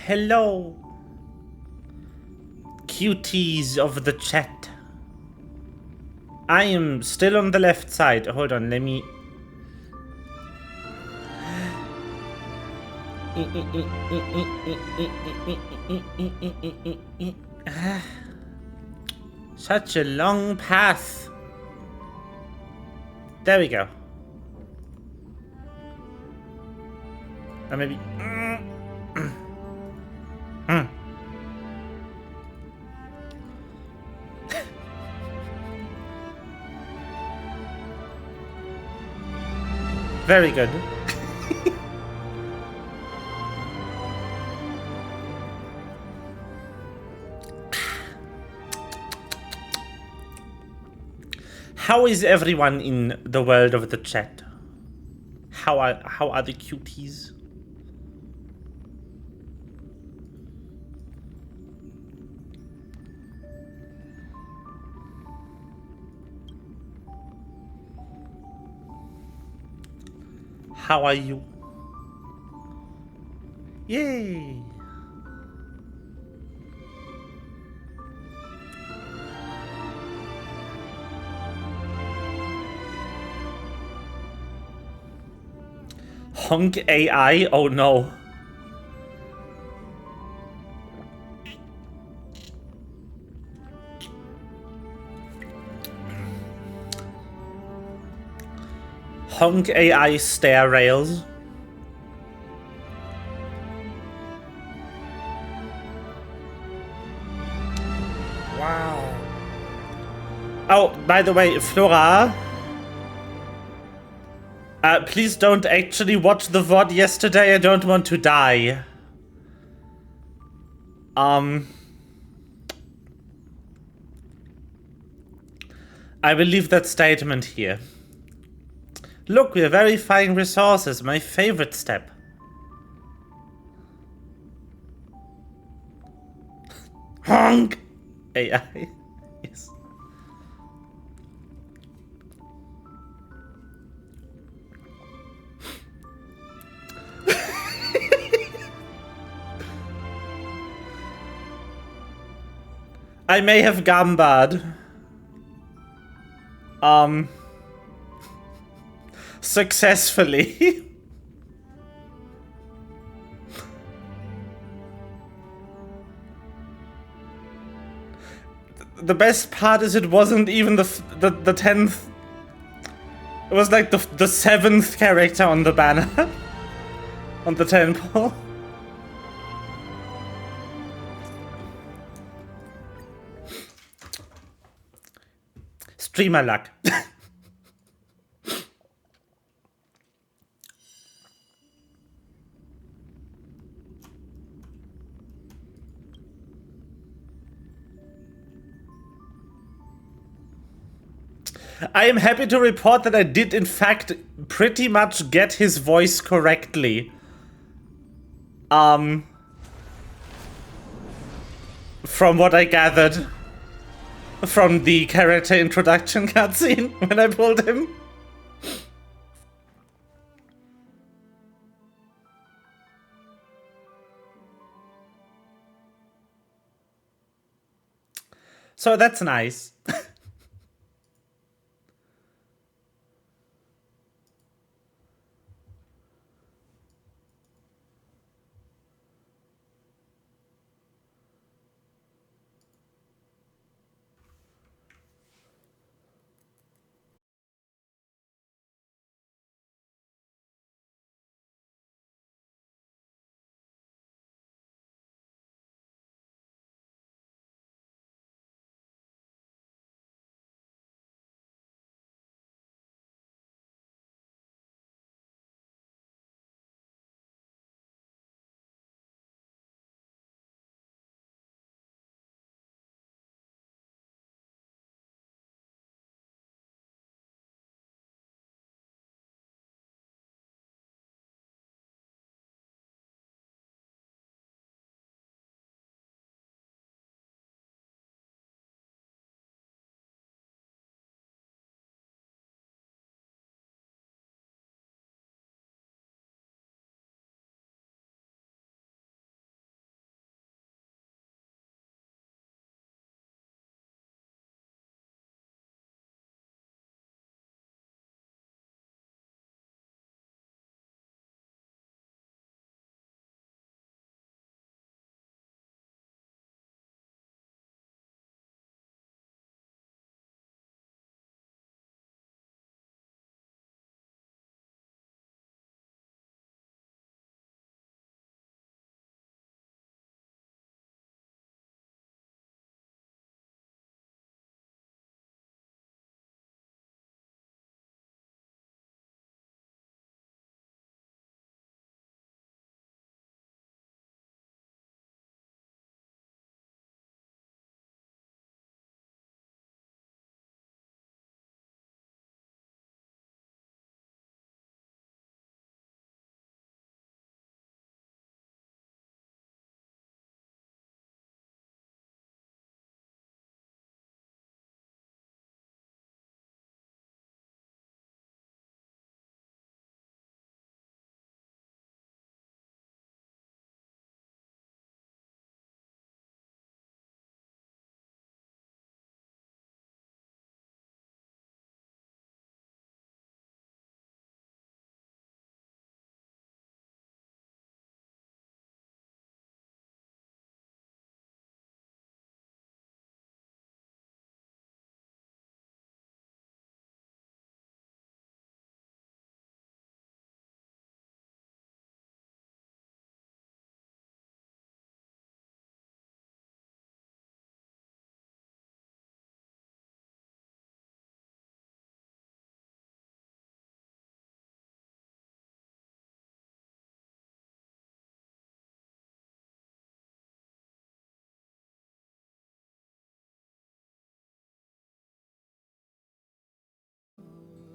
Hello, cuties of the chat. I am still on the left side. Hold on, let me... Such a long path. There we go. Or maybe... Very good. How is everyone in the world of the chat? How are the cuties? How are you? Yay! Honk AI? Oh no. Honk AI stair rails. Wow. Oh, by the way, Flora. Please don't actually watch the VOD yesterday. I don't want to die. I will leave that statement here. Look, we're verifying resources. My favorite step. Honk! AI. Yes. I may have gambad. Successfully. The best part is it wasn't even the 10th. It was like the 7th character on the banner. On the temple. Streamer luck. I am happy to report that I did in fact pretty much get his voice correctly. From what I gathered from the character introduction cutscene when I pulled him. So that's nice.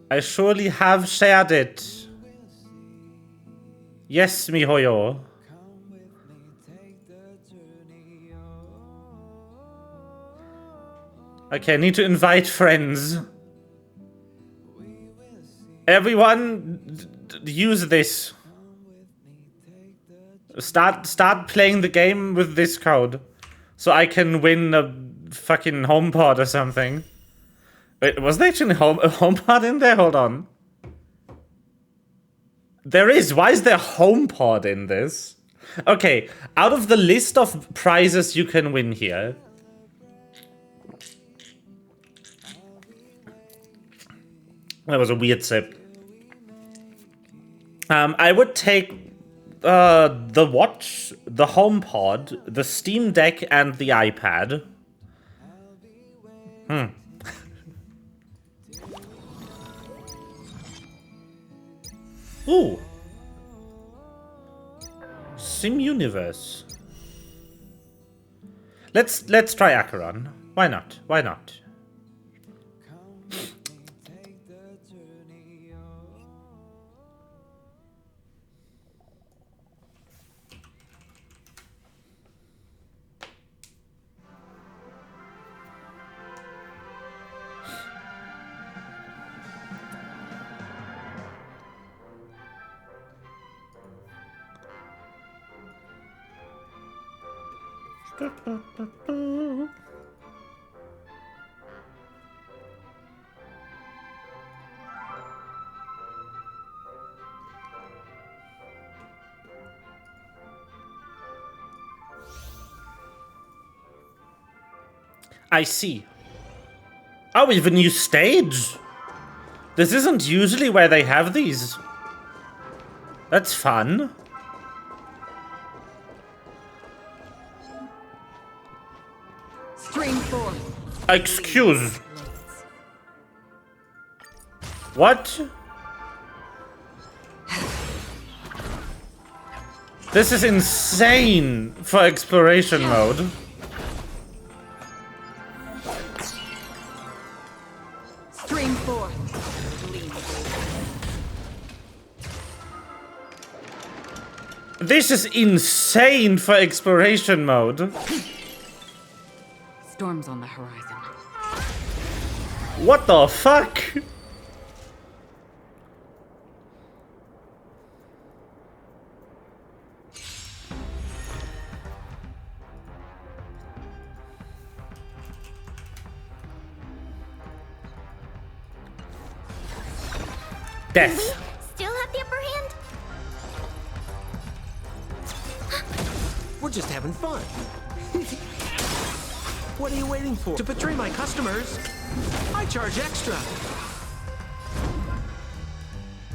I surely have shared it. Yes, miHoYo. Okay, I need to invite friends. Everyone, use this. Start playing the game with this code. So I can win a fucking HomePod or something. Wait, was there actually a HomePod in there? Hold on. There is. Why is there HomePod in this? Okay, out of the list of prizes you can win here. That was a weird sip. I would take the watch, the HomePod, the Steam Deck, and the iPad. Ooh. Sim Universe. Let's try Acheron. Why not? Why not? I see. Oh, we have a new stage. This isn't usually where they have these. That's fun. Stream 4. Excuse. What? This is insane for exploration mode. Stream 4. This is insane for exploration mode. Storms on the horizon. What the fuck? Death. Still have the upper hand? We're just having fun. What are you waiting for? To betray my customers, I charge extra.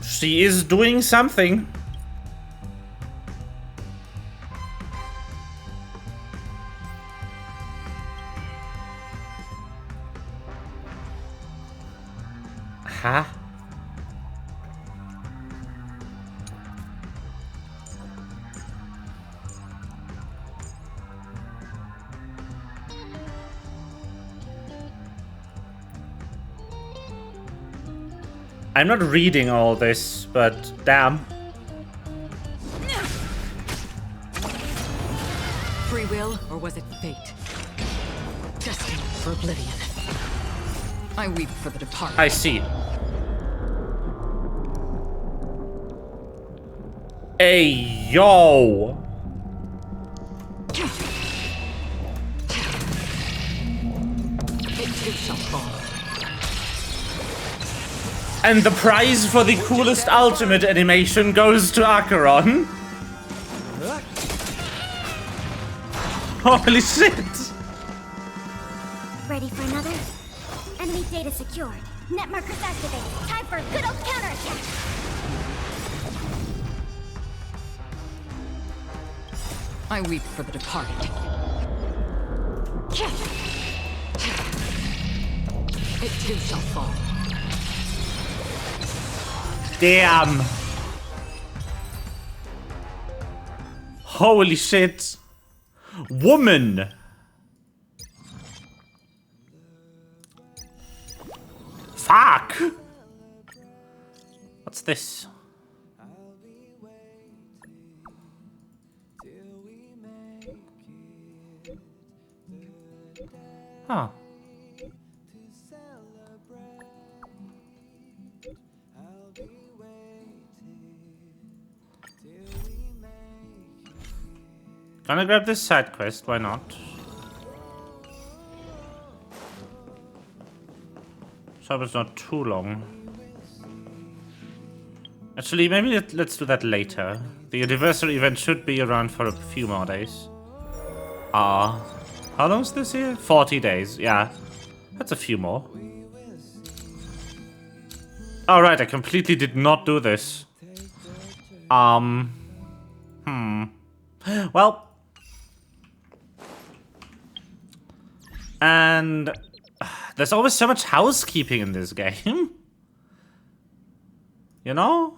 She is doing something. Huh? I'm not reading all this, but damn. Free will, or was it fate? Destined for oblivion. I weep for the departed. I see. Hey, yo! It too shall fall. And the prize for the coolest ultimate animation goes to Acheron. Holy shit! Ready for another? Enemy data secured. Net markers activated. Time for a good old counterattack. I weep for the departed. It too shall fall. Damn. Holy shit. Woman. Fuck. What's this? Huh. Gonna grab this side quest, why not? So it's not too long. Actually, maybe let's do that later. The anniversary event should be around for a few more days. How long is this here? 40 days, yeah. That's a few more. Alright, I completely did not do this. Well. And there's always so much housekeeping in this game. You know?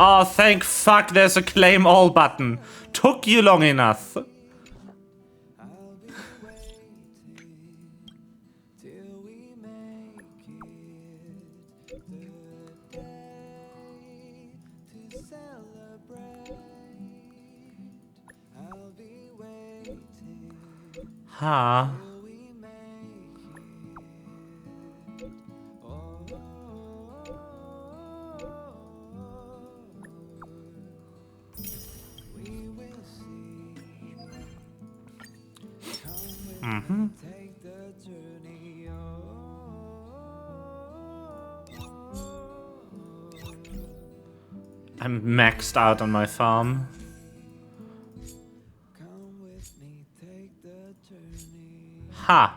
Oh, thank fuck there's a claim all button. Took you long enough. Huh. I'm maxed out on my farm. Ha!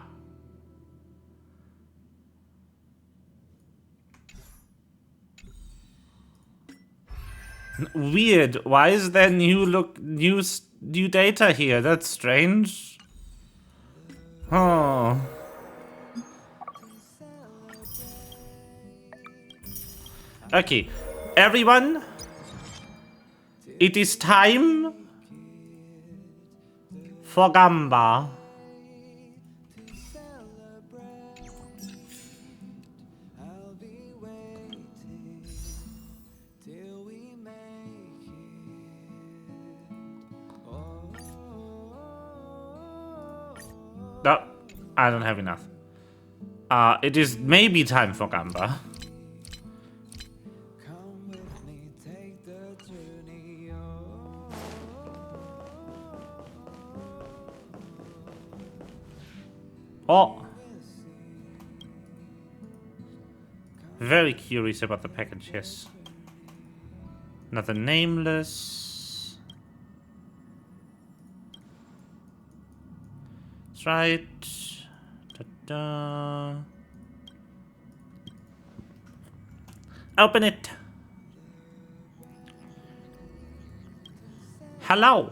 Weird. Why is there new data here? That's strange. Oh. Okay, everyone. It is time for Gamba. No, I don't have enough. It is maybe time for Gamba. Oh. Very curious about the package, yes. Another nameless. That's right. Ta-da. Open it. Hello.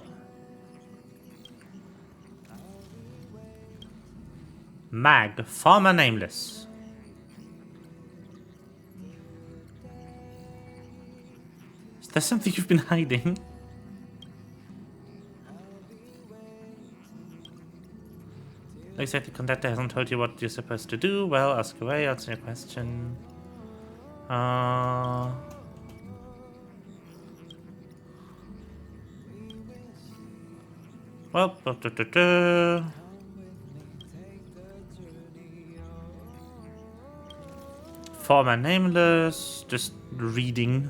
Mag, former nameless. Is there something you've been hiding? Looks like the conductor hasn't told you what you're supposed to do. Well, ask away, answer your question. Well, former nameless, just reading.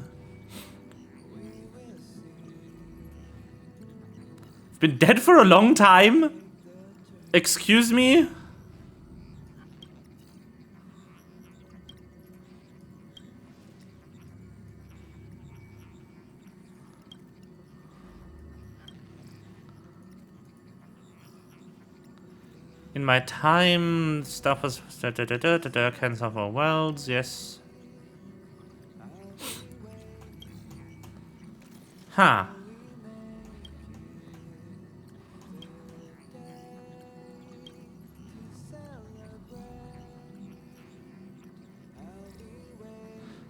I've been dead for a long time. Excuse me? In my time, stuff was cancel for worlds, yes. Huh.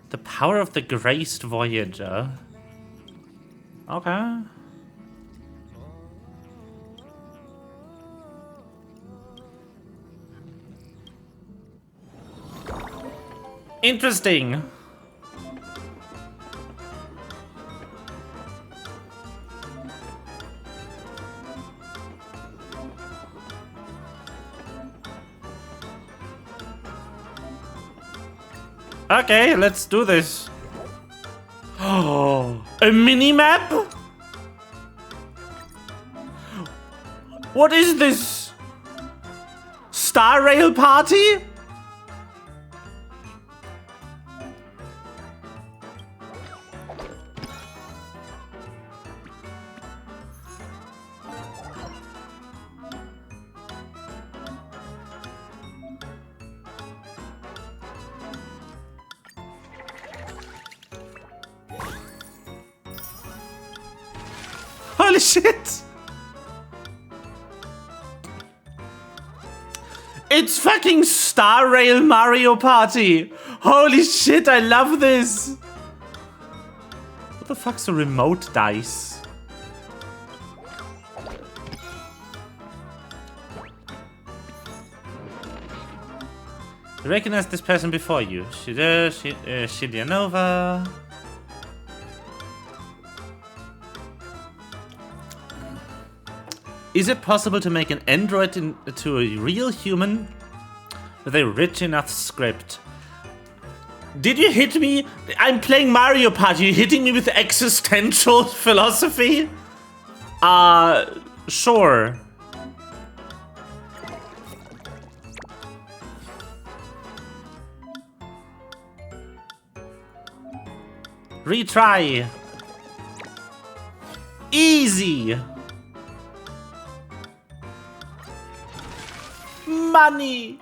The power of the graced Voyager. Okay. Interesting. Okay, let's do this. Oh, a mini-map? What is this? Star Rail Party? Holy shit! It's fucking Star Rail Mario Party! Holy shit, I love this! What the fuck's a remote dice? You recognize this person before you. Shilianova. Is it possible to make an android into a real human with a rich enough script? Did you hit me? I'm playing Mario Party. You're hitting me with existential philosophy? Sure. Retry. Easy. Money.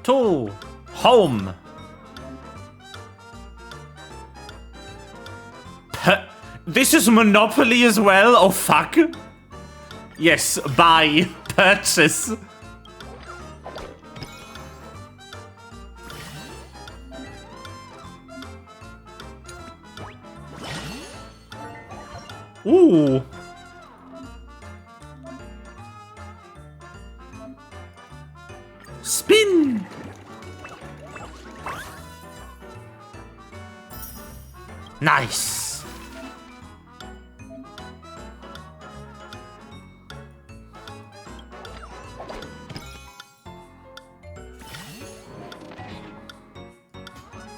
2. Home. This is Monopoly as well? Oh fuck. Yes, buy. Purchase. Ooh. Spin! Nice!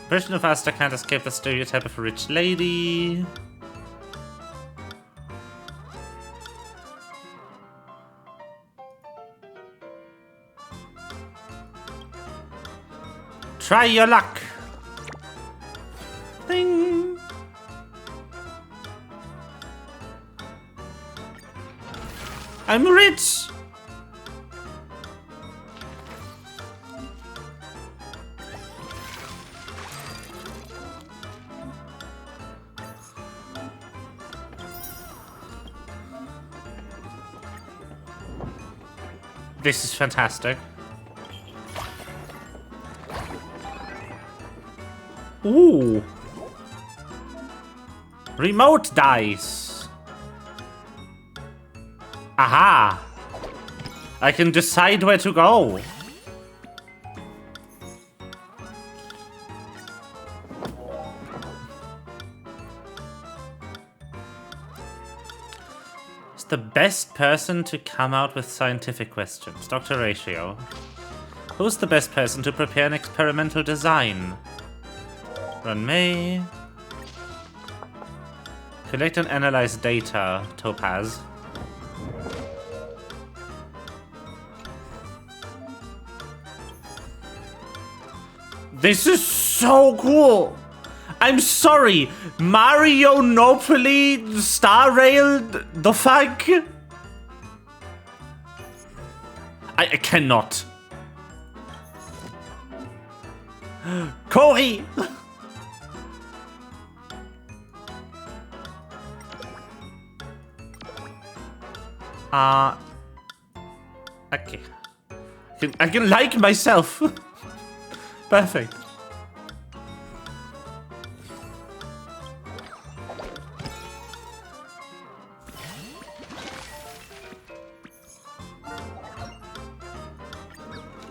Version of us that can't escape the stereotype of a rich lady. Try your luck. Ding. I'm rich. This is fantastic. Ooh. Remote dice. Aha. I can decide where to go. It's the best person to come out with scientific questions. Dr. Ratio. Who's the best person to prepare an experimental design? Run May. Collect and analyze data, Topaz. This is so cool! I'm sorry, Mario Monopoly Star Rail, the fuck? I cannot. Corey! Okay. I can like myself. Perfect.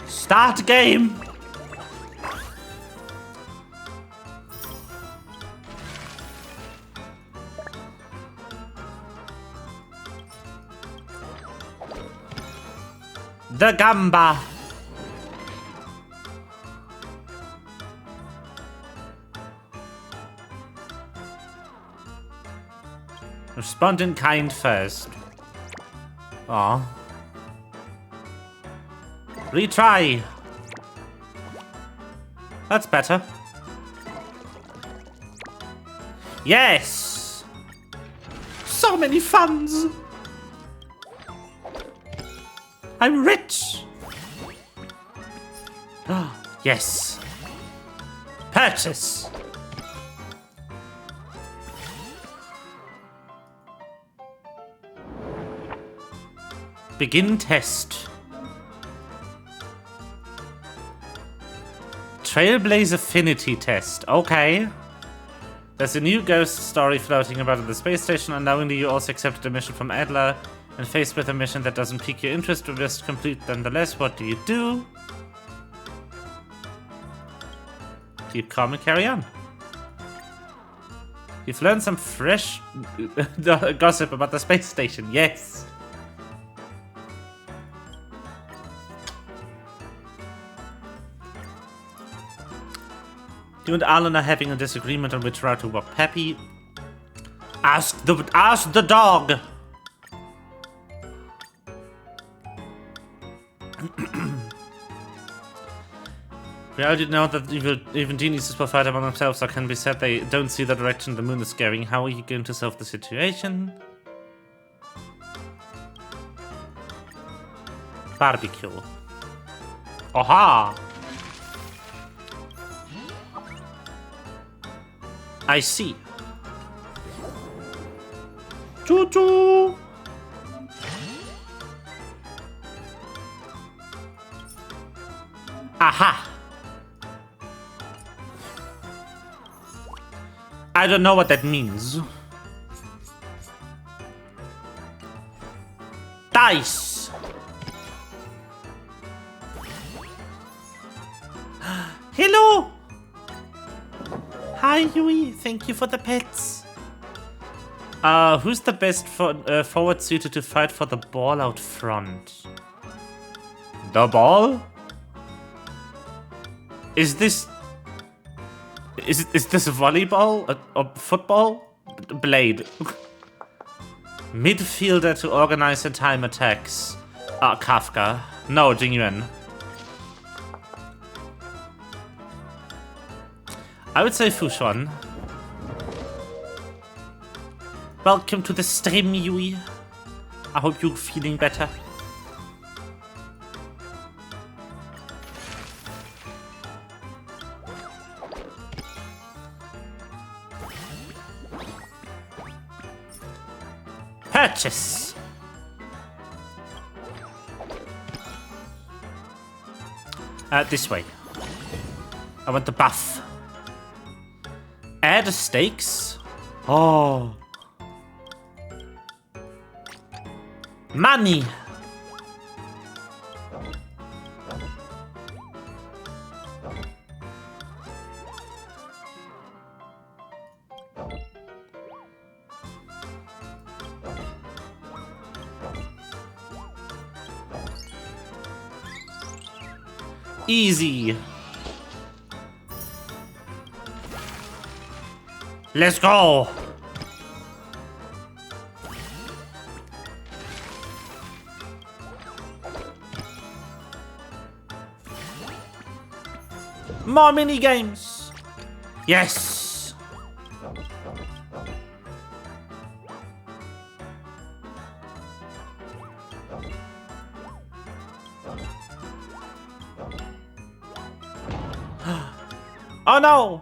Start game. The Gamba. Respond in kind first. Aw. Retry. That's better. Yes! So many funds! I'm rich! Yes. Purchase! Begin test. Trailblaze affinity test. Okay. There's a new ghost story floating about at the space station. Unknowingly, you also accepted a mission from Adler. And faced with a mission that doesn't pique your interest but just complete nonetheless, what do you do? Keep calm and carry on. You've learned some fresh gossip about the space station. Yes. You and Alan are having a disagreement on which route to walk. Peppy, ask the dog. We already know that even geniuses will fight among themselves, so can be said they don't see the direction the moon is going. How are you going to solve the situation? Barbecue. Aha! I see. Choo-choo! Aha! I don't know what that means. Dice! Hello! Hi, Yui. Thank you for the pets. Who's the best forward suited to fight for the ball out front? The ball? Is this volleyball or football? Blade. Midfielder to organize and time attacks. Kafka. No, Jingyuan. I would say Fushuan. Welcome to the stream, Yui. I hope you're feeling better. Purchase. This way. I want the buff. Add stakes. Oh. Money. Easy. Let's go. More mini games. Yes. Oh no.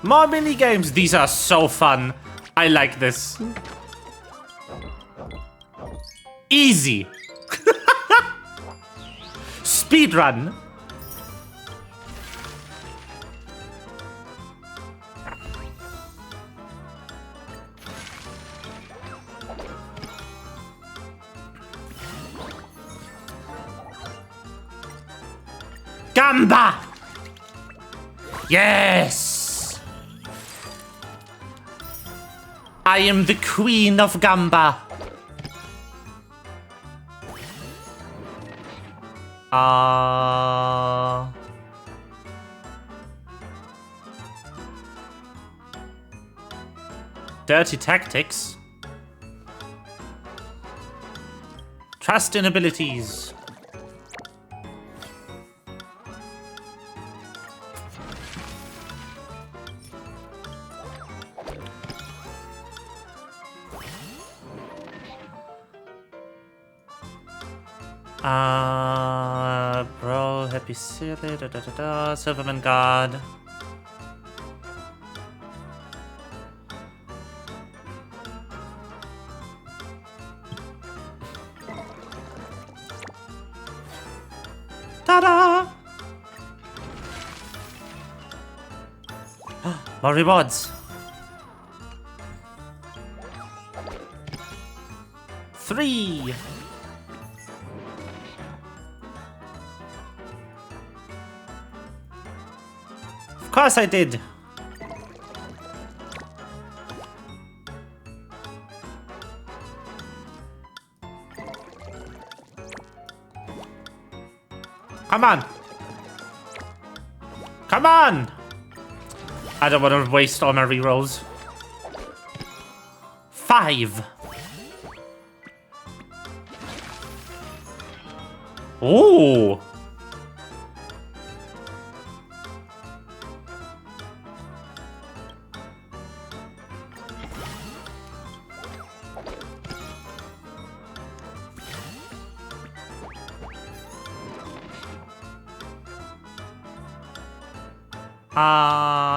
More mini games. These are so fun. I like this. Easy. Speedrun. Gamba. Yes. I am the queen of Gamba. Dirty tactics. Trust in abilities. Bro, happy silly, Silverman God. Ta-da! More rewards. 3. Of course I did. Come on. Come on. I don't want to waste all my rerolls. 5. Ooh.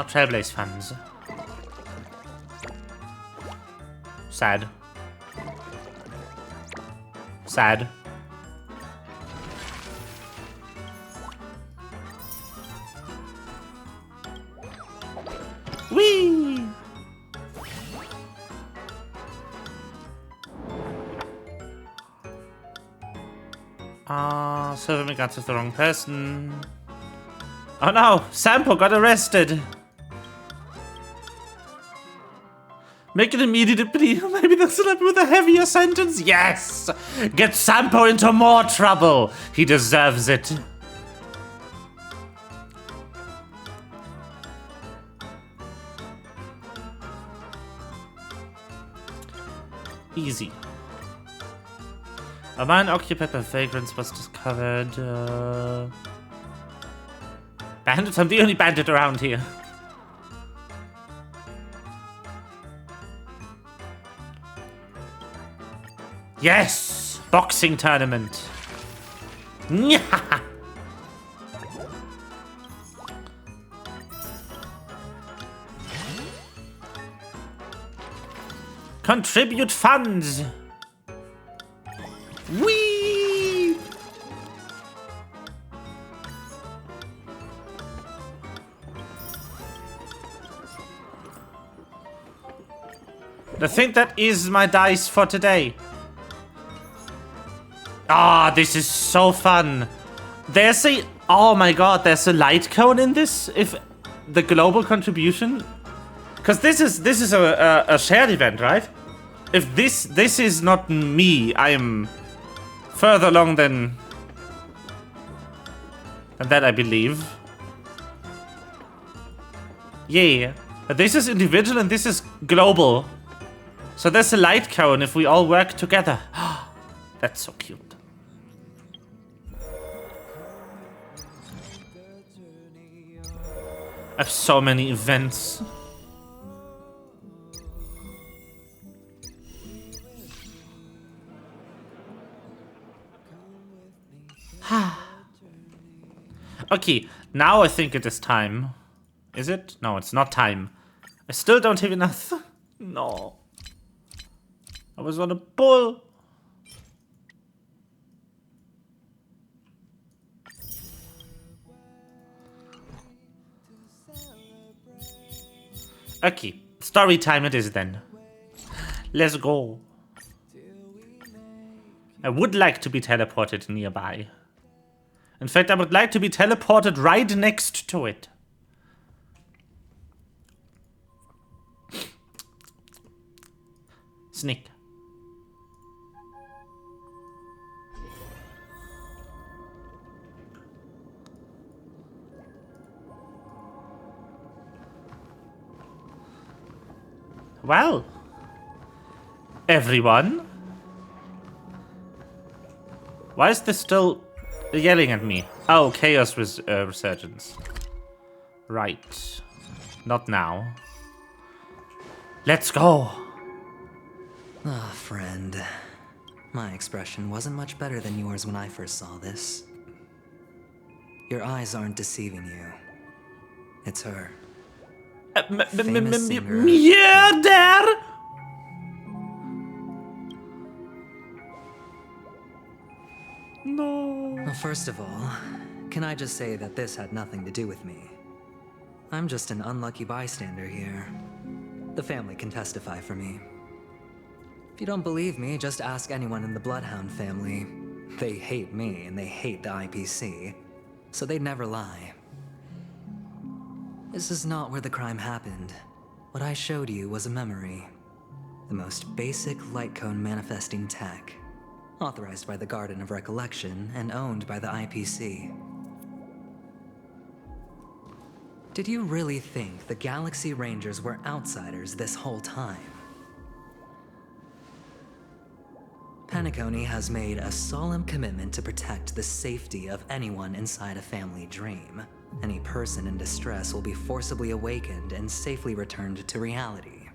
Trailblaze funds. Sad. Sad. Whee! Silverman got to the wrong person. Oh no! Sampo got arrested! Make an immediate plea. Maybe they'll slap with a heavier sentence. Yes! Get Sampo into more trouble! He deserves it. Easy. A mine occupied by vagrants was discovered. Bandits? I'm the only bandit around here. Yes! Boxing tournament. Contribute funds. Whee! I think that is my dice for today. Ah, this is so fun. There's a... Oh my god, there's a light cone in this? If the global contribution... Because this is a shared event, right? If this is not me, I am further along than that, I believe. Yeah. But this is individual and this is global. So there's a light cone if we all work together. That's so cute. I have so many events. Okay, now I think it is time. Is it? No, it's not time. I still don't have enough. No. I was on a bull. Okay, story time it is then. Let's go. I would like to be teleported nearby. In fact, I would like to be teleported right next to it. Sneak. Well, everyone, why is this still yelling at me? Oh, chaos resurgence. Right, not now. Let's go. Ah, friend. My expression wasn't much better than yours when I first saw this. Your eyes aren't deceiving you. It's her. Famous singer. MYUUUUUURDER! No. Well, first of all, can I just say that this had nothing to do with me? I'm just an unlucky bystander here. The family can testify for me. If you don't believe me, just ask anyone in the Bloodhound family. They hate me and they hate the IPC, so they'd never lie. This is not where the crime happened. What I showed you was a memory. The most basic light cone manifesting tech. Authorized by the Garden of Recollection and owned by the IPC. Did you really think the Galaxy Rangers were outsiders this whole time? Penacony has made a solemn commitment to protect the safety of anyone inside a family dream. Any person in distress will be forcibly awakened and safely returned to reality.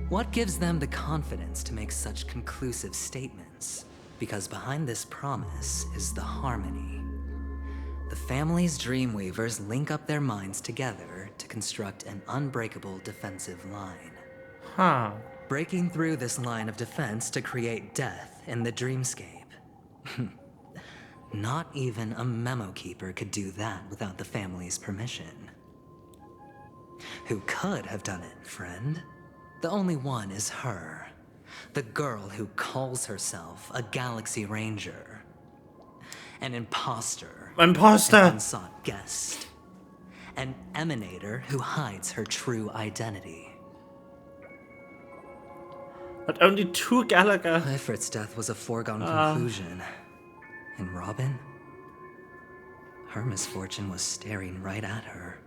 What gives them the confidence to make such conclusive statements? Because behind this promise is the harmony. The family's Dreamweavers link up their minds together to construct an unbreakable defensive line. Huh. Breaking through this line of defense to create death in the dreamscape. Not even a memo keeper could do that without the family's permission. Who could have done it, friend? The only one is her. The girl who calls herself a Galaxy Ranger. An imposter. Imposter! An unsought guest. An emanator who hides her true identity. But only 2 Gallagher. Ifrit's death was a foregone conclusion. And Robin? Her misfortune was staring right at her.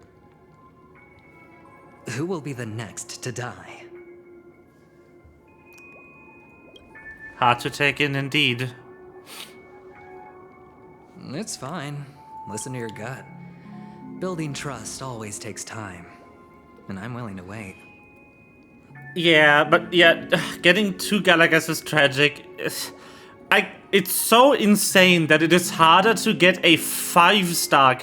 Who will be the next to die? Hard to take in indeed. It's fine. Listen to your gut. Building trust always takes time. And I'm willing to wait. Yeah, but yeah, getting 2 Galagas is tragic. It's so insane that it is harder to get a 4-star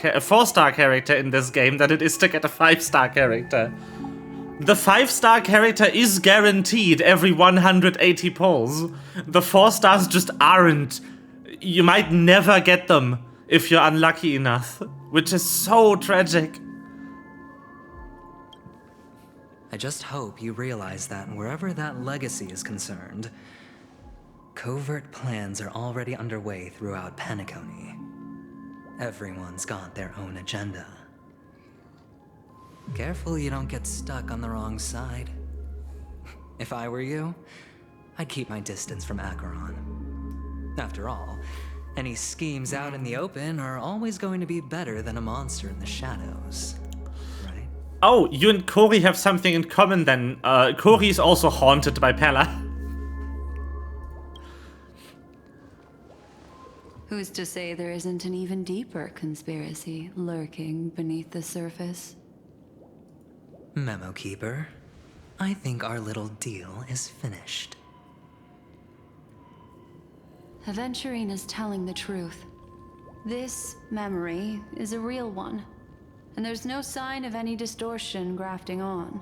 character in this game than it is to get a 5-star character. The 5-star character is guaranteed every 180 pulls. The 4 stars just aren't. You might never get them if you're unlucky enough, which is so tragic. I just hope you realize that wherever that legacy is concerned, covert plans are already underway throughout Penacony. Everyone's got their own agenda. Careful you don't get stuck on the wrong side. If I were you, I'd keep my distance from Acheron. After all, any schemes out in the open are always going to be better than a monster in the shadows. Right? Oh, you and Corey have something in common then. Corey is also haunted by Pella. Who's to say there isn't an even deeper conspiracy lurking beneath the surface? Memo Keeper, I think our little deal is finished. Aventurine is telling the truth. This memory is a real one, and there's no sign of any distortion grafting on.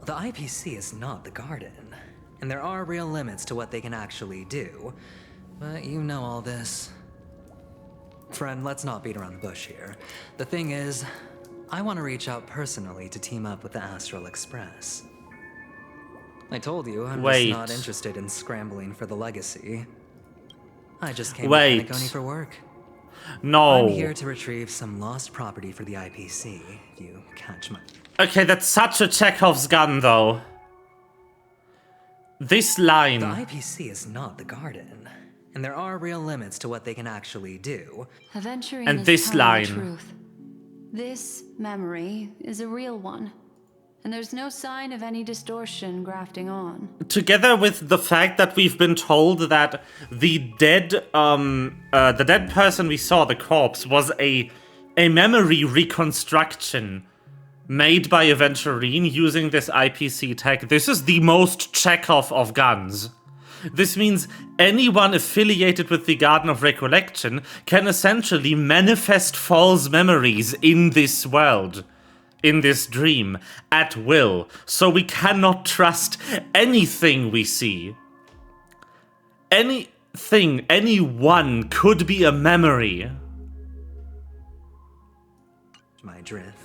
The IPC is not the Garden, and there are real limits to what they can actually do. But you know all this. Friend, let's not beat around the bush here. The thing is, I want to reach out personally to team up with the Astral Express. I told you I'm just not interested in scrambling for the legacy. I just came to Penacony for work. No. I'm here to retrieve some lost property for the IPC, if you catch my... Okay, that's such a Chekhov's gun, though. This The line. IPC is not the Garden, and there are real limits to what they can actually do. Aventurine And is this telling line. the truth. This memory is a real one, and there's no sign of any distortion grafting on. Together with the fact that we've been told that the dead person we saw, the corpse, was a memory reconstruction made by Aventurine using this IPC tech. This is the most Chekhov of guns. This means anyone affiliated with the Garden of Recollection can essentially manifest false memories in this world, in this dream, at will. So we cannot trust anything we see. Anything, anyone could be a memory. My drift.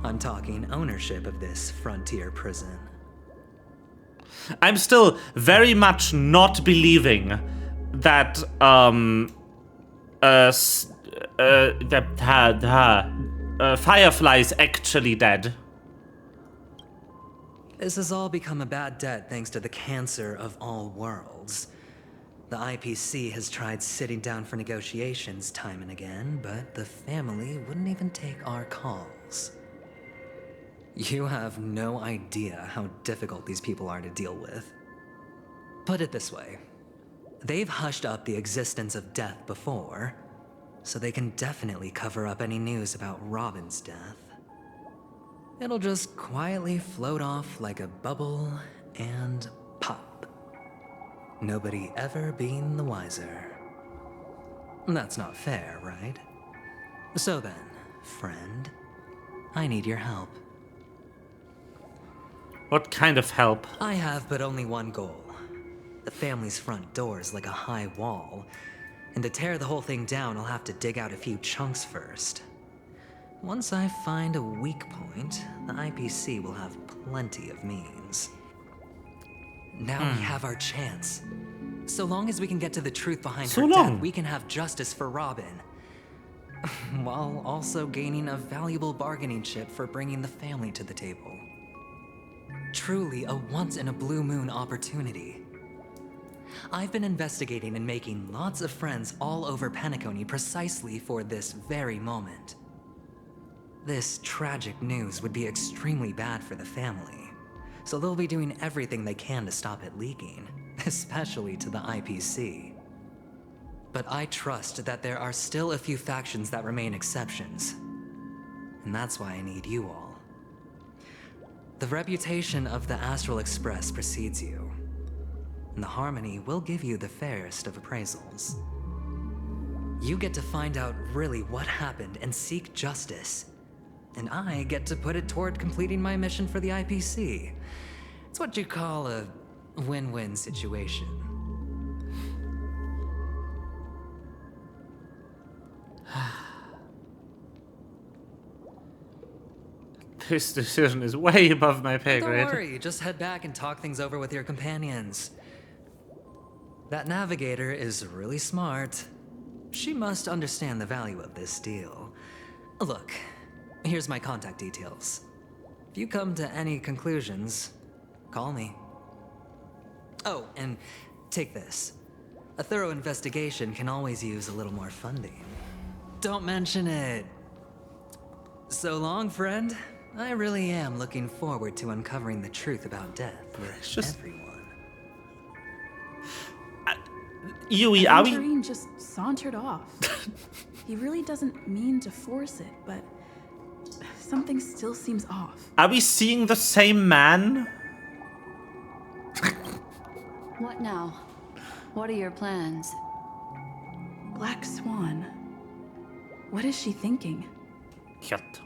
I'm talking ownership of this frontier prison. I'm still very much not believing that Firefly's actually dead. This has all become a bad debt thanks to the cancer of all worlds. The IPC has tried sitting down for negotiations time and again, but the family wouldn't even take our calls. You have no idea how difficult these people are to deal with. Put it this way. They've hushed up the existence of death before, so they can definitely cover up any news about Robin's death. It'll just quietly float off like a bubble and pop. Nobody ever being the wiser. That's not fair, right? So then, friend, I need your help. What kind of help? I have but only one goal. The family's front door is like a high wall, and to tear the whole thing down, I'll have to dig out a few chunks first. Once I find a weak point, the IPC will have plenty of means. Now we have our chance. So long as we can get to the truth behind her death, we can have justice for Robin. While also gaining a valuable bargaining chip for bringing the family to the table. Truly a once-in-a-blue-moon opportunity. I've been investigating and making lots of friends all over Penacony precisely for this very moment. This tragic news would be extremely bad for the family, so they'll be doing everything they can to stop it leaking, especially to the IPC. But I trust that there are still a few factions that remain exceptions, and that's why I need you all. The reputation of the Astral Express precedes you, and the Harmony will give you the fairest of appraisals. You get to find out really what happened and seek justice, and I get to put it toward completing my mission for the IPC. It's what you call a win-win situation. This decision is way above my pay grade. Don't worry, just head back and talk things over with your companions. That navigator is really smart. She must understand the value of this deal. Look, here's my contact details. If you come to any conclusions, call me. Oh, and take this. A thorough investigation can always use a little more funding. Don't mention it. So long, friend. I really am looking forward to uncovering the truth about death with everyone. Yui, are we... Aventurine just sauntered off. He really doesn't mean to force it, but something still seems off. Are we seeing the same man? What now? What are your plans? Black Swan. What is she thinking? Cute.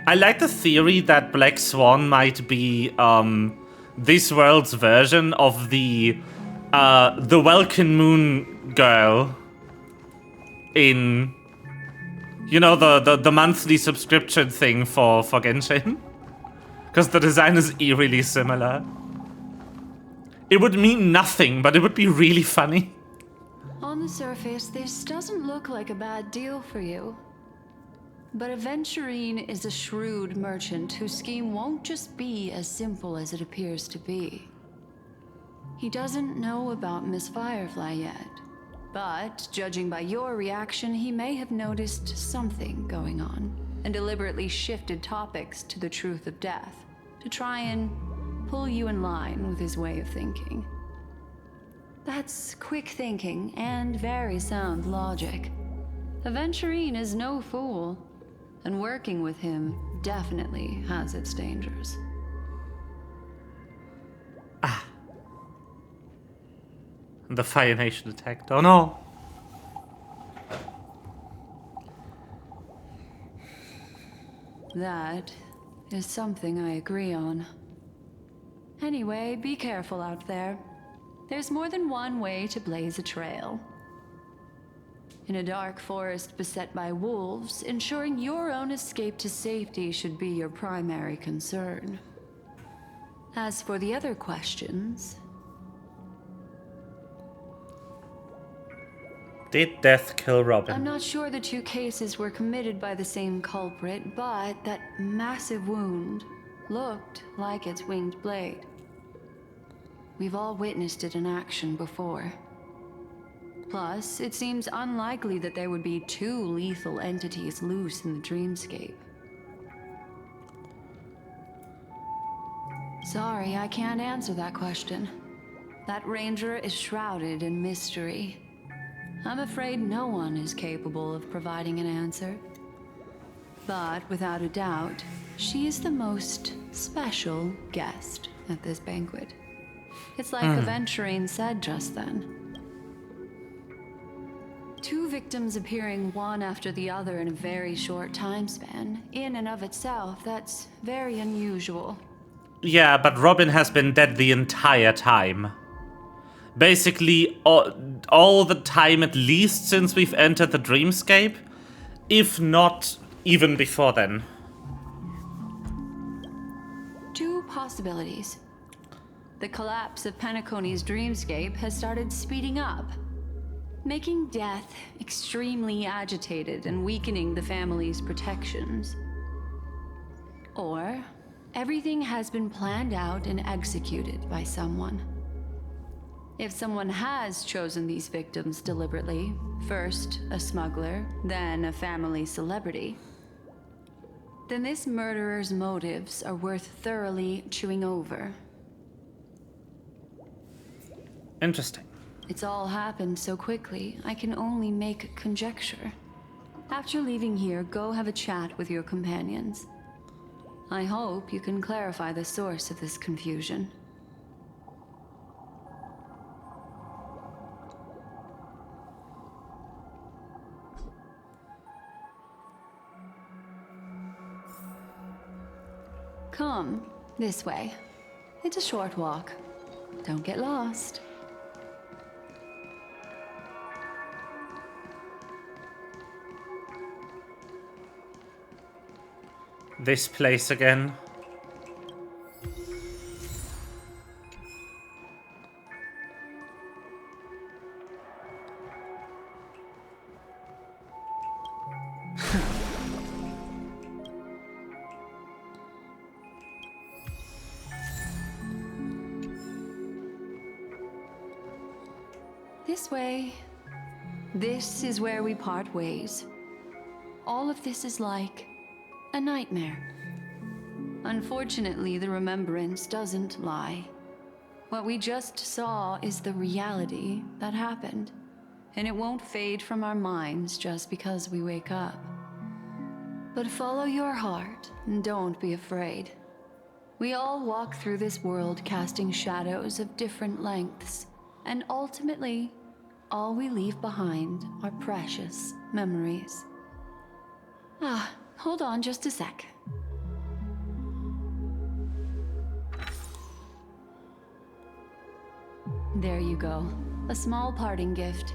I like the theory that Black Swan might be this world's version of the Welkin Moon girl in, you know, the monthly subscription thing for Genshin, because the design is eerily similar. It would mean nothing, but it would be really funny. On the surface, this doesn't look like a bad deal for you. But Aventurine is a shrewd merchant whose scheme won't just be as simple as it appears to be. He doesn't know about Miss Firefly yet, but judging by your reaction, he may have noticed something going on and deliberately shifted topics to the truth of death to try and pull you in line with his way of thinking. That's quick thinking and very sound logic. Aventurine is no fool, and working with him definitely has its dangers. The Fire Nation attacked. Oh no! That is something I agree on. Anyway, be careful out there. There's more than one way to blaze a trail. In a dark forest beset by wolves, ensuring your own escape to safety should be your primary concern. As for the other questions... Did death kill Robin? I'm not sure the two cases were committed by the same culprit, but that massive wound looked like its winged blade. We've all witnessed it in action before. Plus, it seems unlikely that there would be two lethal entities loose in the dreamscape. Sorry, I can't answer that question. That ranger is shrouded in mystery. I'm afraid no one is capable of providing an answer. But without a doubt, she is the most special guest at this banquet. It's like Aventurine said just then. Two victims appearing one after the other in a very short time span, in and of itself, that's very unusual. Yeah, but Robin has been dead the entire time. Basically, all the time at least since we've entered the dreamscape, if not even before then. Two possibilities. The collapse of Penacony's dreamscape has started speeding up, making death extremely agitated and weakening the family's protections. Or everything has been planned out and executed by someone. If someone has chosen these victims deliberately, first a smuggler, then a family celebrity, then this murderer's motives are worth thoroughly chewing over. Interesting. It's all happened so quickly, I can only make conjecture. After leaving here, go have a chat with your companions. I hope you can clarify the source of this confusion. Come, this way. It's a short walk. Don't get lost. This place again. This way. This is where we part ways. All of this is like a nightmare. Unfortunately, the remembrance doesn't lie. What we just saw is the reality that happened, and it won't fade from our minds just because we wake up. But follow your heart and don't be afraid. We all walk through this world casting shadows of different lengths, and ultimately, all we leave behind are precious memories. Hold on just a sec. There you go. A small parting gift.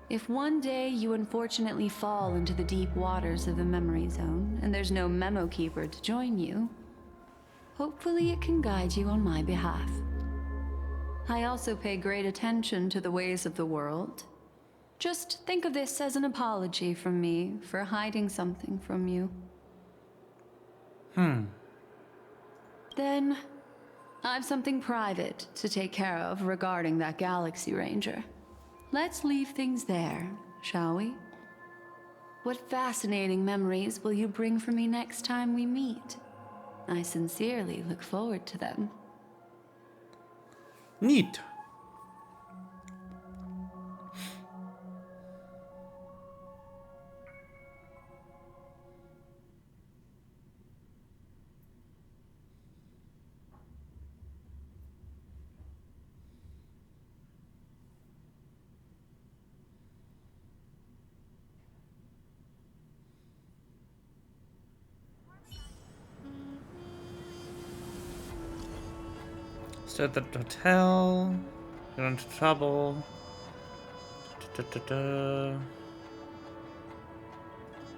If one day you unfortunately fall into the deep waters of the memory zone and there's no memo keeper to join you, hopefully it can guide you on my behalf. I also pay great attention to the ways of the world. Just think of this as an apology from me for hiding something from you. Then, I've something private to take care of regarding that Galaxy Ranger. Let's leave things there, shall we? What fascinating memories will you bring for me next time we meet? I sincerely look forward to them. Neat. Stay at the hotel. You're into trouble.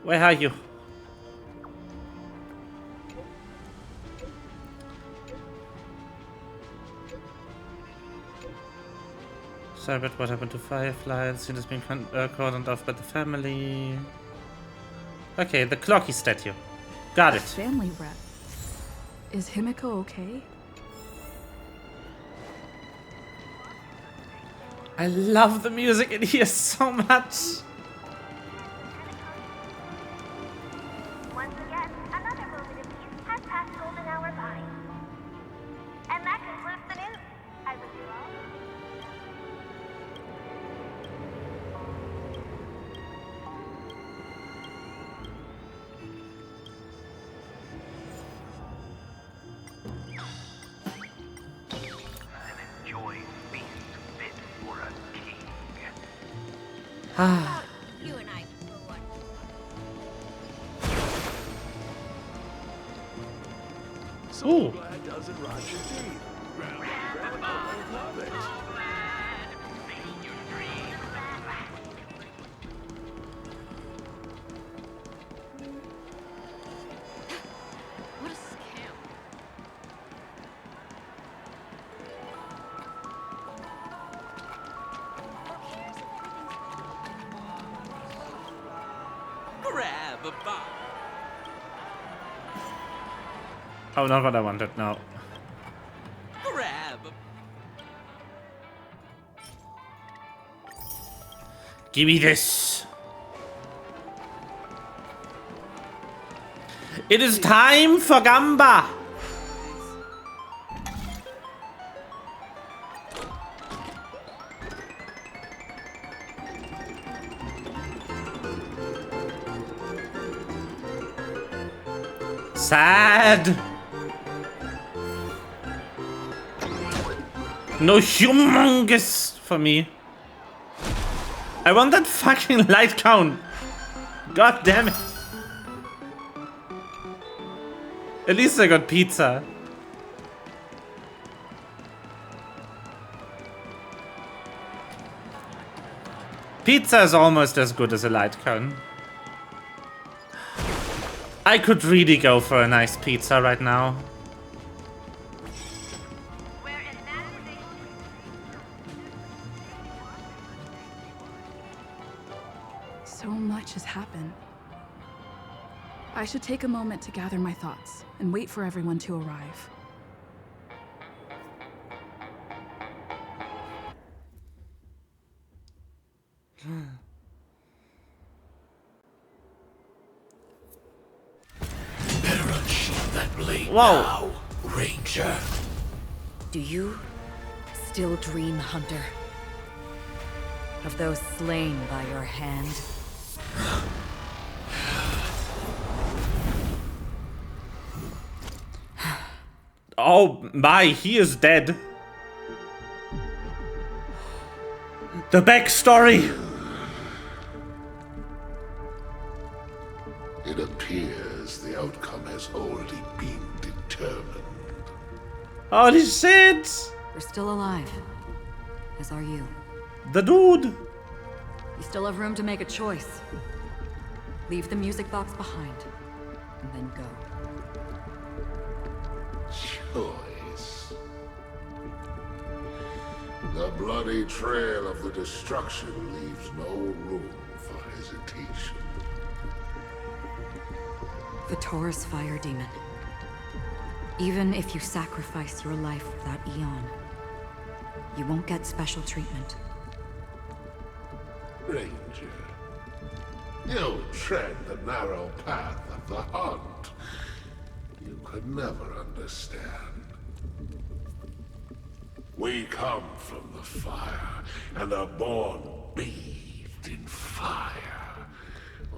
Where are you? Sorry about what happened to Firefly. It has been cordoned off by the family. Okay, the Clocky statue. Got it. Family rep. Is Himiko okay? I love the music in here so much. Once again, another moment of peace has passed golden hour by. And that concludes the news. I wish you all. Ah. You and I for one. Ooh. Glad doesn't rot your teeth. Grandma love it. What a scam. Grab a bomb. Oh, not what I wanted. No. Grab a... Give me this. It is time for Gamba. Sad. No humongous for me. I want that fucking light count. God damn it. At least I got pizza. Pizza is almost as good as a light cone. I could really go for a nice pizza right now. So much has happened. I should take a moment to gather my thoughts and wait for everyone to arrive. Better unsheath that blade Whoa. now, Ranger. Do you still dream, Hunter? Of those slain by your hand? Oh my, he is dead. The backstory. It appears the outcome has already been determined. Holy shit. We're still alive. As are you. The dude. You still have room to make a choice. Leave the music box behind, and then go. Choice. The bloody trail of the destruction leaves no room for hesitation. The Taurus Fire Demon. Even if you sacrifice your life for that eon, you won't get special treatment. Ranger, you tread the narrow path of the hunt. You could never understand. We come from the fire and are born bathed in fire.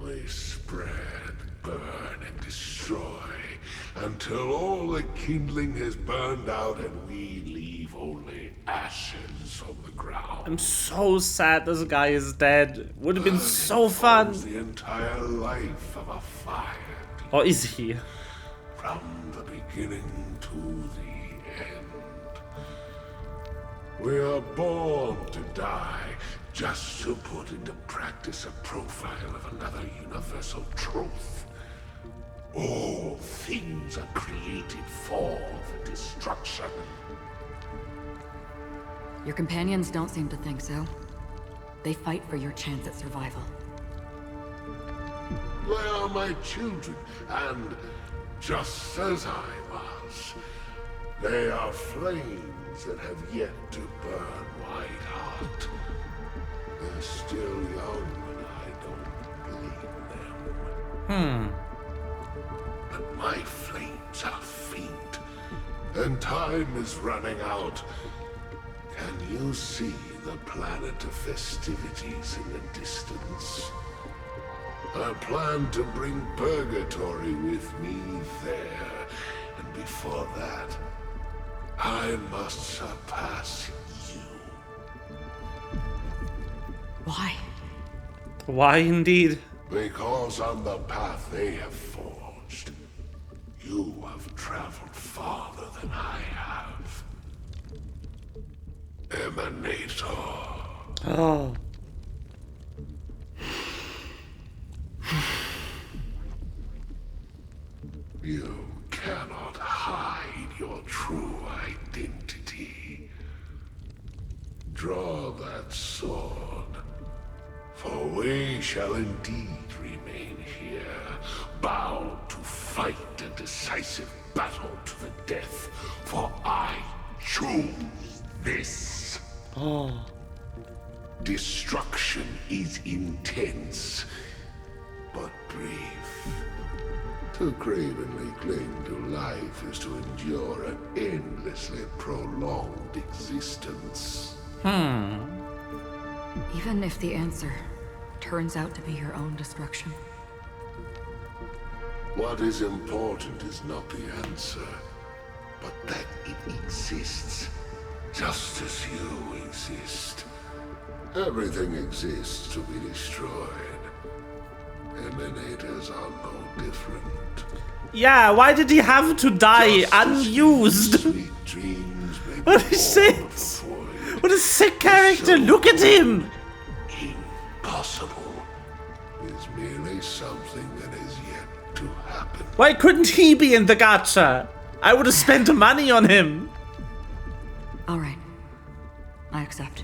We spread, burn, and destroy until all the kindling has burned out and we leave only ashes on the ground. I'm so sad this guy is dead. Would have been so fun. The entire life of a fire. Or is he? From the beginning to the end. We are born to die just to put into practice a profile of another universal truth. All things are created for the destruction. Your companions don't seem to think so. They fight for your chance at survival. They are my children, and just as I was, they are flames that have yet to burn white hot. They're still young, and I don't blame them. But my flames are faint, and time is running out. Can you see the planet of festivities in the distance? I plan to bring Purgatory with me there, and before that, I must surpass you. Why? Why indeed? Because on the path they have forged, you have traveled farther than I have. Emanator. Oh. You cannot hide your true identity. Draw that sword, for we shall indeed remain here, bound to fight a decisive battle to the death, for I choose this. Oh. Destruction is intense, but brief. To cravenly cling to life is to endure an endlessly prolonged existence. Even if the answer turns out to be your own destruction. What is important is not the answer, but that it exists, just as you exist. Everything exists to be destroyed. Emanators are no different. Yeah, why did he have to die unused? Sweet dreams may What be is born it? before you. What a sick character! Look at him! Impossible is merely something that is yet to happen. Why couldn't he be in the gacha? I would have spent money on him. All right. I accept.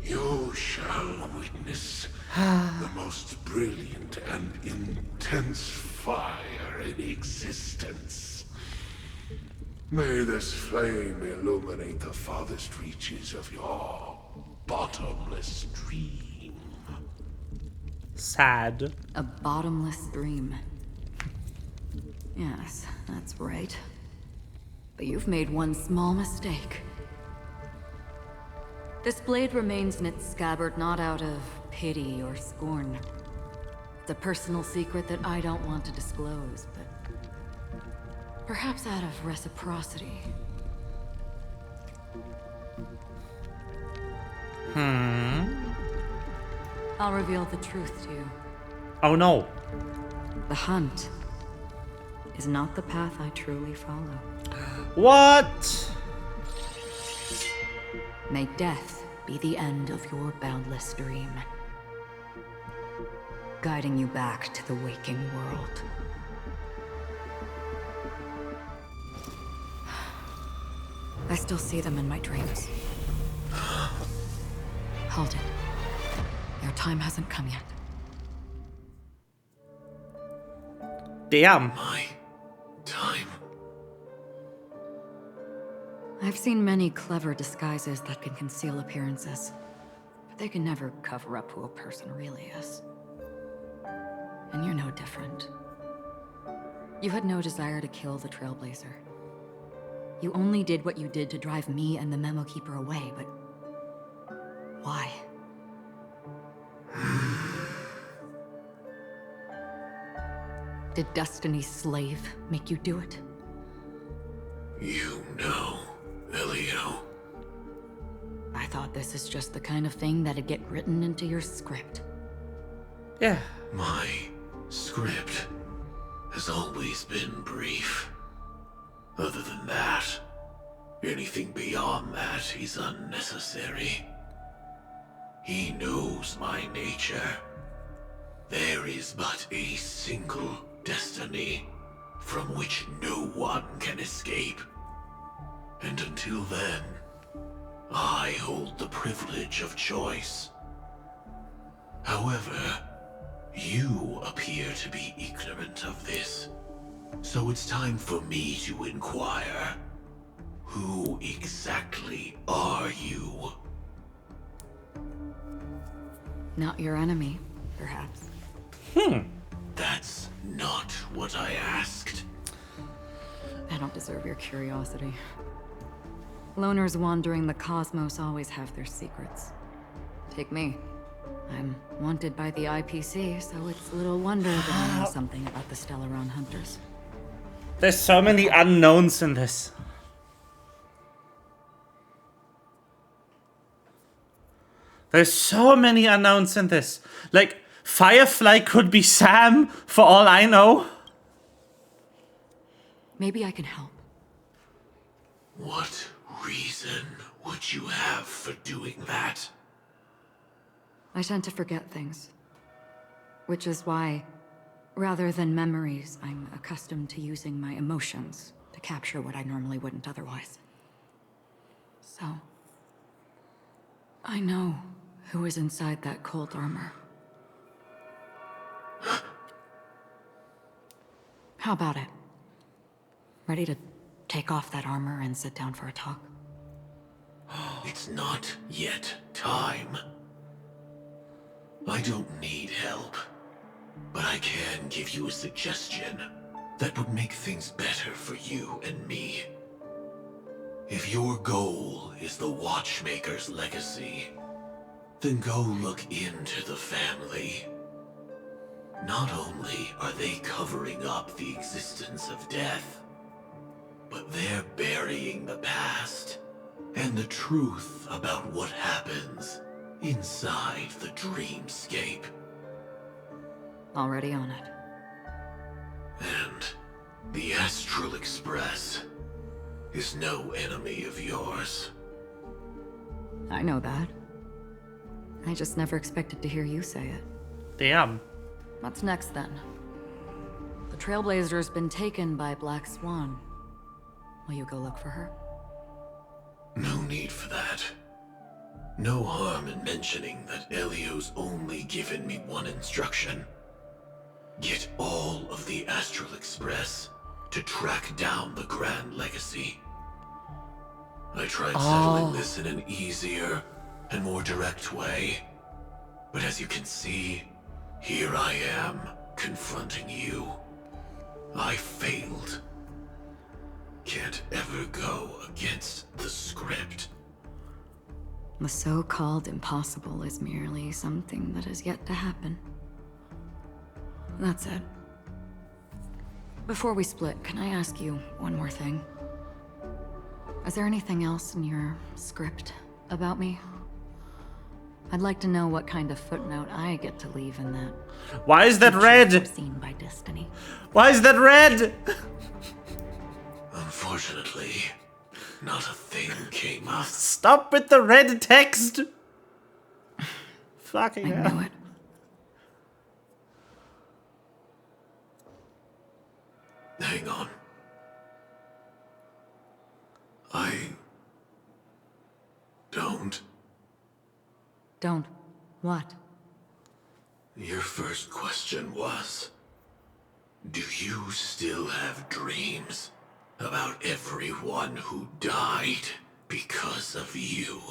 You shall witness the most brilliant and intense fire in existence. May this flame illuminate the farthest reaches of your bottomless dream. Sad. A bottomless dream. Yes, that's right. But you've made one small mistake. This blade remains in its scabbard not out of pity or scorn. It's a personal secret that I don't want to disclose, but perhaps out of reciprocity. I'll reveal the truth to you. Oh no. The hunt is not the path I truly follow. What? May death be the end of your boundless dream, guiding you back to the waking world. I still see them in my dreams. Hold it. Your time hasn't come yet. Damn. My time. I've seen many clever disguises that can conceal appearances, but they can never cover up who a person really is. And you're no different. You had no desire to kill the Trailblazer. You only did what you did to drive me and the Memo Keeper away, but why? Did Destiny's slave make you do it? You know, Elio. I thought this is just the kind of thing that'd get written into your script. Yeah. My script has always been brief. Other than that, anything beyond that is unnecessary. He knows my nature. There is but a single destiny from which no one can escape. And until then, I hold the privilege of choice. However, you appear to be ignorant of this, so it's time for me to inquire. Who exactly are you? Not your enemy, perhaps. That's not what I asked. I don't deserve your curiosity. Loners wandering the cosmos always have their secrets. Take me. I'm wanted by the IPC, so it's little wonder that I know something about the Stellaron Hunters. There's so many unknowns in this. There's so many unknowns in this. Like, Firefly could be Sam, for all I know. Maybe I can help. What reason would you have for doing that? I tend to forget things. Which is why, rather than memories, I'm accustomed to using my emotions to capture what I normally wouldn't otherwise. So, I know who is inside that cold armor. How about it? Ready to take off that armor and sit down for a talk? It's not yet time. I don't need help, but I can give you a suggestion that would make things better for you and me. If your goal is the Watchmaker's legacy, then go look into the family. Not only are they covering up the existence of death, but they're burying the past and the truth about what happens inside the dreamscape. Already on it. And the Astral Express is no enemy of yours. I know that. I just never expected to hear you say it. Damn. What's next then? The Trailblazer's been taken by Black Swan. Will you go look for her? No need for that. No harm in mentioning that Elio's only given me one instruction. Get all of the Astral Express to track down the Grand Legacy. I tried settling this in an easier and more direct way, but as you can see, here I am, confronting you. I failed. Can't ever go against the script. The so-called impossible is merely something that has yet to happen. That's it. Before we split, can I ask you one more thing? Is there anything else in your script about me? I'd like to know what kind of footnote I get to leave in that. Why is that red? Seen by destiny. Why is that red? Unfortunately, not a thing came up. Stop with the red text. Fucking I hell. knew it. Hang on. I don't. Don't. What? Your first question was, do you still have dreams? about everyone who died because of you.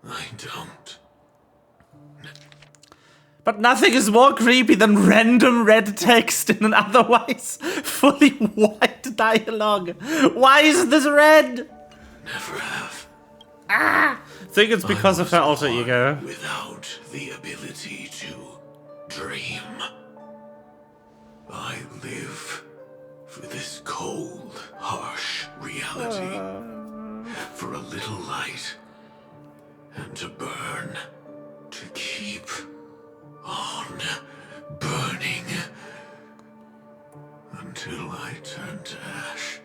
I don't. But nothing is more creepy than random red text in an otherwise fully white dialogue. Why is this red? Never have. I think it's because of her alter ego. Without the ability to dream. I live for this cold, harsh reality. For a little light. And to burn. To keep on burning. Until I turn to ash.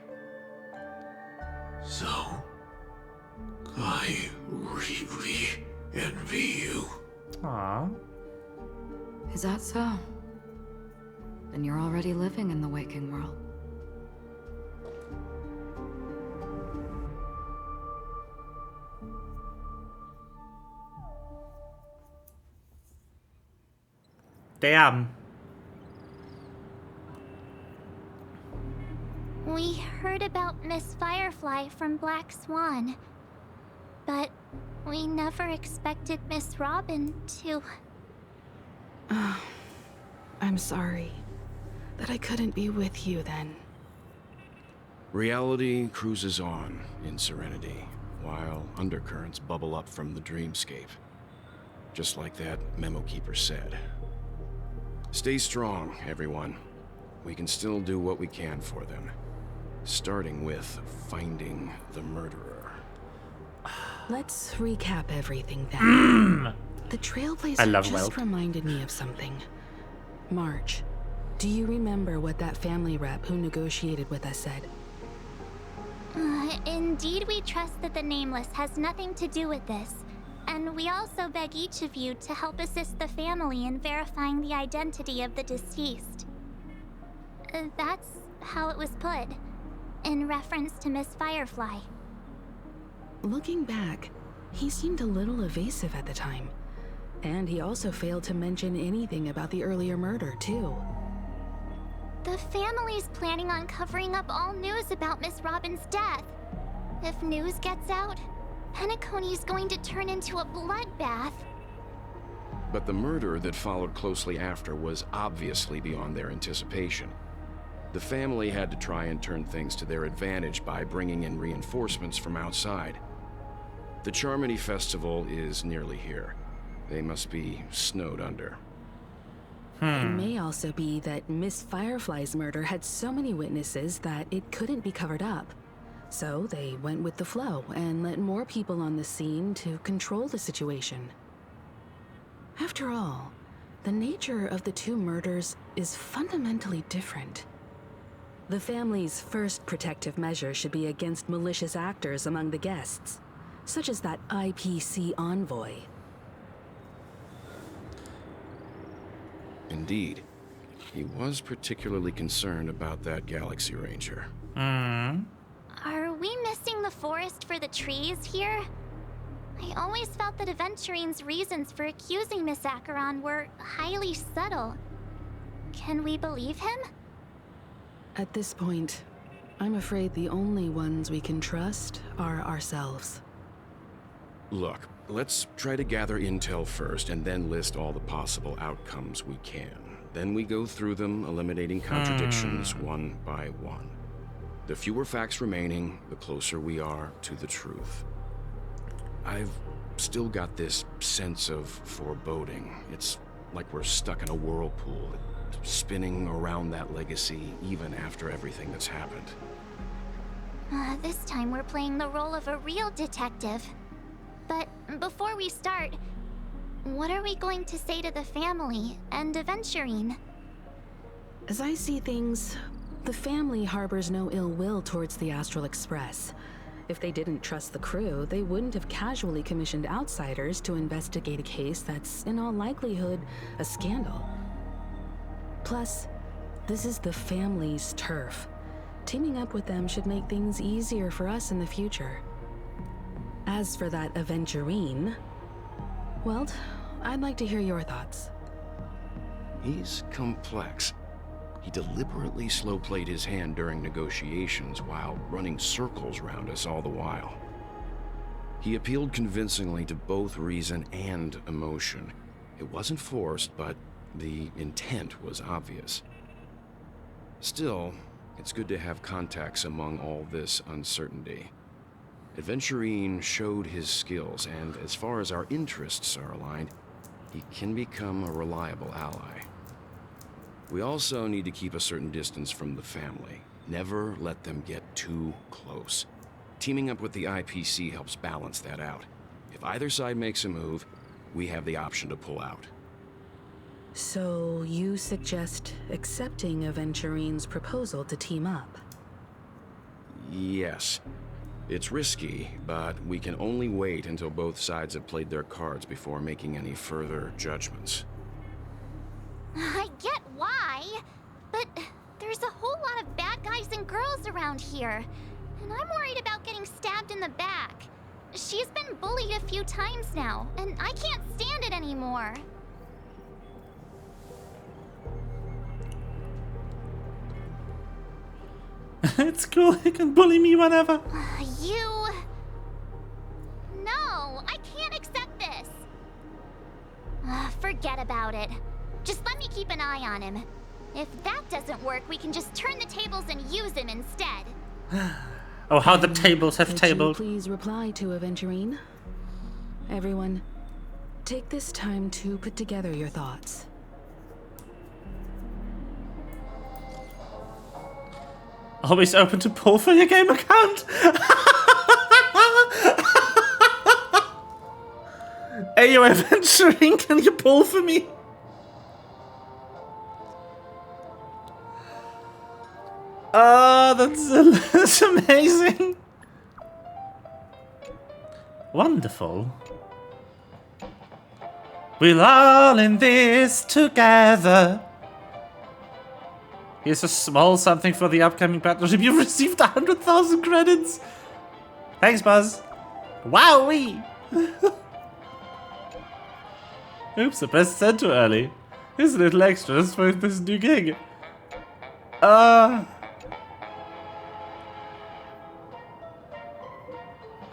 So, I really envy you. Aww. Is that so? Then you're already living in the waking world. Damn. We heard about Miss Firefly from Black Swan, but we never expected Miss Robin to... I'm sorry that I couldn't be with you then. Reality cruises on in serenity, while undercurrents bubble up from the dreamscape. Just like that memo keeper said. Stay strong, everyone. We can still do what we can for them. Starting with finding the murderer. Let's recap everything then. The Trailblazer just Weld. reminded me of something. March, do you remember what that family rep who negotiated with us said? Indeed, we trust that the Nameless has nothing to do with this. And we also beg each of you to help assist the family in verifying the identity of the deceased. That's how it was put, in reference to Miss Firefly. Looking back, he seemed a little evasive at the time. And he also failed to mention anything about the earlier murder, too. The family's planning on covering up all news about Miss Robin's death. If news gets out, Penacony's going to turn into a bloodbath. But the murder that followed closely after was obviously beyond their anticipation. The family had to try and turn things to their advantage by bringing in reinforcements from outside. The Charmony Festival is nearly here. They must be snowed under. It may also be that Miss Firefly's murder had so many witnesses that it couldn't be covered up. So they went with the flow and let more people on the scene to control the situation. After all, the nature of the two murders is fundamentally different. The family's first protective measure should be against malicious actors among the guests, such as that IPC envoy. Indeed. He was particularly concerned about that Galaxy Ranger. Are we missing the forest for the trees here? I always felt that Aventurine's reasons for accusing Miss Acheron were highly subtle. Can we believe him? At this point, I'm afraid the only ones we can trust are ourselves. Look, let's try to gather intel first and then list all the possible outcomes we can. Then we go through them, eliminating contradictions one by one. The fewer facts remaining, the closer we are to the truth. I've still got this sense of foreboding. It's like we're stuck in a whirlpool, spinning around that legacy even after everything that's happened. This time we're playing the role of a real detective. But before we start, what are we going to say to the family and Aventurine? As I see things, the family harbors no ill will towards the Astral Express. If they didn't trust the crew, they wouldn't have casually commissioned outsiders to investigate a case that's, in all likelihood, a scandal. Plus, this is the family's turf. Teaming up with them should make things easier for us in the future. As for that Aventurine, well, I'd like to hear your thoughts. He's complex. He deliberately slow-played his hand during negotiations while running circles around us all the while. He appealed convincingly to both reason and emotion. It wasn't forced, but the intent was obvious. Still, it's good to have contacts among all this uncertainty. Adventurine showed his skills, and as far as our interests are aligned, he can become a reliable ally. We also need to keep a certain distance from the family. Never let them get too close. Teaming up with the IPC helps balance that out. If either side makes a move, we have the option to pull out. So you suggest accepting Aventurine's proposal to team up? Yes. It's risky, but we can only wait until both sides have played their cards before making any further judgments. I get why, but there's a whole lot of bad guys and girls around here, and I'm worried about getting stabbed in the back. She's been bullied a few times now, and I can't stand it anymore. It's cool, you can bully me whenever. You... No, I can't accept this. Forget about it. Just let me keep an eye on him. If that doesn't work, we can just turn the tables and use him instead. Oh, how the tables have tabled. Please reply to Aventurine. Everyone, take this time to put together your thoughts. Always open to pull for your game account. Hey, you Aventurine, can you pull for me? Oh, that's amazing. Wonderful. We're all in this together. Here's a small something for the upcoming partnership. You've received 100,000 credits. Thanks, Buzz. Wowee. Oops, I pressed send too early. Here's a little extra just for this new gig.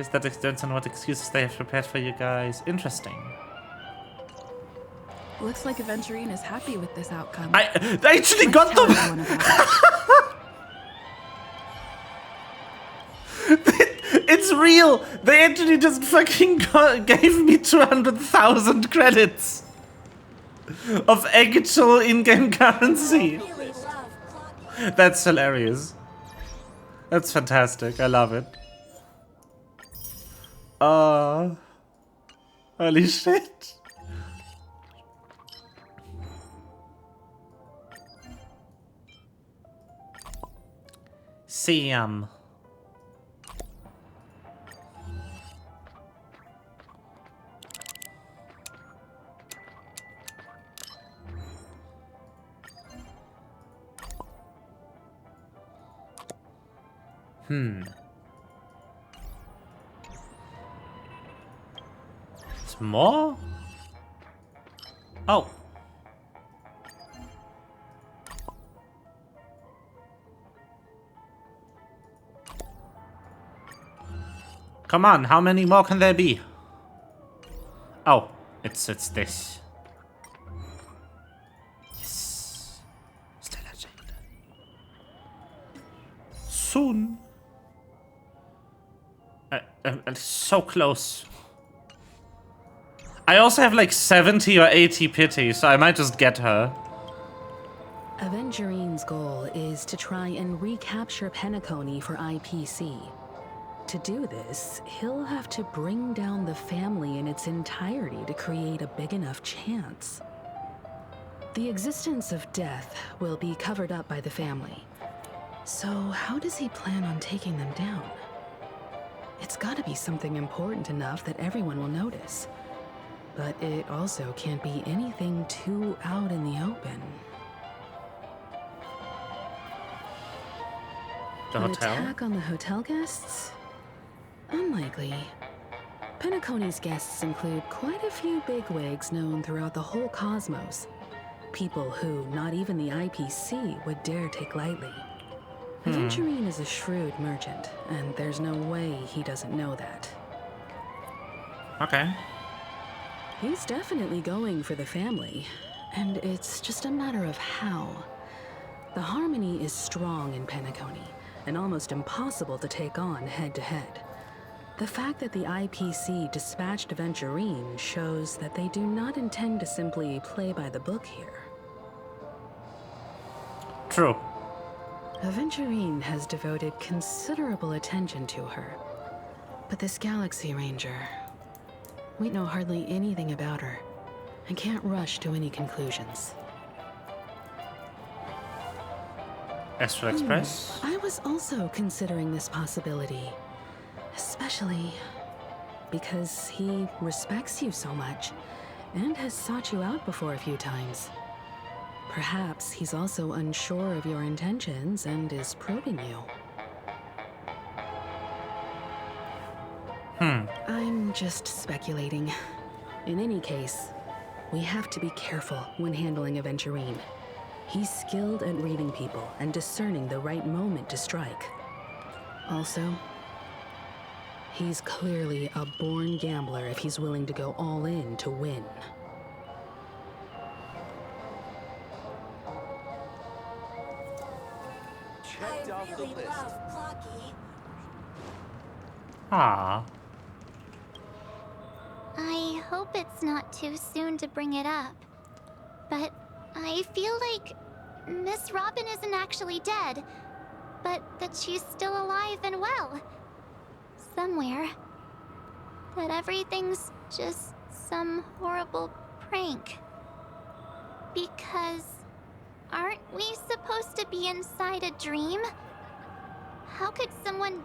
Is that extent on what excuses they have prepared for you guys? Interesting. Looks like Aventurine is happy with this outcome. I actually got them! It's real! They actually just fucking gave me 200,000 credits of actual in-game currency. That's hilarious. That's fantastic. I love it. Holy shit. Siam. It's more? Oh. Come on, how many more can there be? Oh, it's this. Yes. Still a chain. Soon. I'm so close. I also have like 70 or 80 pity, so I might just get her. Aventurine's goal is to try and recapture Penacony for IPC. To do this, he'll have to bring down the family in its entirety to create a big enough chance. The existence of death will be covered up by the family. So how does he plan on taking them down? It's gotta be something important enough that everyone will notice. But it also can't be anything too out in the open. The hotel? An attack on the hotel guests? Unlikely. Penacony's guests include quite a few bigwigs known throughout the whole cosmos. People who not even the IPC would dare take lightly. Aventurine is a shrewd merchant, and there's no way he doesn't know that. Okay. He's definitely going for the family, and it's just a matter of how. The harmony is strong in Penacony, and almost impossible to take on head-to-head. The fact that the IPC dispatched Aventurine shows that they do not intend to simply play by the book here. True. Aventurine has devoted considerable attention to her. But this Galaxy Ranger, we know hardly anything about her, and can't rush to any conclusions. Astral Express? I was also considering this possibility. Especially because he respects you so much, and has sought you out before a few times. Perhaps he's also unsure of your intentions and is probing you. I'm just speculating. In any case, we have to be careful when handling Aventurine. He's skilled at reading people and discerning the right moment to strike. Also, he's clearly a born gambler if he's willing to go all in to win. Checked off the list. Ah. I hope it's not too soon to bring it up, but I feel like Miss Robin isn't actually dead, but that she's still alive and well. Somewhere. That everything's just some horrible prank. Because aren't we supposed to be inside a dream? How could someone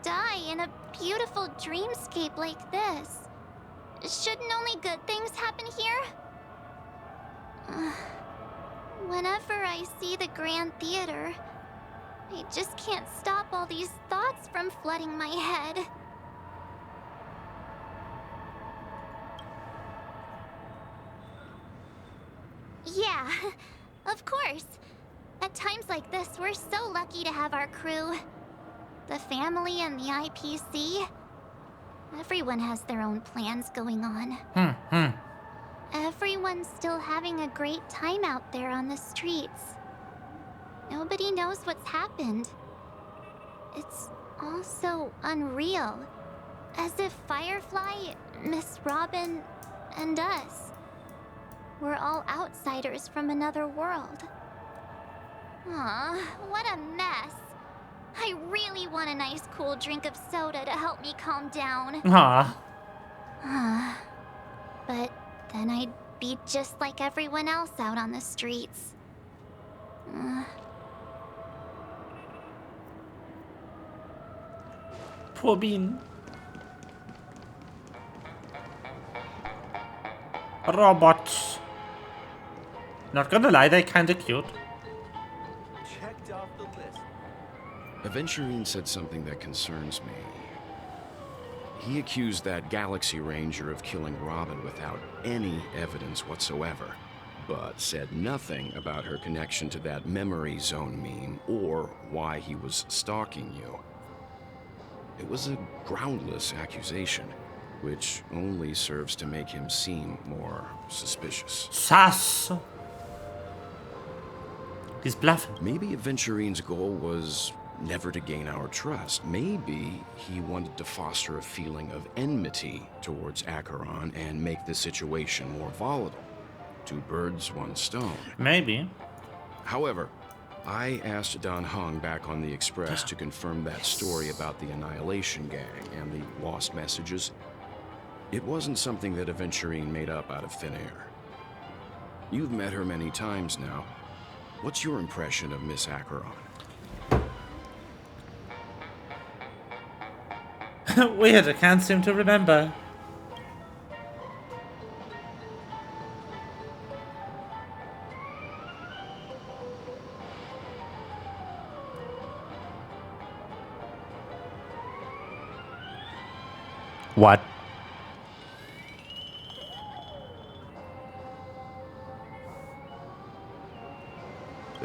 die in a beautiful dreamscape like this? Shouldn't only good things happen here? Whenever I see the Grand Theater, I just can't stop all these thoughts from flooding my head. Yeah, of course. At times like this, we're so lucky to have our crew. The family and the IPC. Everyone has their own plans going on. Everyone's still having a great time out there on the streets. Nobody knows what's happened. It's all so unreal. As if Firefly, Miss Robin, and us were all outsiders from another world. Aw, what a mess. I really want a nice cool drink of soda to help me calm down. But then I'd be just like everyone else out on the streets. Poor Bean. Robots. Not gonna lie, they're kinda cute. Checked off the list. Aventurine said something that concerns me. He accused that Galaxy Ranger of killing Robin without any evidence whatsoever, but said nothing about her connection to that memory zone meme or why he was stalking you. It was a groundless accusation, which only serves to make him seem more suspicious. Sus! He's bluffing. Maybe Aventurine's goal was never to gain our trust. Maybe he wanted to foster a feeling of enmity towards Acheron and make the situation more volatile. Two birds, one stone. Maybe. However, I asked Dan Heng back on the Express to confirm that story about the Annihilation Gang and the lost messages. It wasn't something that Aventurine made up out of thin air. You've met her many times now. What's your impression of Miss Acheron? Weird, I can't seem to remember. What?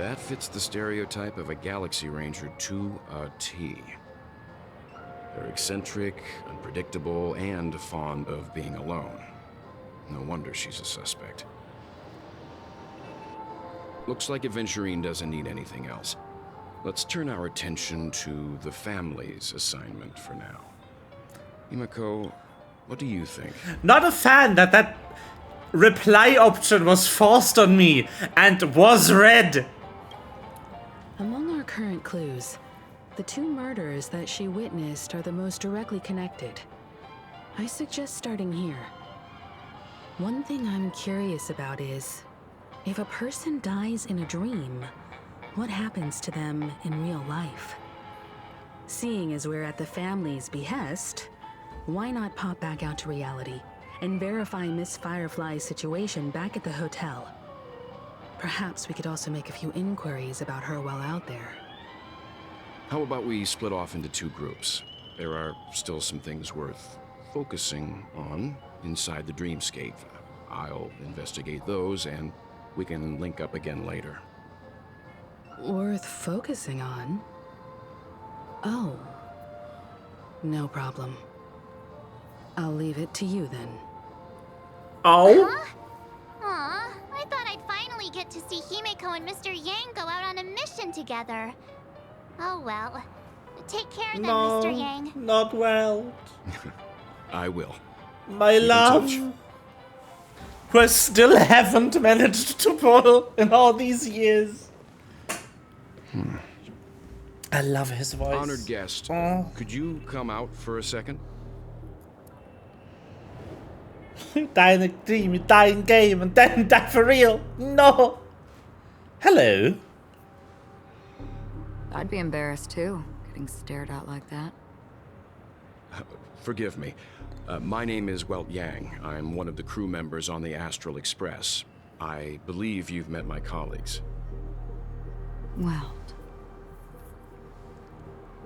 That fits the stereotype of a Galaxy Ranger to a T. They're eccentric, unpredictable, and fond of being alone. No wonder she's a suspect. Looks like Aventurine doesn't need anything else. Let's turn our attention to the family's assignment for now. Himeko, what do you think? Not a fan that reply option was forced on me and was read. Among our current clues, the 2 murders that she witnessed are the most directly connected. I suggest starting here. One thing I'm curious about is, if a person dies in a dream, what happens to them in real life? Seeing as we're at the family's behest, why not pop back out to reality and verify Miss Firefly's situation back at the hotel? Perhaps we could also make a few inquiries about her while out there. How about we split off into 2 groups? There are still some things worth focusing on inside the dreamscape. I'll investigate those, and we can link up again later. Worth focusing on? Oh. No problem. I'll leave it to you then. Oh? Huh? Aw, I thought I'd finally get to see Himeko and Mr. Yang go out on a mission together. Oh well. Take care then, No, Mr. Yang. not well. I will. My Keep in love, touch. who I still haven't managed to pull in all these years. I love his voice. Honored guest, could you come out for a second? Die in a dream, you die in game, and then die for real. No. Hello. I'd be embarrassed too, getting stared at like that. Forgive me. My name is Welt Yang. I'm one of the crew members on the Astral Express. I believe you've met my colleagues. Well,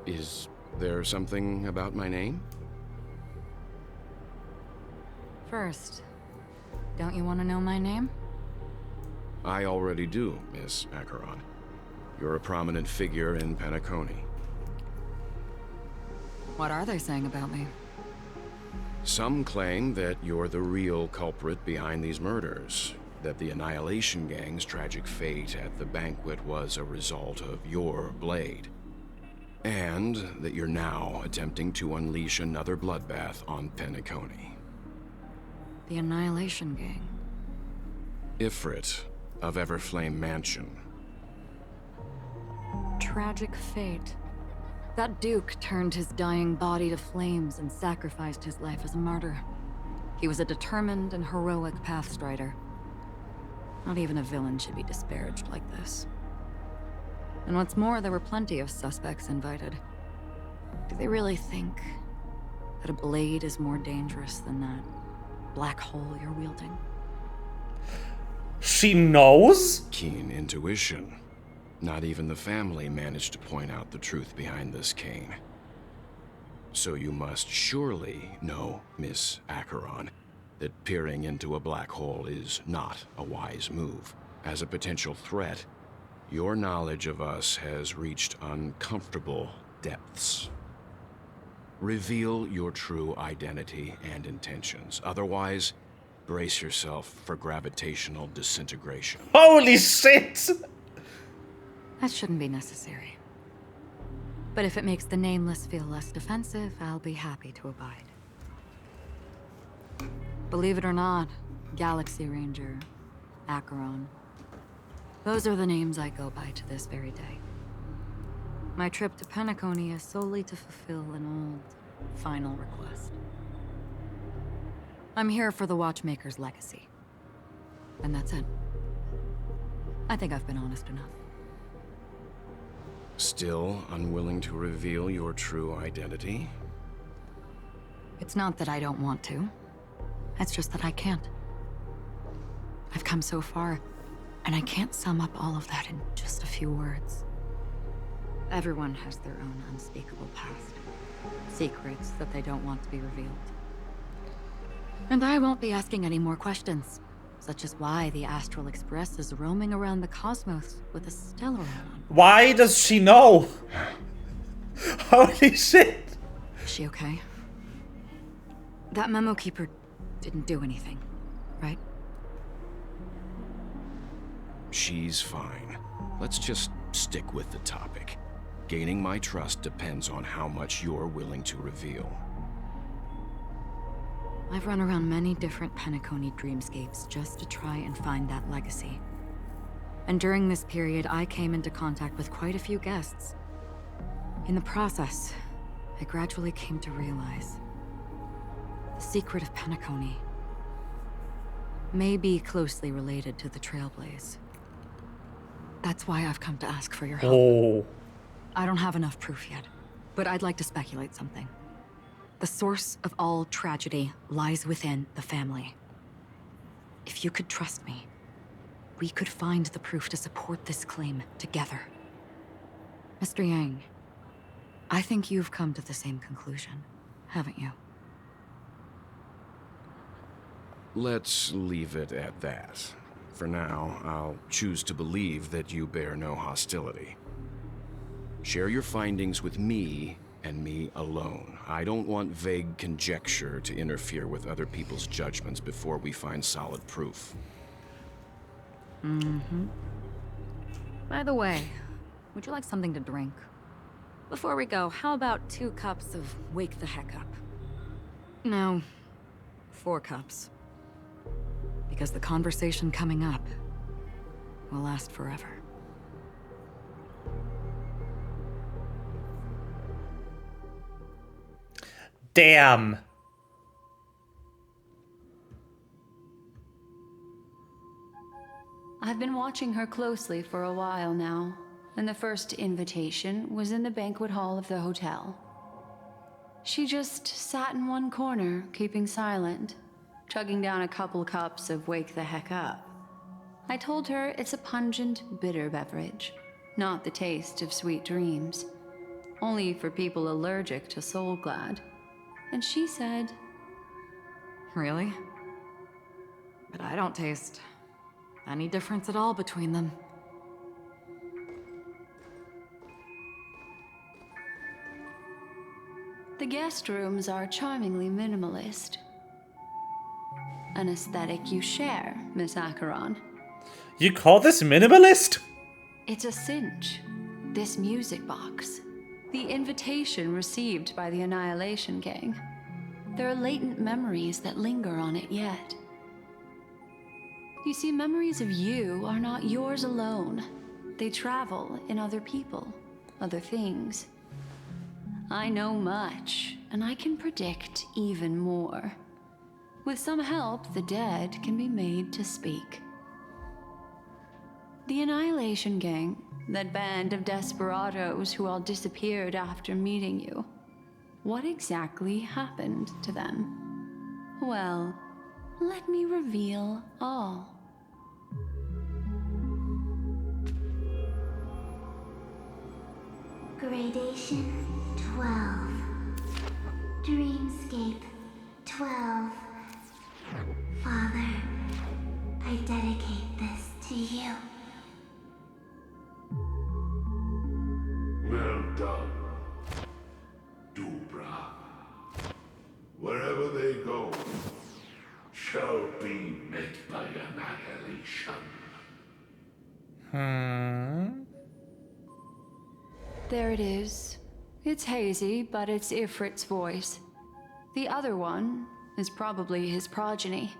Is there something about my name? first, don't you want to know my name? I already do, Miss Acheron. You're a prominent figure in Penacony. What are they saying about me? Some claim that you're the real culprit behind these murders, that the Annihilation Gang's tragic fate at the banquet was a result of your blade, and that you're now attempting to unleash another bloodbath on Penacony. The Annihilation Gang. Ifrit of Everflame Mansion. Tragic fate. That Duke turned his dying body to flames and sacrificed his life as a martyr. He was a determined and heroic pathstrider. Not even a villain should be disparaged like this. And what's more, there were plenty of suspects invited. Do they really think that a blade is more dangerous than that black hole you're wielding? She knows? Keen intuition. Not even the family managed to point out the truth behind this cane. So you must surely know, Miss Acheron, that peering into a black hole is not a wise move. As a potential threat, your knowledge of us has reached uncomfortable depths. Reveal your true identity and intentions. Otherwise, brace yourself for gravitational disintegration. Holy shit! That shouldn't be necessary. But if it makes the Nameless feel less defensive, I'll be happy to abide. Believe it or not, Galaxy Ranger, Acheron. Those are the names I go by to this very day. My trip to Penacony is solely to fulfill an old, final request. I'm here for the Watchmaker's legacy. And that's it. I think I've been honest enough. Still unwilling to reveal your true identity? It's not that I don't want to. It's just that I can't. I've come so far, and I can't sum up all of that in just a few words. Everyone has their own unspeakable past. Secrets that they don't want to be revealed. And I won't be asking any more questions. Such is why the Astral Express is roaming around the cosmos with a stellar on. Why does she know? Holy shit! Is she okay? That memo keeper didn't do anything, right? She's fine. Let's just stick with the topic. Gaining my trust depends on how much you're willing to reveal. I've run around many different Penacony dreamscapes just to try and find that legacy. And during this period, I came into contact with quite a few guests. In the process, I gradually came to realize the secret of Penacony may be closely related to the Trailblaze. That's why I've come to ask for your help. Oh. I don't have enough proof yet, but I'd like to speculate something. The source of all tragedy lies within the family. If you could trust me, we could find the proof to support this claim together. Mr. Yang, I think you've come to the same conclusion, haven't you? Let's leave it at that. For now, I'll choose to believe that you bear no hostility. Share your findings with me and me alone. I don't want vague conjecture to interfere with other people's judgments before we find solid proof. Mm-hmm. By the way, would you like something to drink? Before we go, how about 2 cups of Wake the Heck Up? No, 4 cups. Because the conversation coming up will last forever. Damn. I've been watching her closely for a while now, and the first invitation was in the banquet hall of the hotel. She just sat in one corner, keeping silent, chugging down a couple cups of Wake the Heck Up. I told her it's a pungent, bitter beverage, not the taste of sweet dreams, only for people allergic to Soul Glad. And she said, Really? But I don't taste any difference at all between them. the guest rooms are charmingly minimalist. An aesthetic you share, Miss Acheron. You call this minimalist? It's a cinch. This music box. The invitation received by the Annihilation Gang. There are latent memories that linger on it yet. You see, memories of you are not yours alone. They travel in other people, other things. I know much, and I can predict even more. With some help, the dead can be made to speak. The Annihilation Gang, that band of desperados who all disappeared after meeting you. What exactly happened to them? Well, let me reveal all. Gradation 12. Dreamscape 12. Father, I dedicate this to you. Well done, Dubra. Wherever they go, shall be met by annihilation. There it is. It's hazy, but it's Ifrit's voice. The other one is probably his progeny.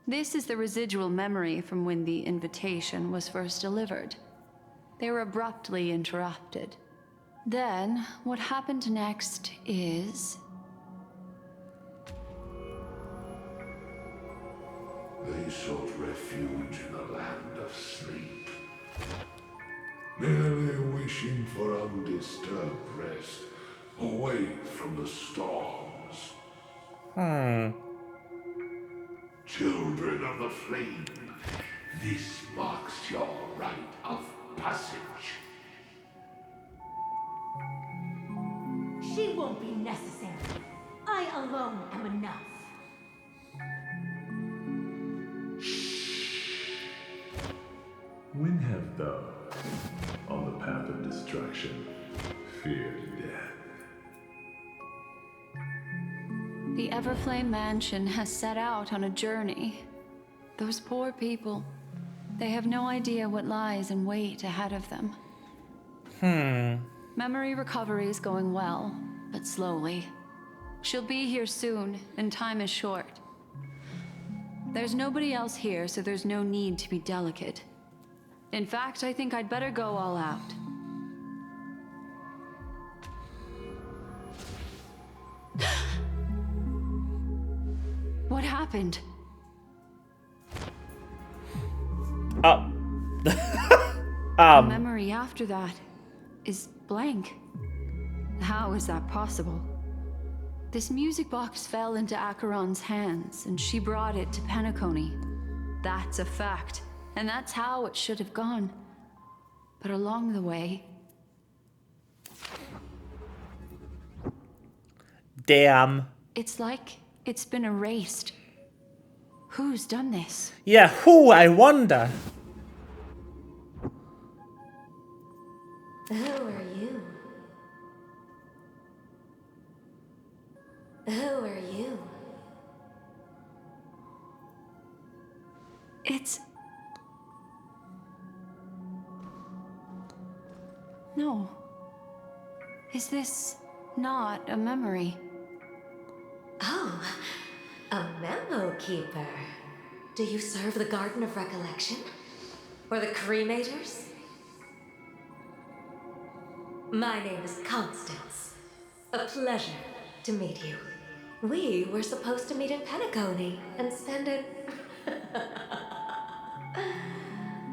This is the residual memory from when the invitation was first delivered. They were abruptly interrupted. Then, what happened next is... They sought refuge in the land of sleep, merely wishing for undisturbed rest, away from the storms. Children of the flame, this marks your rite of passage. She won't be necessary. I alone am enough. The Everflame Mansion has set out on a journey. Those poor people, they have no idea what lies in wait ahead of them. Memory recovery is going well, but slowly. She'll be here soon, and time is short. There's nobody else here, so there's no need to be delicate. In fact, I think I'd better go all out. What happened? The memory after that is blank. How is that possible? This music box fell into Acheron's hands, and she brought it to Penacony. That's a fact, and that's how it should have gone. But along the way... Damn. It's like it's been erased. Who's done this? Yeah, who, I wonder? Who are you? Who are you? It's... No. Is this not a memory? Oh, a memo keeper. Do you serve the Garden of Recollection? Or the Cremators? My name is Constance. A pleasure to meet you. We were supposed to meet in Penacony and spend an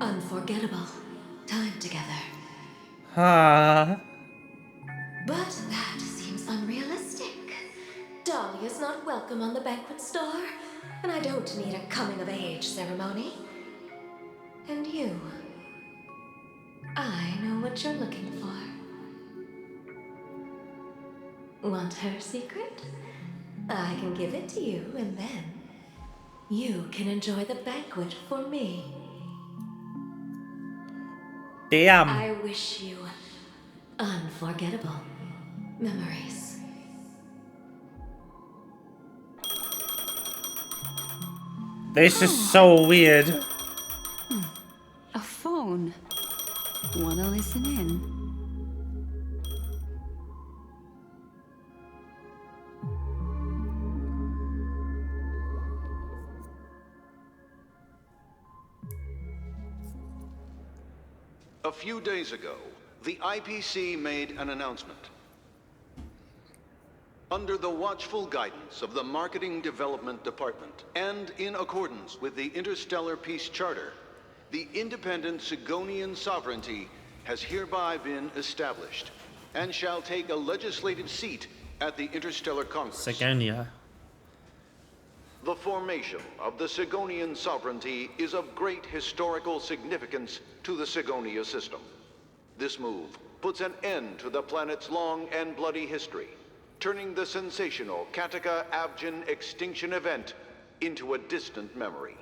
unforgettable time together. Huh. But that seems unrealistic. Dahlia's not welcome on the banquet star, and I don't need a coming-of-age ceremony. And you, I know what you're looking for. Want her secret? I can give it to you, and then you can enjoy the banquet for me. Damn. I wish you unforgettable memories. This is so weird. A phone. Wanna listen in? A few days ago, the IPC made an announcement. Under the watchful guidance of the Marketing Development Department, and in accordance with the Interstellar Peace Charter, the independent Sigonian sovereignty has hereby been established, and shall take a legislative seat at the Interstellar Congress. Sigonia. The formation of the Sigonian sovereignty is of great historical significance to the Sigonia system. This move puts an end to the planet's long and bloody history, turning the sensational Kataka-Abjin extinction event into a distant memory.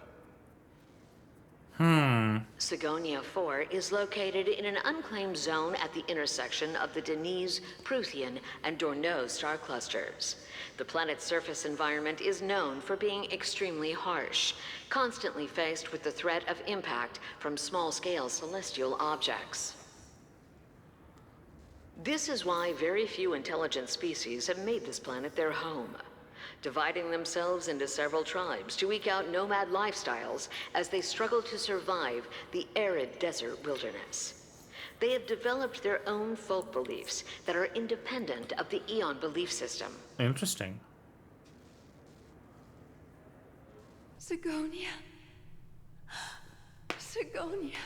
Sigonia 4 is located in an unclaimed zone at the intersection of the Denise, Prothean, and Dorneau star clusters. The planet's surface environment is known for being extremely harsh, constantly faced with the threat of impact from small-scale celestial objects. This is why very few intelligent species have made this planet their home, dividing themselves into several tribes to eke out nomad lifestyles as they struggle to survive the arid desert wilderness. They have developed their own folk beliefs that are independent of the Eon belief system. Interesting. Sigonia. Sigonia.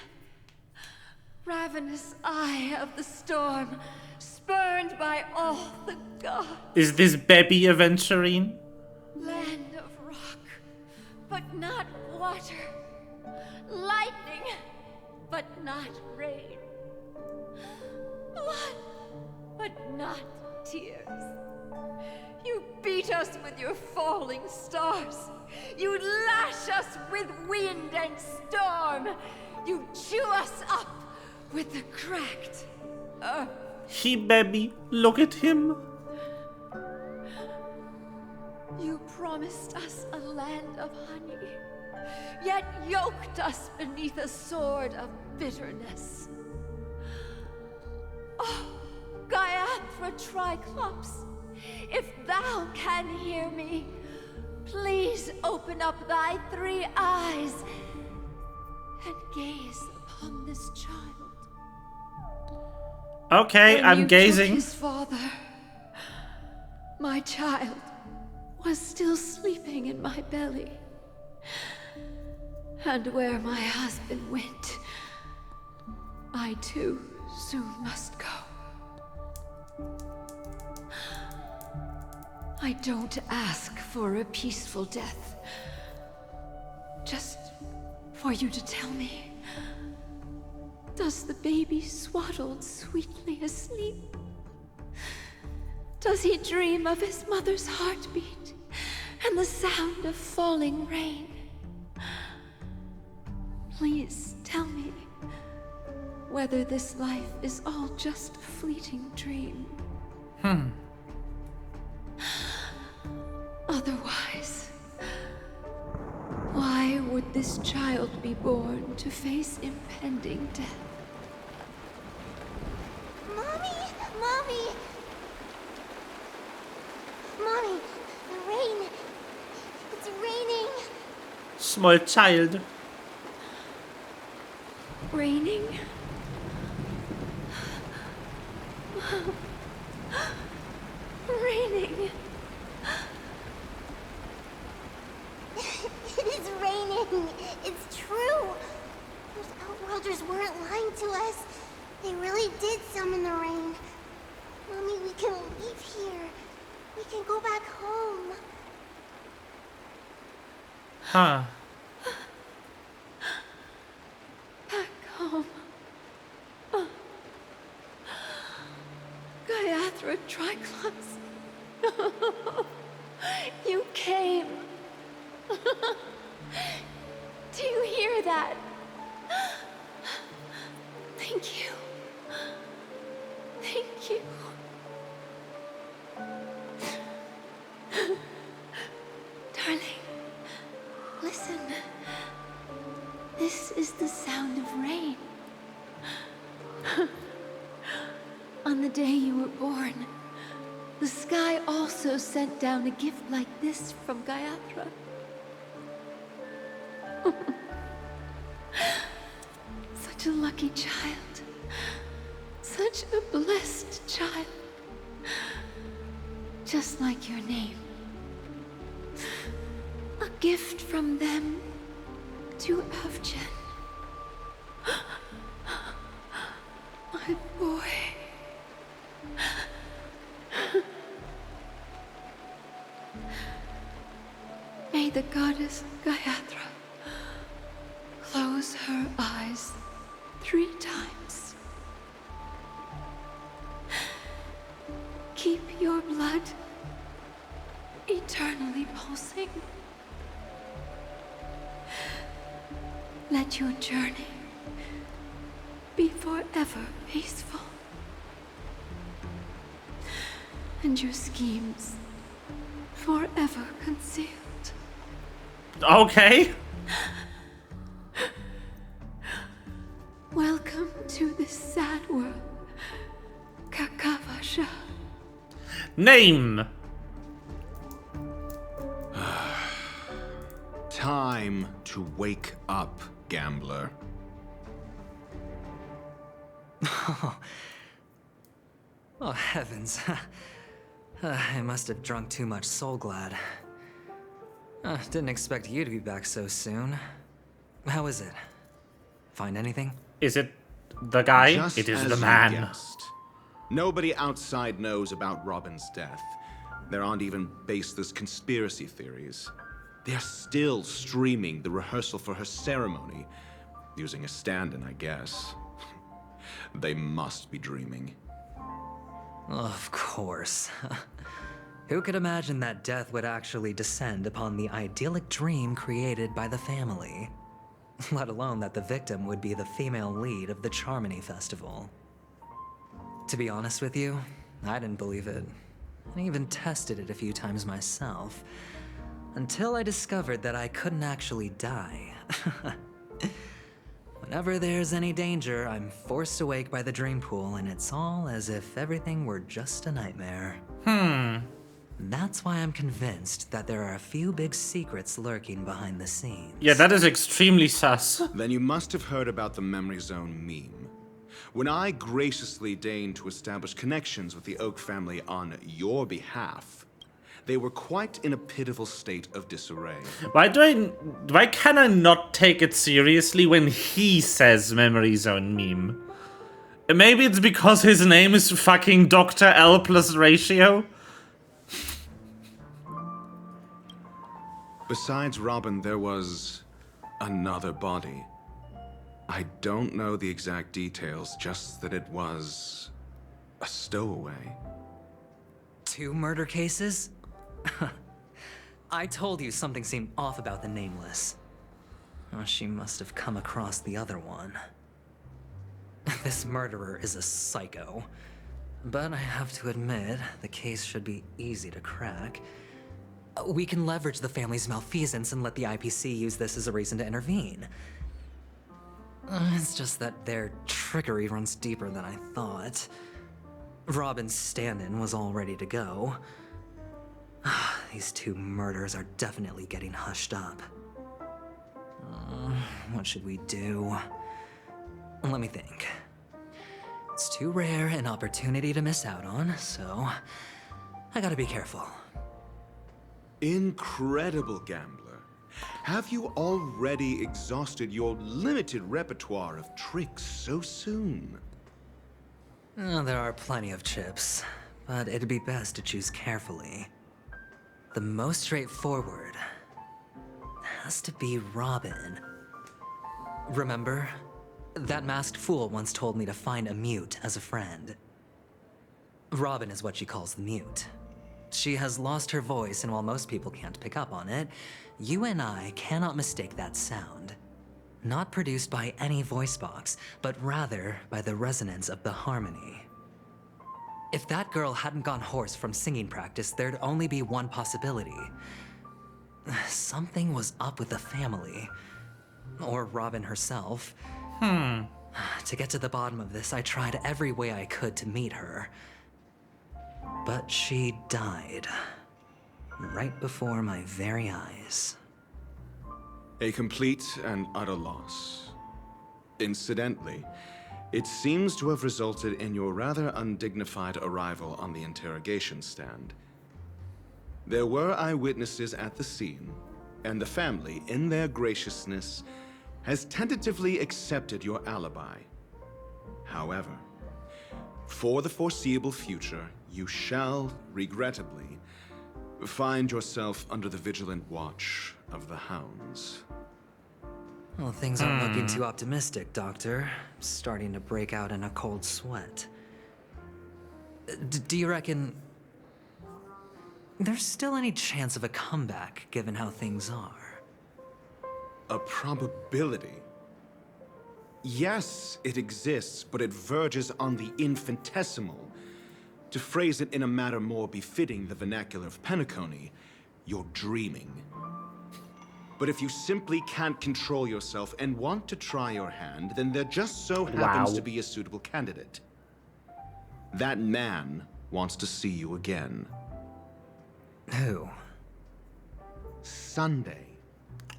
Ravenous eye of the storm, spurned by all the gods. Is this baby aventurine? Land of rock, but not water. Lightning, but not rain. Blood, but not tears. You beat us with your falling stars. You lash us with wind and storm. You chew us up with the cracked earth. He baby, look at him. You promised us a land of honey, yet yoked us beneath a sword of bitterness. Oh, Gaiathra Triclops, if thou can hear me, please open up thy 3 eyes and gaze upon this child. Okay, When I'm you gazing. took his father, my child was still sleeping in my belly. And where my husband went, I too soon must go. I don't ask for a peaceful death. Just for you to tell me, does the baby swaddled sweetly asleep? Does he dream of his mother's heartbeat and the sound of falling rain? Please tell me whether this life is all just a fleeting dream. Otherwise, why would this child be born to face impending death? Mommy! Mommy! Mommy, the rain. It's raining. Small child. Raining? Raining. It is raining. It's true. Those outworlders weren't lying to us. They really did summon the rain. Mommy, we can leave here. We can go back home. Huh. Back home. Gaiathra Triclops. You came. Do you hear that? Thank you. Thank you. Darling, listen. This is the sound of rain. On the day you were born, the sky also sent down a gift like this from Gaiathra. Such a lucky child. Such a blessed child. Just like your name. A gift from them to Avjen. My boy. May the goddess Gaiathra close her eyes 3 times. Keep your blood eternally pulsing. Let your journey be forever peaceful. And your schemes forever concealed. Okay. Welcome to this sad world, Kakavasha. Name. Time to wake up, gambler. Oh, heavens. I must have drunk too much Soul Glad. Didn't expect you to be back so soon. How is it? Find anything? Is it the guy? Just It is as the you man. guessed. Nobody outside knows about Robin's death. There aren't even baseless conspiracy theories. They're still streaming the rehearsal for her ceremony, using a stand-in, I guess. They must be dreaming. Of course. Who could imagine that death would actually descend upon the idyllic dream created by the family? Let alone that the victim would be the female lead of the Charmony Festival. To be honest with you, I didn't believe it I even tested it a few times myself, until I discovered that I couldn't actually die. Whenever there's any danger, I'm forced awake by the dream pool, and it's all as if everything were just a nightmare. That's why I'm convinced that there are a few big secrets lurking behind the scenes. Yeah, that is extremely sus. Then you must have heard about the Memory Zone meme. When I graciously deigned to establish connections with the Oak family on your behalf, they were quite in a pitiful state of disarray. Why can I not take it seriously when he says Memory Zone meme? Maybe it's because his name is fucking Dr. L plus ratio? Besides Robin, there was another body. I don't know the exact details, just that it was a stowaway. 2 murder cases? I told you something seemed off about the Nameless. Oh, she must have come across the other one. This murderer is a psycho. But I have to admit, the case should be easy to crack. We can leverage the family's malfeasance and let the IPC use this as a reason to intervene. It's just that their trickery runs deeper than I thought. Robin's stand-in was all ready to go. These 2 murders are definitely getting hushed up. What should we do? Let me think. It's too rare an opportunity to miss out on, so I gotta be careful. Incredible gambler. Have you already exhausted your limited repertoire of tricks so soon? There are plenty of chips, but it'd be best to choose carefully. The most straightforward has to be Robin. Remember? That masked fool once told me to find a mute as a friend. Robin is what she calls the mute. She has lost her voice, and while most people can't pick up on it, you and I cannot mistake that sound. Not produced by any voice box, but rather by the resonance of the harmony. If that girl hadn't gone hoarse from singing practice, there'd only be one possibility. Something was up with the family. Or Robin herself. To get to the bottom of this, I tried every way I could to meet her. But she died. Right before my very eyes. A complete and utter loss. Incidentally, it seems to have resulted in your rather undignified arrival on the interrogation stand. There were eyewitnesses at the scene, and the family, in their graciousness, has tentatively accepted your alibi. However, for the foreseeable future, you shall, regrettably, find yourself under the vigilant watch of the hounds. Well, things aren't looking too optimistic, Doctor. I'm starting to break out in a cold sweat. Do you reckon there's still any chance of a comeback, given how things are? A probability? Yes, it exists, but it verges on the infinitesimal. To phrase it in a manner more befitting the vernacular of Penacony, you're dreaming. But if you simply can't control yourself and want to try your hand, then there just so happens to be a suitable candidate. That man wants to see you again. Who? Sunday.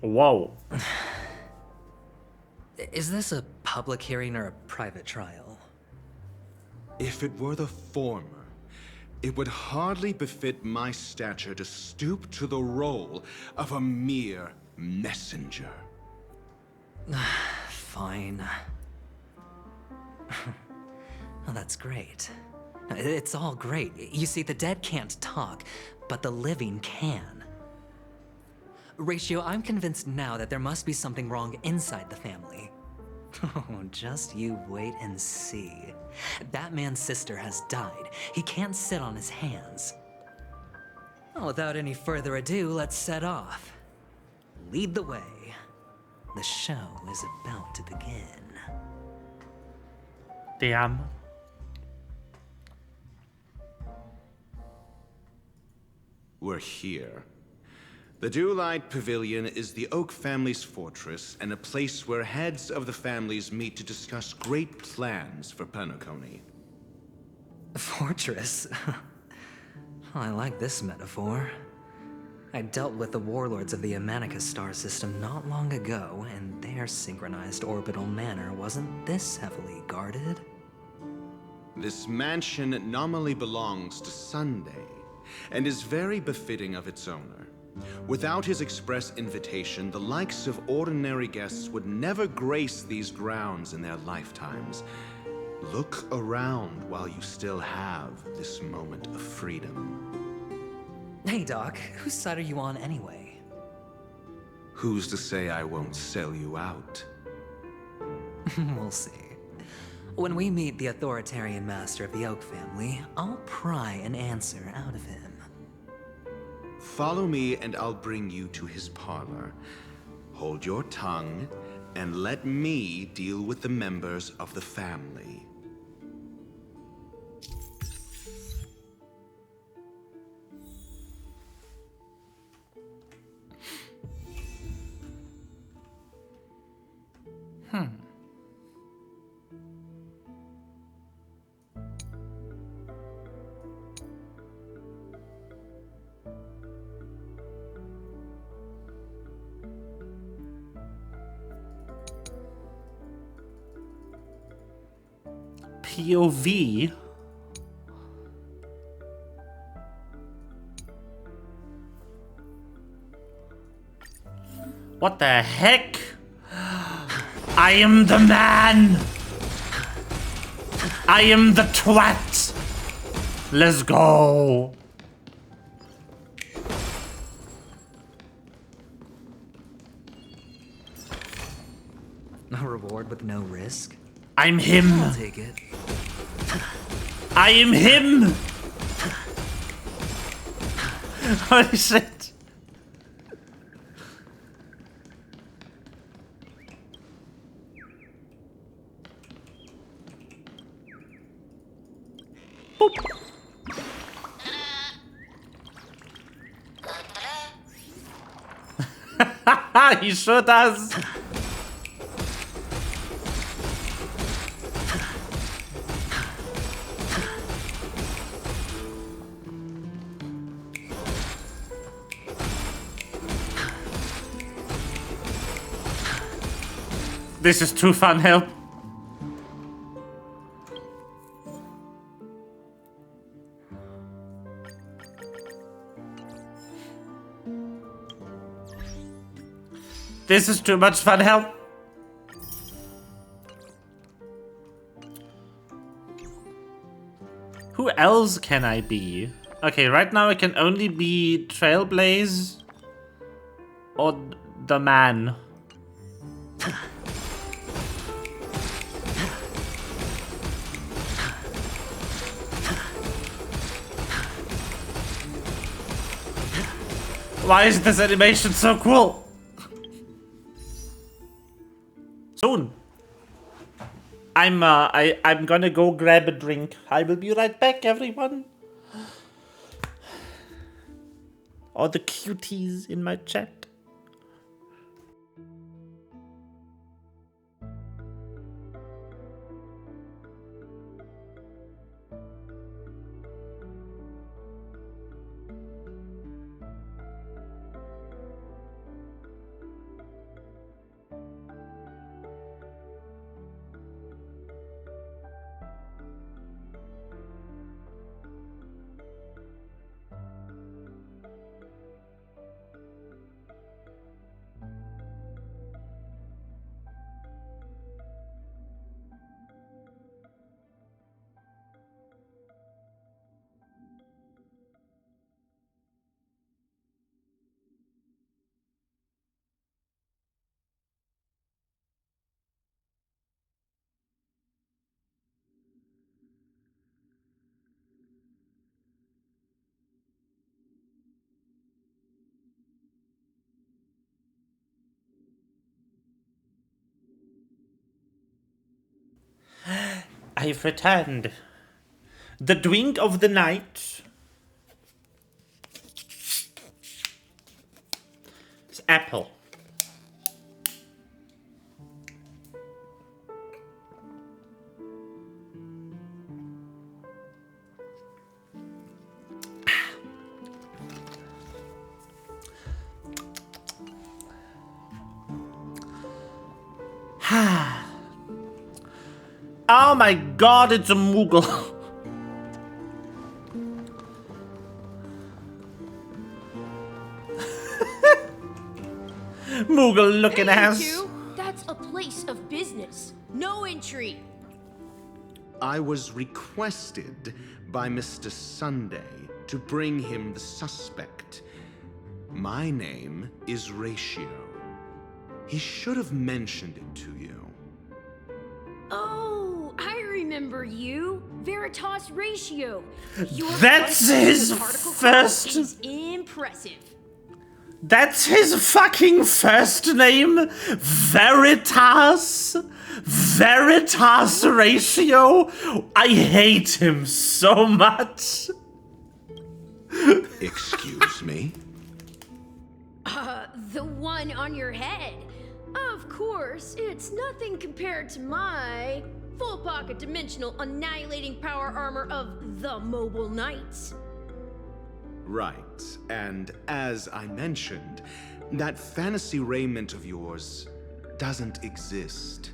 Whoa. Is this a public hearing or a private trial? If it were the former, it would hardly befit my stature to stoop to the role of a mere messenger. Fine. Well, that's great. It's all great. You see, the dead can't talk, but the living can. Ratio, I'm convinced now that there must be something wrong inside the family. Oh, just you wait and see. That man's sister has died. He can't sit on his hands. Well, without any further ado, let's set off. Lead the way. The show is about to begin. Damn. we're here. The Dewlight Pavilion is the Oak family's fortress and a place where heads of the families meet to discuss great plans for Penacony. Fortress? I like this metaphor. I dealt with the warlords of the Amanicus star system not long ago, and their synchronized orbital manor wasn't this heavily guarded. This mansion nominally belongs to Sunday, and is very befitting of its owner. Without his express invitation, the likes of ordinary guests would never grace these grounds in their lifetimes. Look around while you still have this moment of freedom. Hey, Doc, whose side are you on anyway? Who's to say I won't sell you out? We'll see. When we meet the authoritarian master of the Oak family, I'll pry an answer out of him. Follow me and I'll bring you to his parlor. Hold your tongue and let me deal with the members of the family. POV. What the heck? I am the man. I am the twat. Let's go. A reward with no risk? I'm him. I'll take it. I am him. Holy shit. Boop. He sure does. This is too fun, help. This is too much fun, help. Who else can I be? Okay, right now I can only be Trailblaze or the man. Why is this animation so cool? Soon. I'm gonna go grab a drink. I will be right back, everyone. All the cuties in my chat. I've returned. The drink of the night. apple. Oh my god, it's a Moogle. Moogle looking ass. That's a place of business. No entry. I was requested by Mr. Sunday to bring him the suspect. My name is Ratio. He should have mentioned it to you. Oh, I remember you. Veritas Ratio. That's his first. Is impressive. That's his fucking first name? Veritas? Veritas Ratio? I hate him so much. Excuse me? The one on your head. Of course, it's nothing compared to my full pocket dimensional annihilating power armor of the Mobile Knights. Right, and as I mentioned, that fantasy raiment of yours doesn't exist.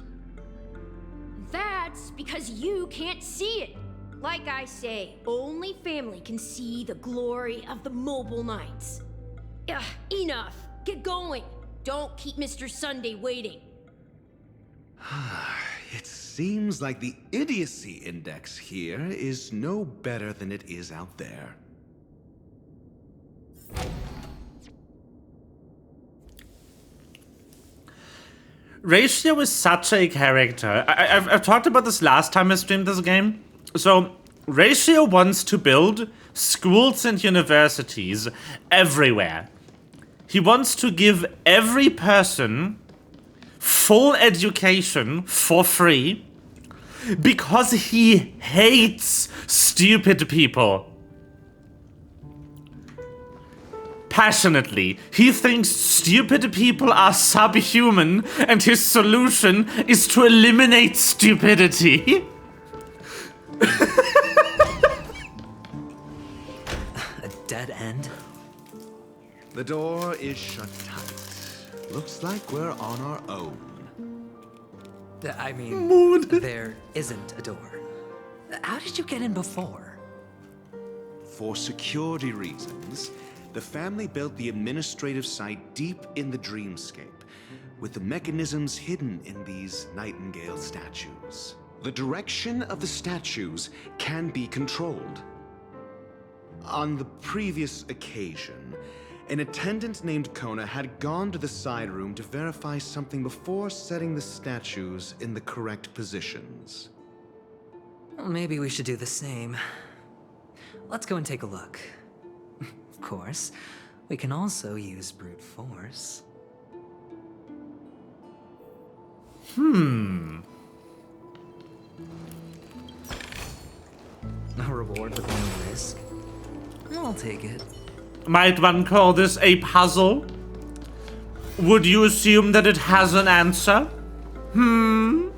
That's because you can't see it. Like I say, only family can see the glory of the Mobile Knights. Ugh, enough. Get going. Don't keep Mr. Sunday waiting. It seems like the idiocy index here is no better than it is out there. Ratio is such a character. I've talked about this last time I streamed this game. So, Ratio wants to build schools and universities everywhere. He wants to give every person full education for free because he hates stupid people. Passionately, he thinks stupid people are subhuman, and his solution is to eliminate stupidity. A dead end? The door is shut tight. Looks like we're on our own. I mean, there isn't a door. How did you get in before? For security reasons, the family built the administrative site deep in the dreamscape, with the mechanisms hidden in these Nightingale statues. The direction of the statues can be controlled. On the previous occasion, an attendant named Kona had gone to the side room to verify something before setting the statues in the correct positions. Well, maybe we should do the same. Let's go and take a look. Of course, we can also use brute force. Hmm. A reward with no risk. I'll take it. Might one call this a puzzle? Would you assume that it has an answer? Hmm?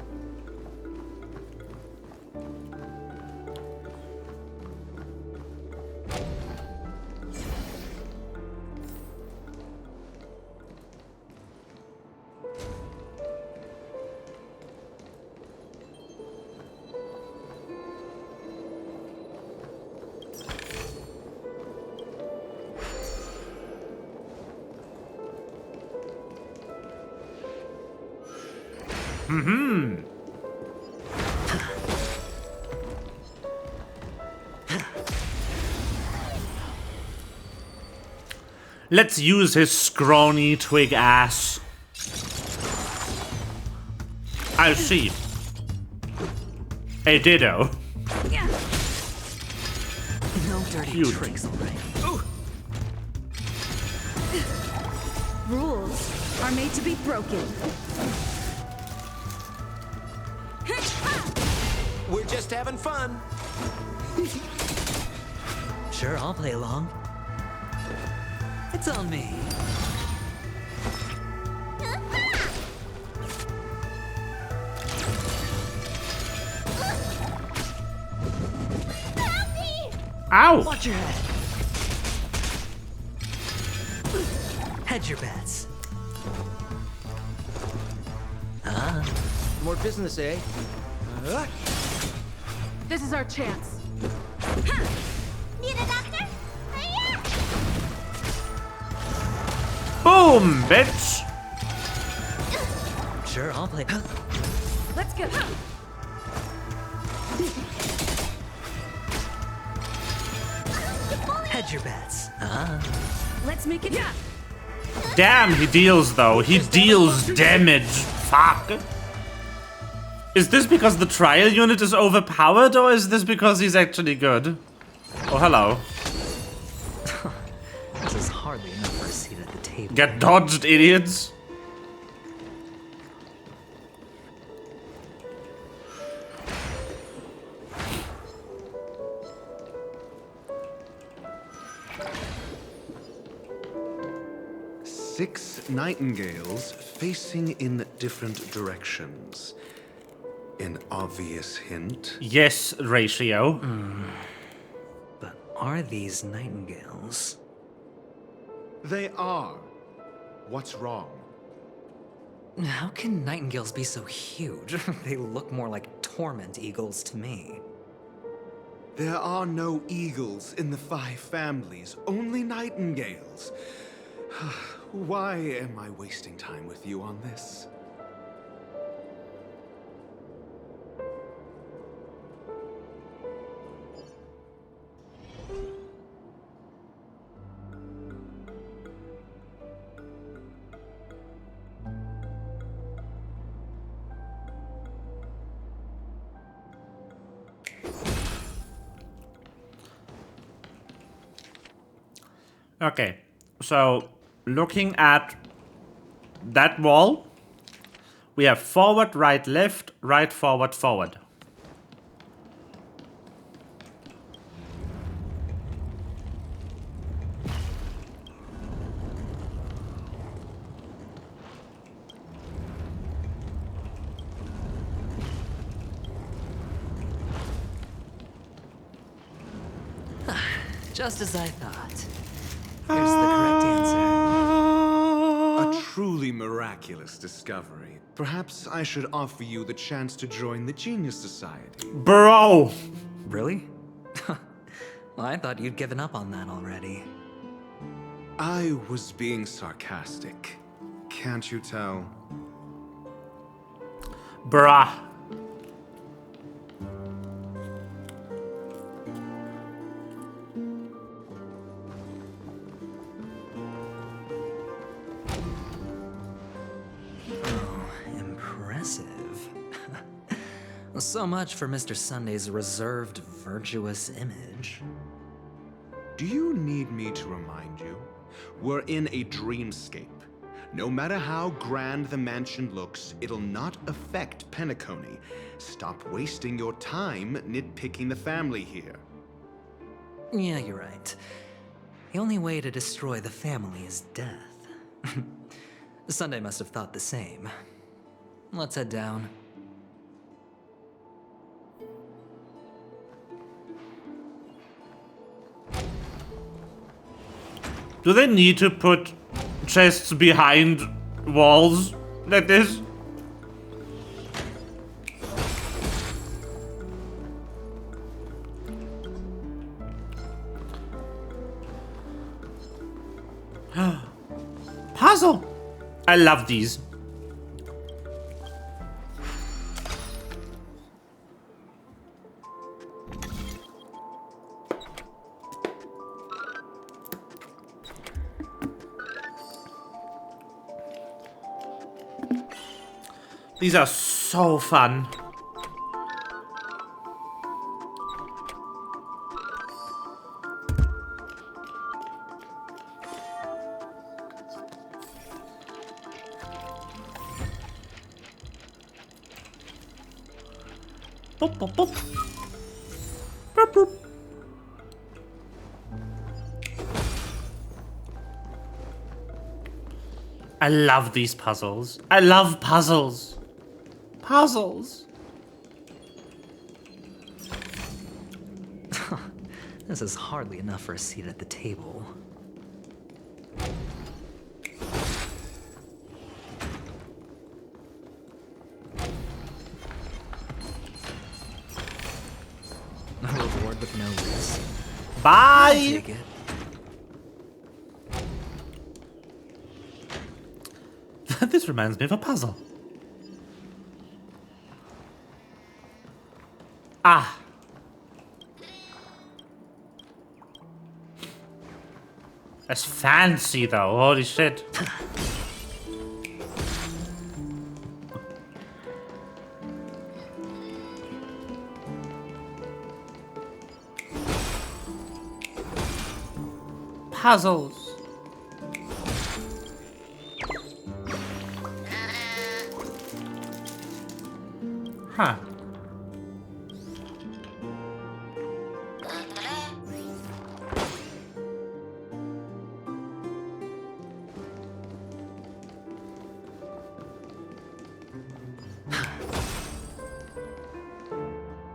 Mm-hmm. Let's use his scrawny twig ass. I see. A ditto. No dirty tricks, alright? Rules are made to be broken. We're just having fun. Sure, I'll play along. It's on me. Ow! Watch your head. Hedge your bets. More business, eh? This is our chance. Need a doctor? Hiya! Boom, bitch! Sure, I'll play. Let's go. Hedge your bets. Let's make it. Yeah. Damn, he deals though. He deals damage. Fuck. Is this because the trial unit is overpowered, or is this because he's actually good? Oh, hello. This is hardly enough for a seat at the table. Get dodged, idiots. Six nightingales facing in different directions. An obvious hint. Yes, ratio. But are these nightingales? They are. What's wrong? How can nightingales be so huge? They look more like torment eagles to me. There are no eagles in the 5 families, only nightingales. Why am I wasting time with you on this? Okay, so looking at that wall, we have forward, right, left, right, forward, forward. Just as I thought. Here's the correct answer. A truly miraculous discovery. Perhaps I should offer you the chance to join the Genius Society. Bro! Really? Well, I thought you'd given up on that already. I was being sarcastic. Can't you tell? Bruh. So much for Mr. Sunday's reserved, virtuous image. Do you need me to remind you? We're in a dreamscape. No matter how grand the mansion looks, it'll not affect Penacony. Stop wasting your time nitpicking the family here. Yeah, you're right. The only way to destroy the family is death. Sunday must have thought the same. Let's head down. Do they need to put chests behind walls like this? Puzzle! I love these. These are so fun. Boop, boop, boop. Boop, boop. I love these puzzles. I love puzzles. Puzzles. This is hardly enough for a seat at the table. A reward with no risk. Bye! I'll take it. This reminds me of a puzzle. Ah. That's fancy though, holy shit. Puzzles. Huh.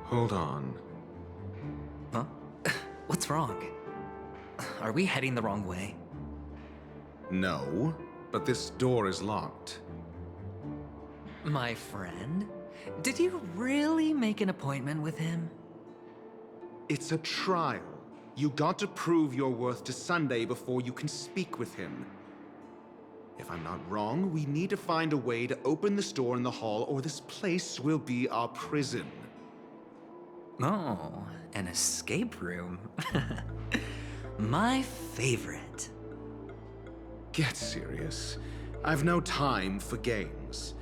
Hold on. Huh? What's wrong? Are we heading the wrong way? No, but this door is locked. My friend? Did you really make an appointment with him? It's a trial. You got to prove your worth to Sunday before you can speak with him. If I'm not wrong, we need to find a way to open this door in the hall, or this place will be our prison. Oh, an escape room. My favorite. Get serious. I've no time for games.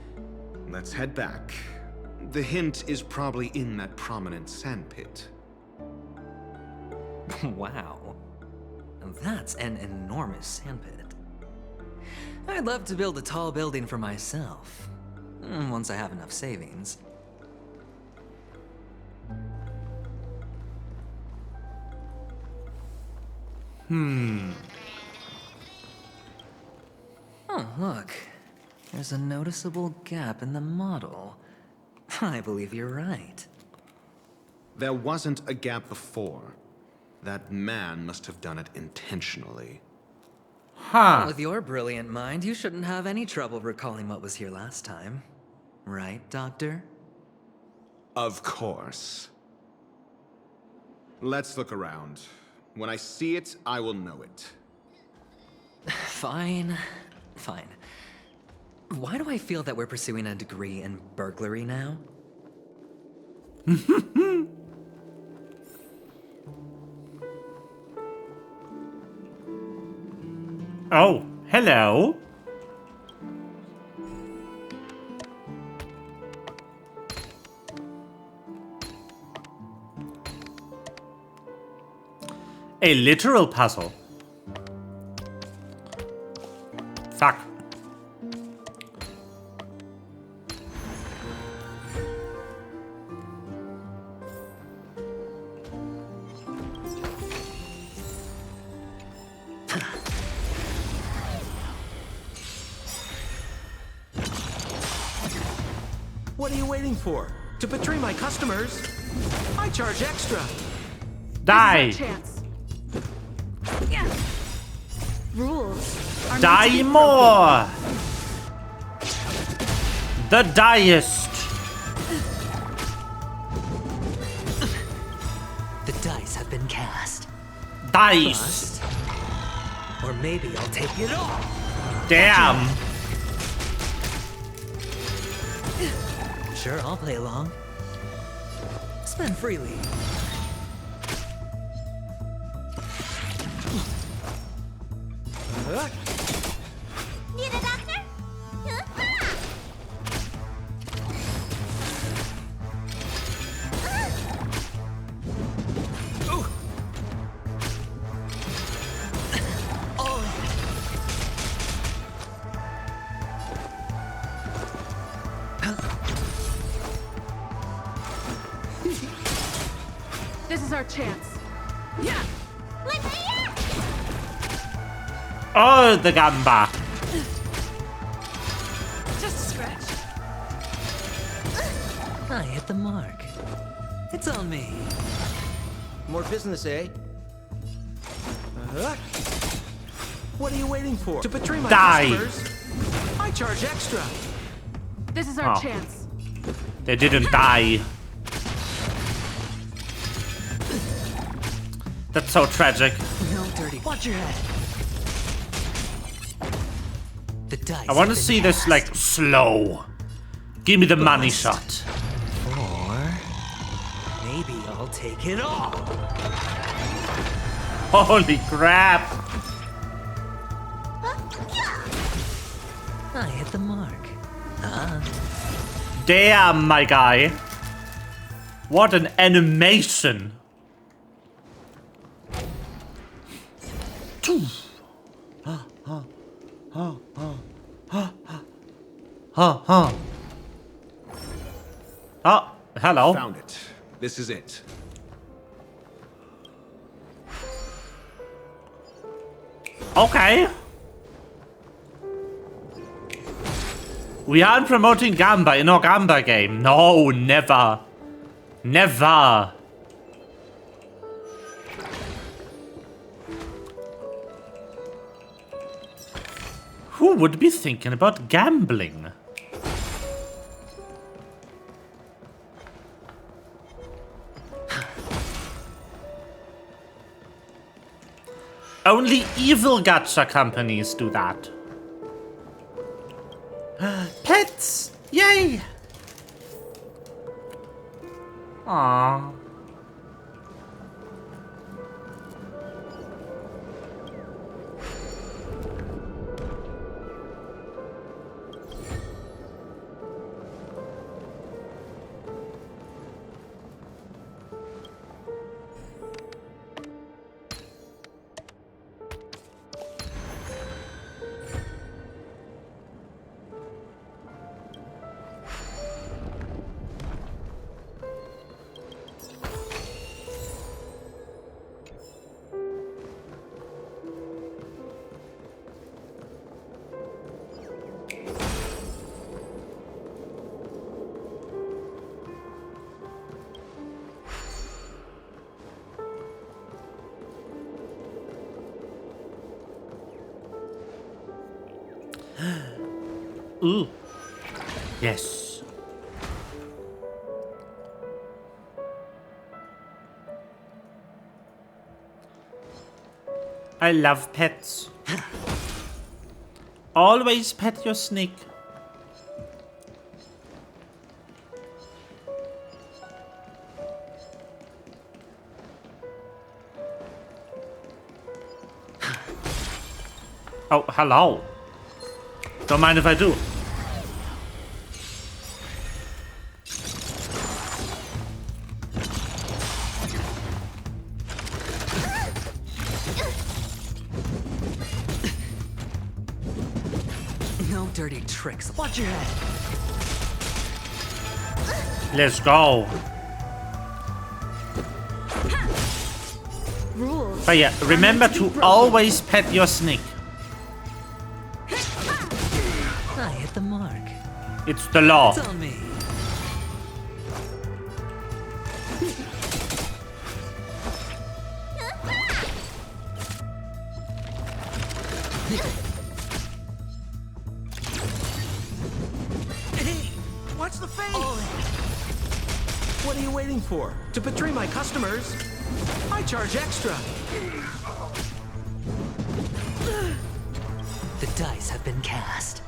Let's head back. The hint is probably in that prominent sandpit. Wow. That's an enormous sandpit. I'd love to build a tall building for myself. Once I have enough savings. Oh, look. There's a noticeable gap in the model. I believe you're right. There wasn't a gap before. That man must have done it intentionally. Huh. With your brilliant mind, you shouldn't have any trouble recalling what was here last time. Right, Doctor? Of course. Let's look around. When I see it, I will know it. Fine. Fine. Why do I feel that we're pursuing a degree in burglary now? Oh, hello. A literal puzzle. Fuck. What are you waiting for? To betray my customers? I charge extra. Die. Chance. Rules. Are Die more. The diest. The dice have been cast. Dice. Or maybe I'll take it all. Damn. Sure, I'll play along. Spend freely. Need a doctor? This is our chance. Yeah. Oh, the gamba. Just a scratch. I hit the mark. It's on me. More business, eh? What are you waiting for? To betray my Die. customers? I charge extra. This is our Oh. chance. They didn't die. That's so tragic. No, Dirty. Watch your head. The dice. I want to have see been this like slow. Give me the money shot. Or maybe I'll take it all. Holy crap! I hit the mark. Damn, my guy. What an animation. Oh, hello. Found it. This is it. Okay. We aren't promoting Gamba in our Gamba game. No, never. Never. Who would be thinking about gambling? Only evil gacha companies do that. Pets! Yay! Aww. Ooh. Yes. I love pets. Always pet your snake. Oh, hello. Don't mind if I do. No dirty tricks. Watch your head. Let's go. Rules. But yeah, remember to always pet your snake. I hit the mark. It's the law. It's on me. Hey, watch the face! What are you waiting for? To betray my customers? I charge extra. The dice have been cast.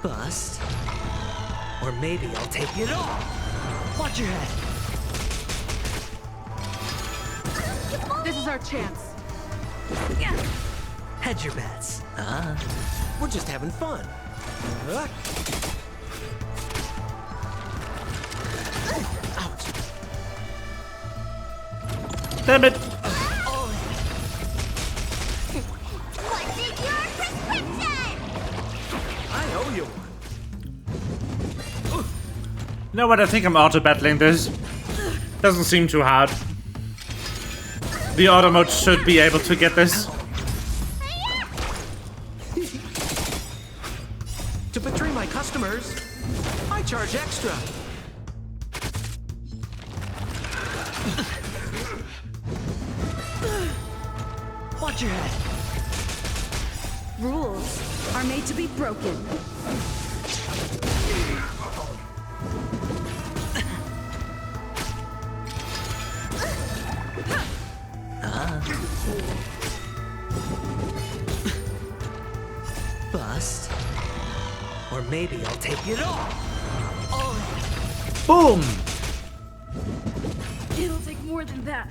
Bust. Or maybe I'll take it all. Watch your head. This is our chance. Hedge your bets. We're just having fun. Ouch. Damn it. What's in your prescription? I owe you one. You know what? I think I'm auto-battling this. Doesn't seem too hard. The auto mode should be able to get this. To betray my customers, I charge extra. Watch Watch your head. Rules are made to be broken. Bust. Or maybe I'll take it all. Boom! It'll take more than that.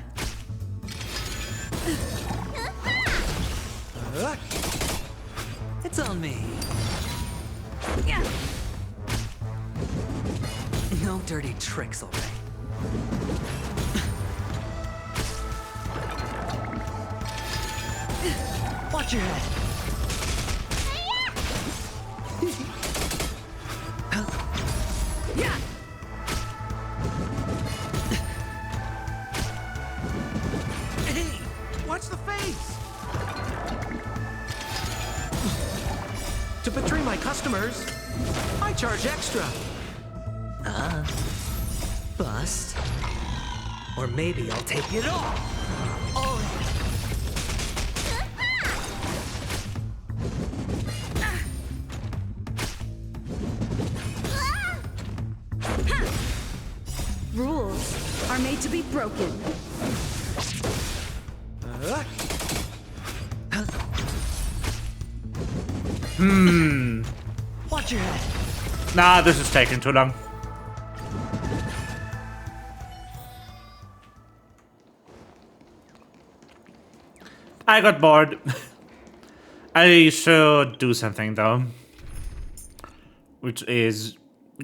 It's on me. No dirty tricks, alright. Watch your head. Yeah. Hey, watch the face. To betray my customers, I charge extra. Bust. Or maybe I'll take it all. Rules are made to be broken. Watch your head. Nah, this is taking too long. I got bored. I should do something though. Which is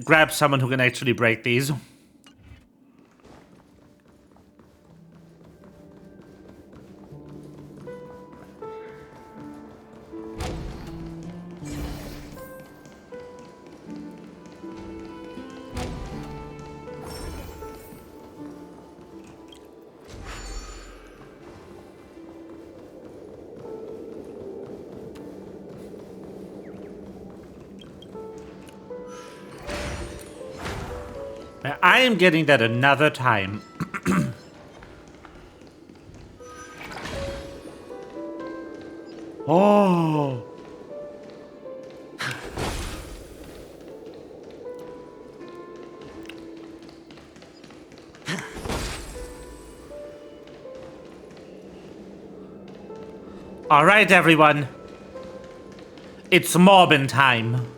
grab someone who can actually break these. I am getting that another time. Oh. All right, everyone. It's mobbing time.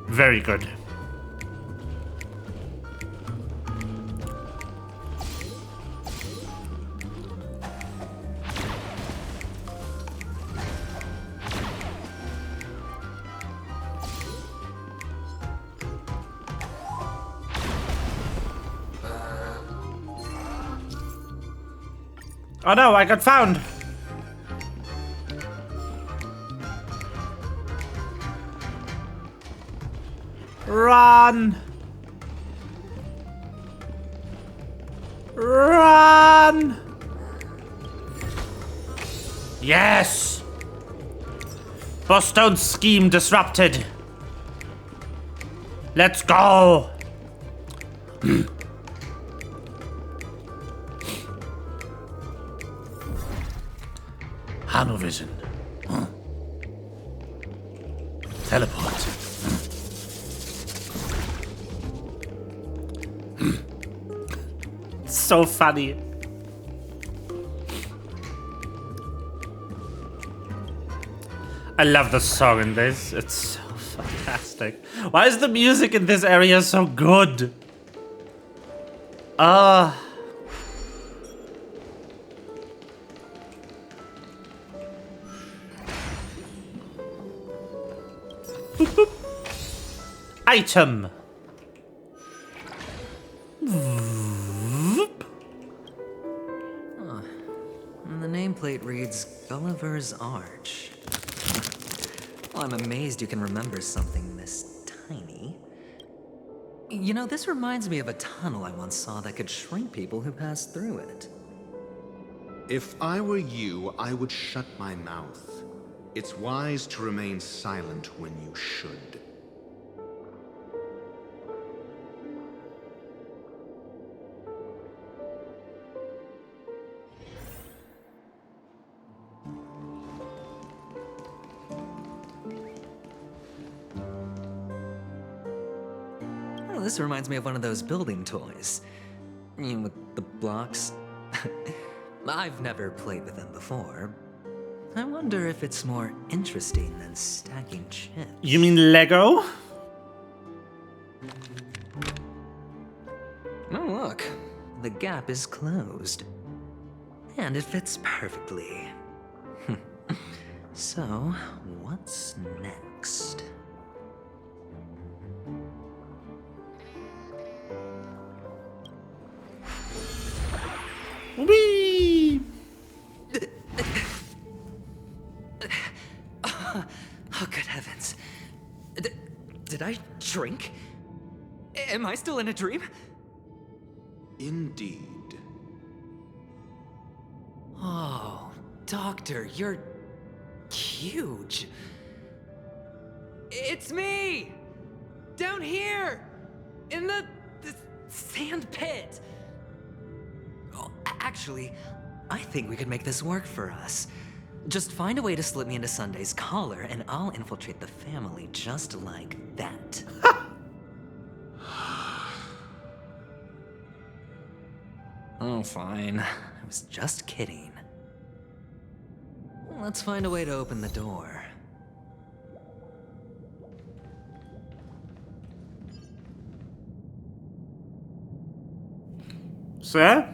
Very good. Oh no, I got found. Run! Run! Yes! Boston's scheme disrupted. Let's go! Hanovision. Teleport. So funny. I love the song in this. It's so fantastic. Why is the music in this area so good? Boop, boop. Item. And the nameplate reads Gulliver's Arch. Well, I'm amazed you can remember something this tiny. You know, this reminds me of a tunnel I once saw that could shrink people who passed through it. If I were you, I would shut my mouth. It's wise to remain silent when you should. Oh, this reminds me of one of those building toys. You know, with the blocks. I've never played with them before. I wonder if it's more interesting than stacking chips. You mean Lego? Oh, look. The gap is closed. And it fits perfectly. So, what's next? Whee! Oh, good heavens. Did I drink? Am I still in a dream? Indeed. Oh, Doctor, you're huge. It's me! Down here! In the sand pit! Oh, actually, I think we could make this work for us. Just find a way to slip me into Sunday's collar, and I'll infiltrate the family just like that. Oh, fine. I was just kidding. Let's find a way to open the door. Sir?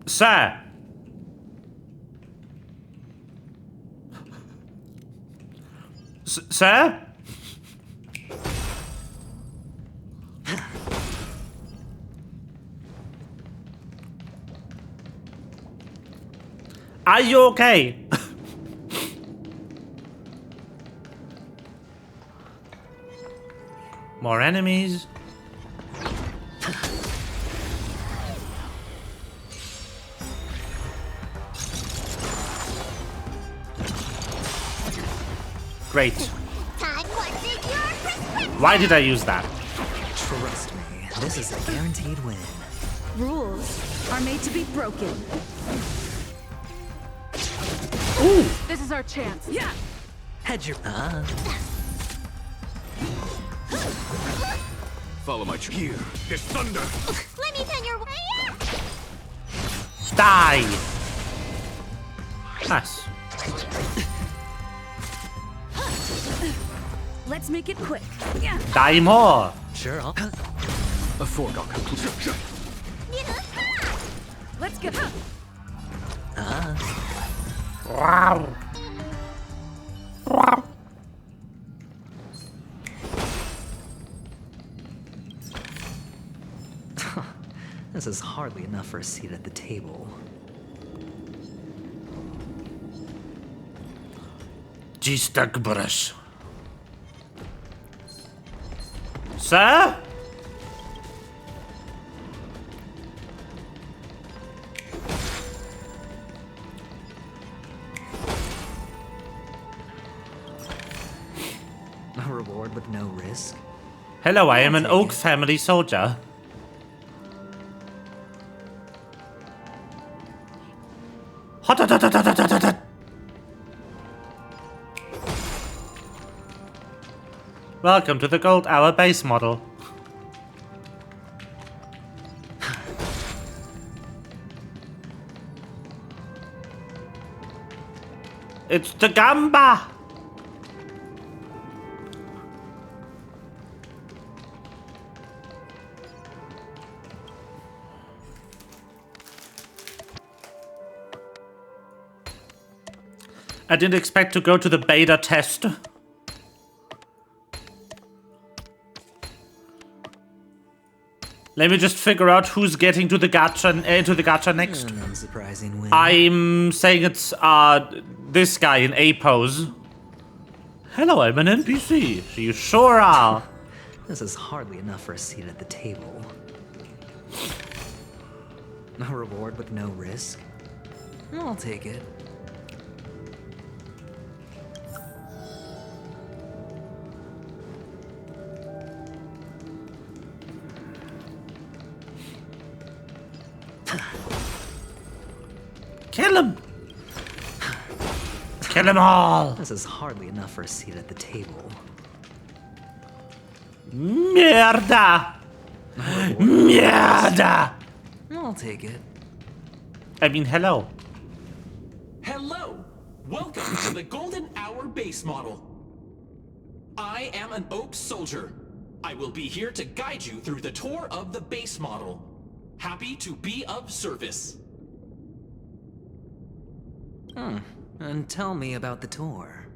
Sir? Sir? Are you okay? More enemies. Great. Why did I use that? Trust me, this is a guaranteed win. Rules are made to be broken. Ooh. This is our chance. Yeah. Head your Follow my here. There's thunder. Let me turn your way. Die. Nice. Let's make it quick. Yeah. Die more. Sure, I'll... A foregone conclusion. Let's get Wow. Wow. This is hardly enough for a seat at the table. G-Stuck brush. Sir? A reward with no risk? Hello, I am an Oak family soldier. Hot, hot, hot, hot, hot, hot, hot, hot. Welcome to the Gold Hour base model. It's the Gamba! I didn't expect to go to the beta test. Let me just figure out who's getting to the gacha next. Unsurprising win. I'm saying it's this guy in A pose. Hello, I'm an NPC. You sure are. This is hardly enough for a seat at the table. A reward with no risk? I'll take it. Kill him! Kill them all! This is hardly enough for a seat at the table. Mierda! Mierda! I'll take it. I mean, hello. Hello! Welcome to the Golden Hour base model. I am an Oak soldier. I will be here to guide you through the tour of the base model. Happy to be of service. And tell me about the tour.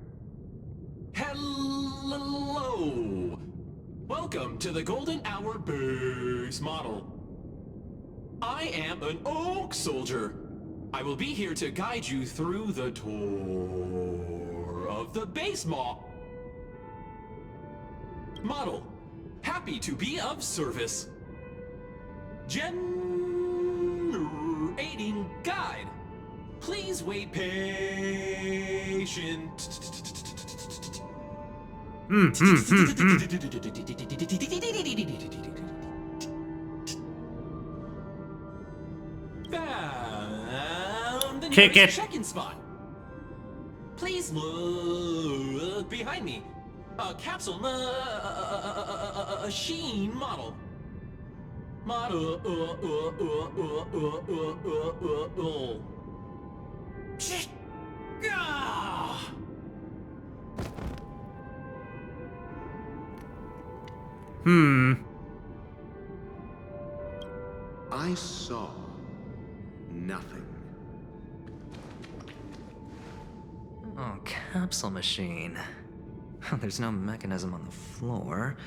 Hello! Welcome to the Golden Hour base model. I am an Oak soldier. I will be here to guide you through the tour of the base model. Happy to be of service. Generating guide. Please wait patient. Found the Kick nearest it. check-in spot. Please look behind me. A capsule machine model. I saw nothing. Oh, capsule machine. There's no mechanism on the floor.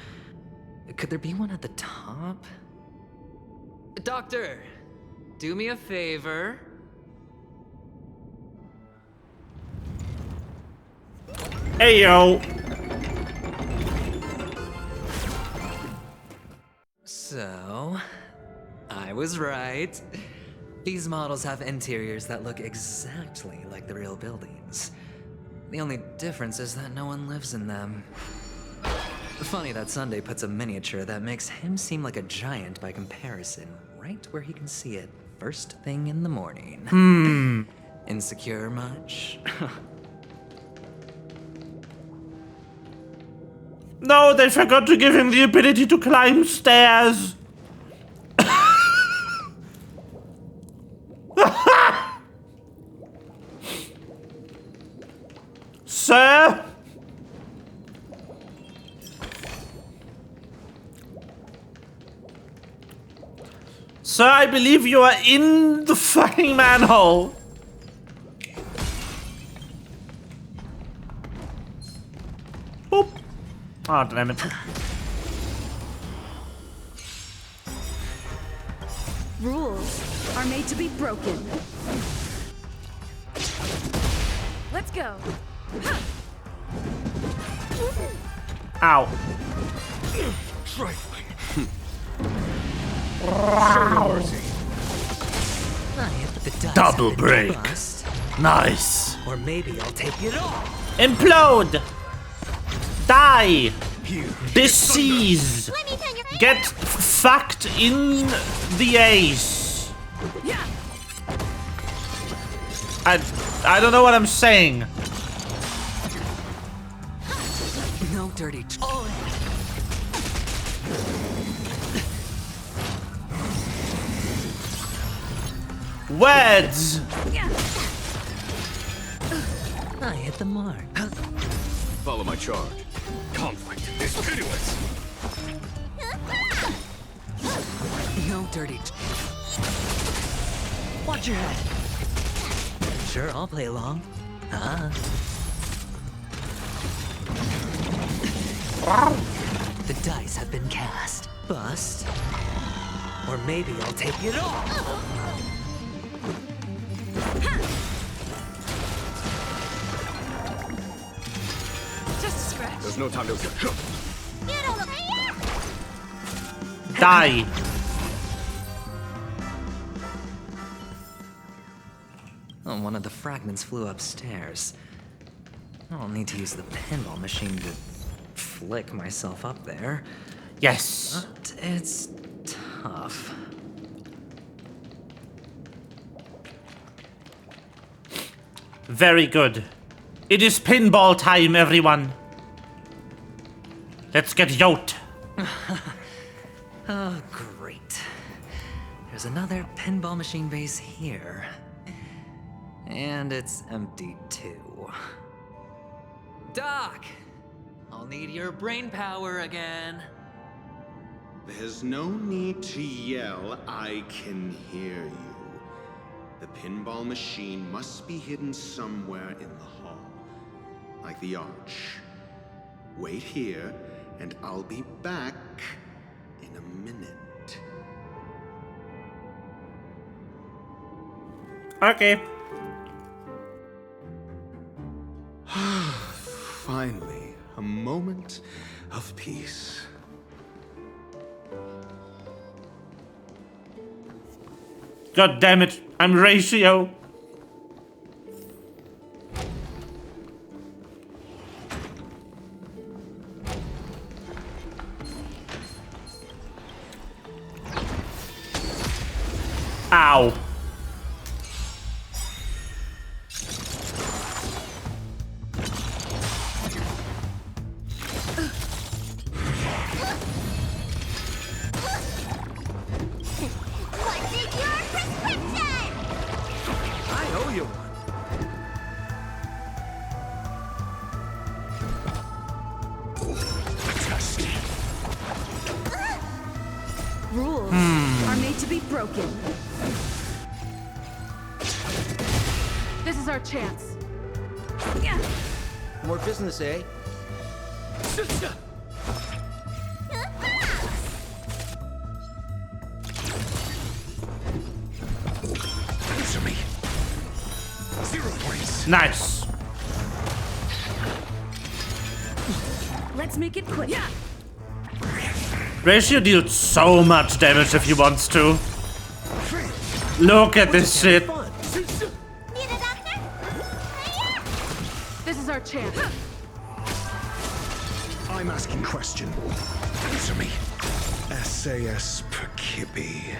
Could there be one at the top? Doctor, do me a favor. Hey, yo. So, I was right. These models have interiors that look exactly like the real buildings. The only difference is that no one lives in them. Funny that Sunday puts a miniature that makes him seem like a giant by comparison, right where he can see it first thing in the morning. Insecure much? No, they forgot to give him the ability to climb stairs. Sir? Sir, I believe you are in the fucking manhole. Boop. Oh, damn it. Rules are made to be broken. Let's go. Ow. trifling. Double break. Nice. Or maybe I'll take it all. Implode. Die. Disease. Get fucked in the ace. I don't know what I'm saying. No dirty. Words. I hit the mark. Follow my charge. Conflict is pitiless. No dirty. Watch your head. Sure, I'll play along. The dice have been cast. Bust. Or maybe I'll take it all. Just a scratch. There's no time to go. Die. Oh, one of the fragments flew upstairs. I'll need to use the pinball machine to flick myself up there. Yes. But it's tough. Very good. It is pinball time, everyone. Let's get yoked. Oh, great. There's another pinball machine base here. And it's empty too. Doc! I'll need your brain power again. There's no need to yell. I can hear you. The pinball machine must be hidden somewhere in the hall. Like the arch. Wait here, and I'll be back in a minute. Okay. Finally, a moment of peace. God damn it, I'm ratio. Ow. Rules are made to be broken. This is our chance. More business, eh? Answer me. 0 points. Nice. Let's make it quick. Ratio deals so much damage if he wants to. Look at this shit. This is our chance. I'm asking question. Answer me. SAS Perkibi.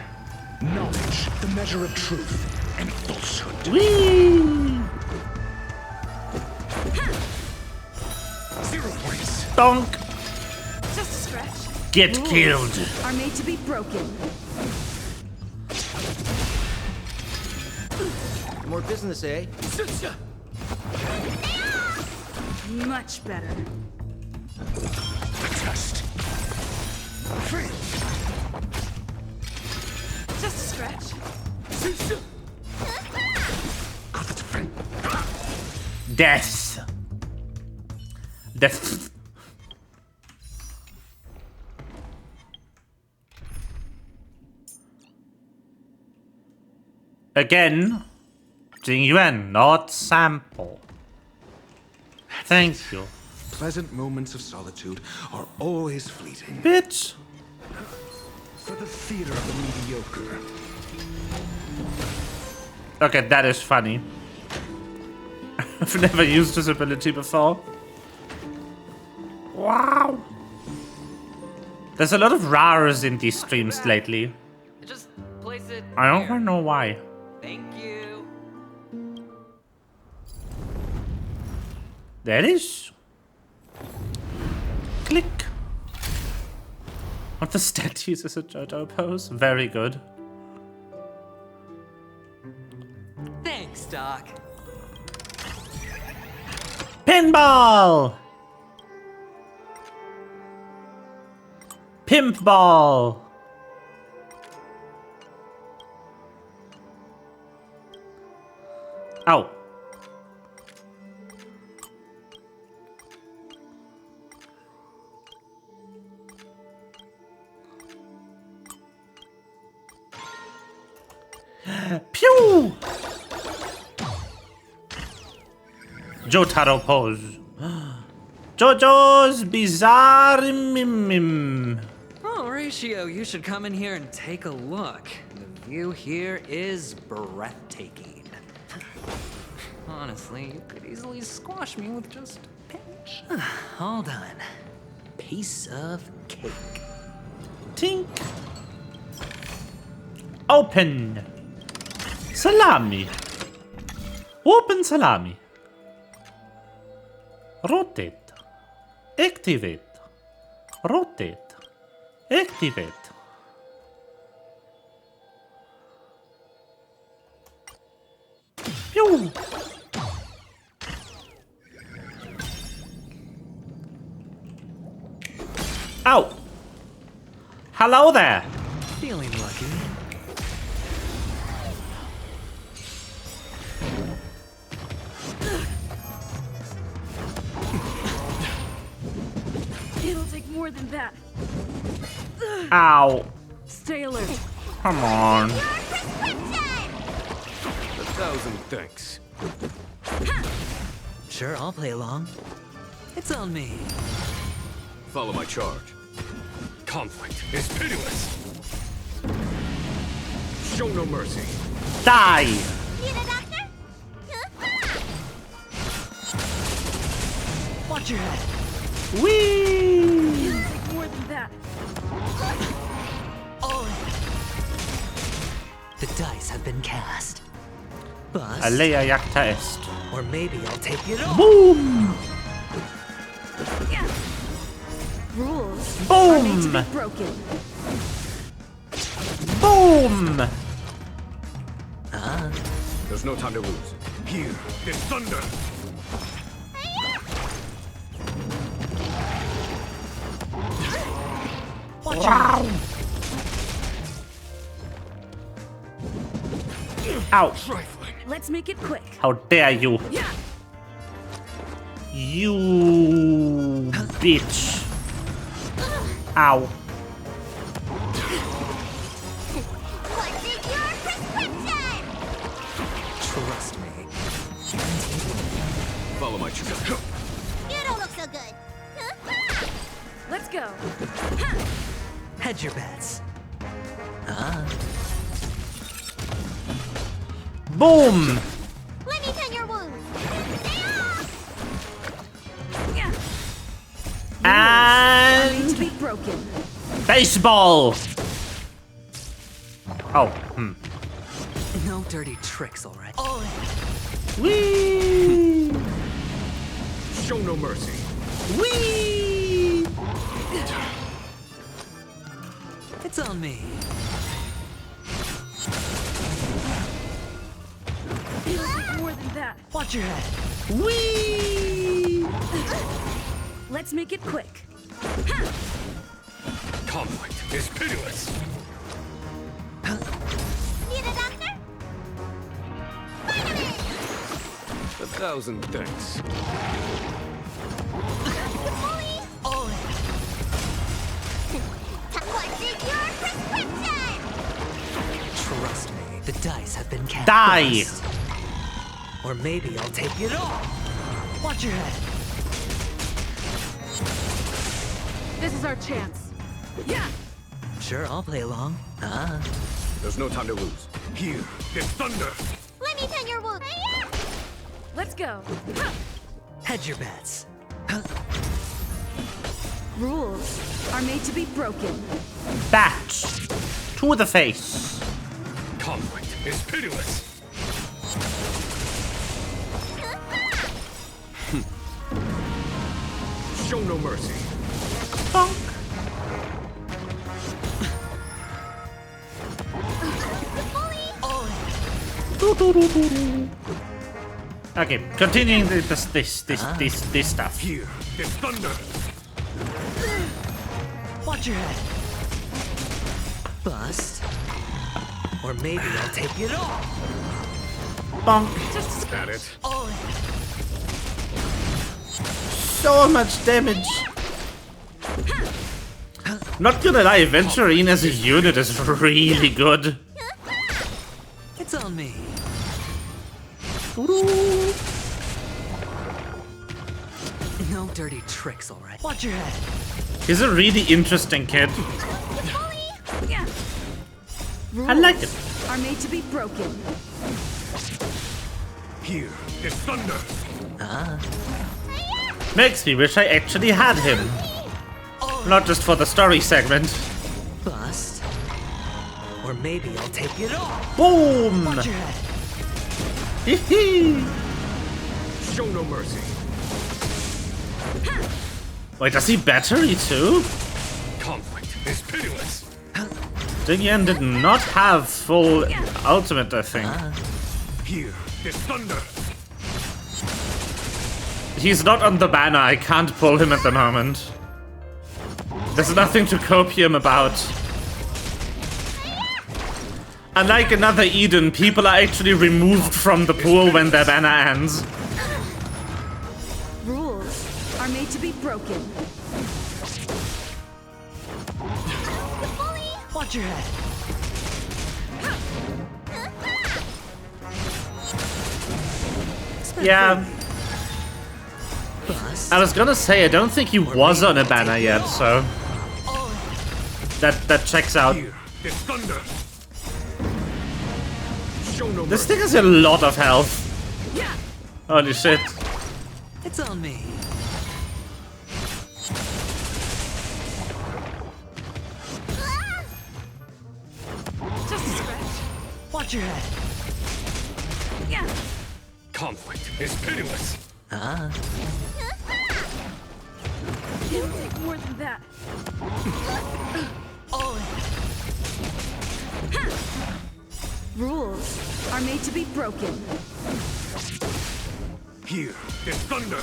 Knowledge, the measure of truth and falsehood. Whee! 0 points. Donk. Just a scratch. Get Rules killed. are made to be broken. More business, eh? Much better. Test. Just a scratch. Death. Death. Again, Jing Yuan, not sample. Thank you. Pleasant moments of solitude are always fleeting. Bitch. the theater of the mediocre. Okay, that is funny. I've never used this ability before. Wow. There's a lot of rares in these streams lately. Just place it. I don't quite know why. Thank you. There it is. Click. What the statues is a JoJo pose? Very good. Thanks, Doc. Pinball! Pimpball! Ow. Pew! Jotaro pose. JoJo's Bizarre Mim. Oh, Ratio, you should come in here and take a look. The view here is breathtaking. Honestly, you could easily squash me with just a pinch. All done. Piece of cake. Tink. Open. Salami. Open salami. Rotate. Activate. Rotate. Activate. Pew. Ow. Hello there. Feeling lucky. It'll take more than that. Ow. Stay alert. Come on. 1,000 thanks. Sure, I'll play along. It's on me. Follow my charge. Conflict is pitiless. Show no mercy. Die. Need a doctor? Watch your head. Whee! It'll take more than that. Oh. The dice have been cast. Bust. Alea jacta est. Or maybe I'll take it all. Boom! Rules Boom! are made to be broken. Boom! There's no time to lose. Here is thunder. Wow! Ow! Let's make it quick. How dare you! Yeah. You bitch! Ow! What's in your prescription? Trust me. Follow my charge. You don't look so good. Let's go. Hedge your bets. Boom! Let me tend your wounds. And To be broken. baseball! Oh, No dirty tricks, all right? Oh. Whee! Show no mercy. Whee! It's on me. It'll take more than that. Watch your head. Whee! Let's make it quick. Conflict is pitiless. Need a doctor? 1,000 thanks. Oh. What's in your prescription? Trust me, the dice have been cast. Die! Bust. Or maybe I'll take it all. Watch your head. This is our chance. Yeah. Sure, I'll play along. There's no time to lose. Here is thunder. Let me pin your wound. Let's go. Hedge your bets. Rules are made to be broken. Bat to the face. Conflict is pitiless. Show no mercy. Bonk. Okay, continuing this stuff. Here is thunder. Watch your head. Bust. Or maybe I'll take it all. Bonk. Just at it. So much damage. Not gonna lie, Venturine as a unit is really good. It's on me. No dirty tricks, all right? Watch your head. He's a really interesting kid. I like it. Are made to be broken. Here is thunder. Makes me wish I actually had him. Not just for the story segment. Bust. Or maybe I'll take it all. Boom! Watch your head. Hee-hee. Show no mercy. Wait, does he battery too? Conflict is pitiless. Dingyan did not have full ultimate, I think. Here is thunder. He's not on the banner, I can't pull him at the moment. There's nothing to copium about. Unlike another Eden, people are actually removed from the pool when their banner ends. Rules are made to be broken. Watch your head. Yeah. I was gonna say, I don't think he was on a banner yet, so... That checks out. This thing has a lot of health. Holy shit. It's on me. Just a scratch. Watch your head. Conflict is pitiless. It'll take more than that. Rules are made to be broken. Here is thunder.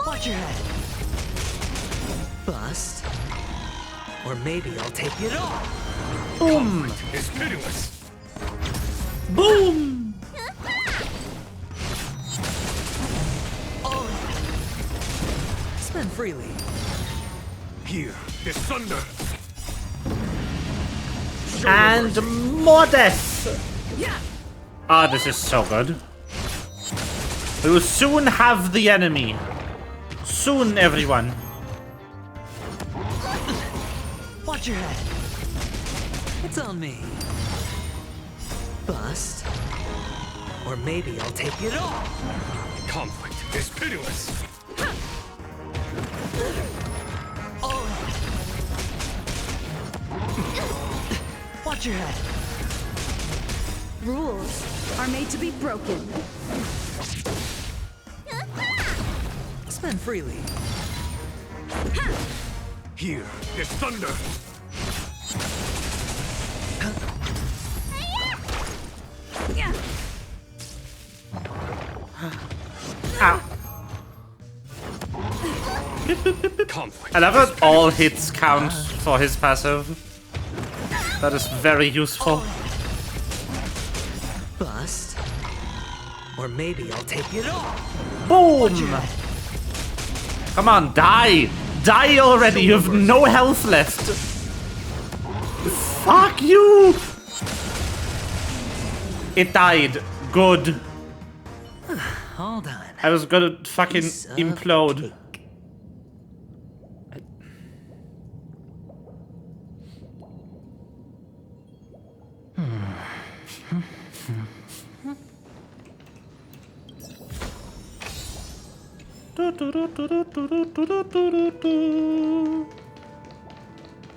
Watch your head. Bust. Or maybe I'll take it all. Boom! Conflict is pitiless. Boom! Spend freely. Here is thunder. And more death! Ah, this is so good. We will soon have the enemy. Soon, everyone. Watch your head. It's on me. Bust. Or maybe I'll take it all. Conflict is pitiless. Watch your head. Rules are made to be broken. Spend freely. Here is thunder. Ow. Conflict. I love that all hits count for his passive. That is very useful. Bust. Or maybe I'll take it all. Boom! Come on, die! Die already! You have no health left! Fuck you! It died. Good. Hold on. I was gonna fucking implode.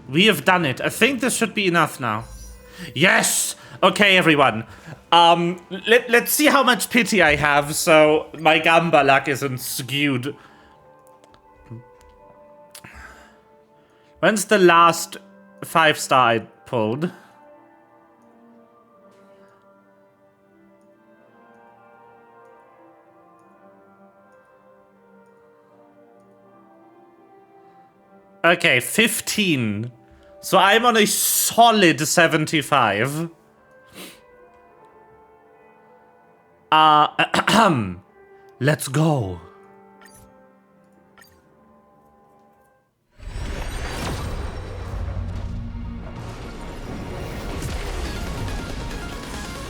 We have done it. I think this should be enough now. Yes! Okay, everyone. Let's see how much pity I have so my Gamba luck isn't skewed. When's the last 5-star I pulled? Okay, 15. So I'm on a solid 75. Let's go.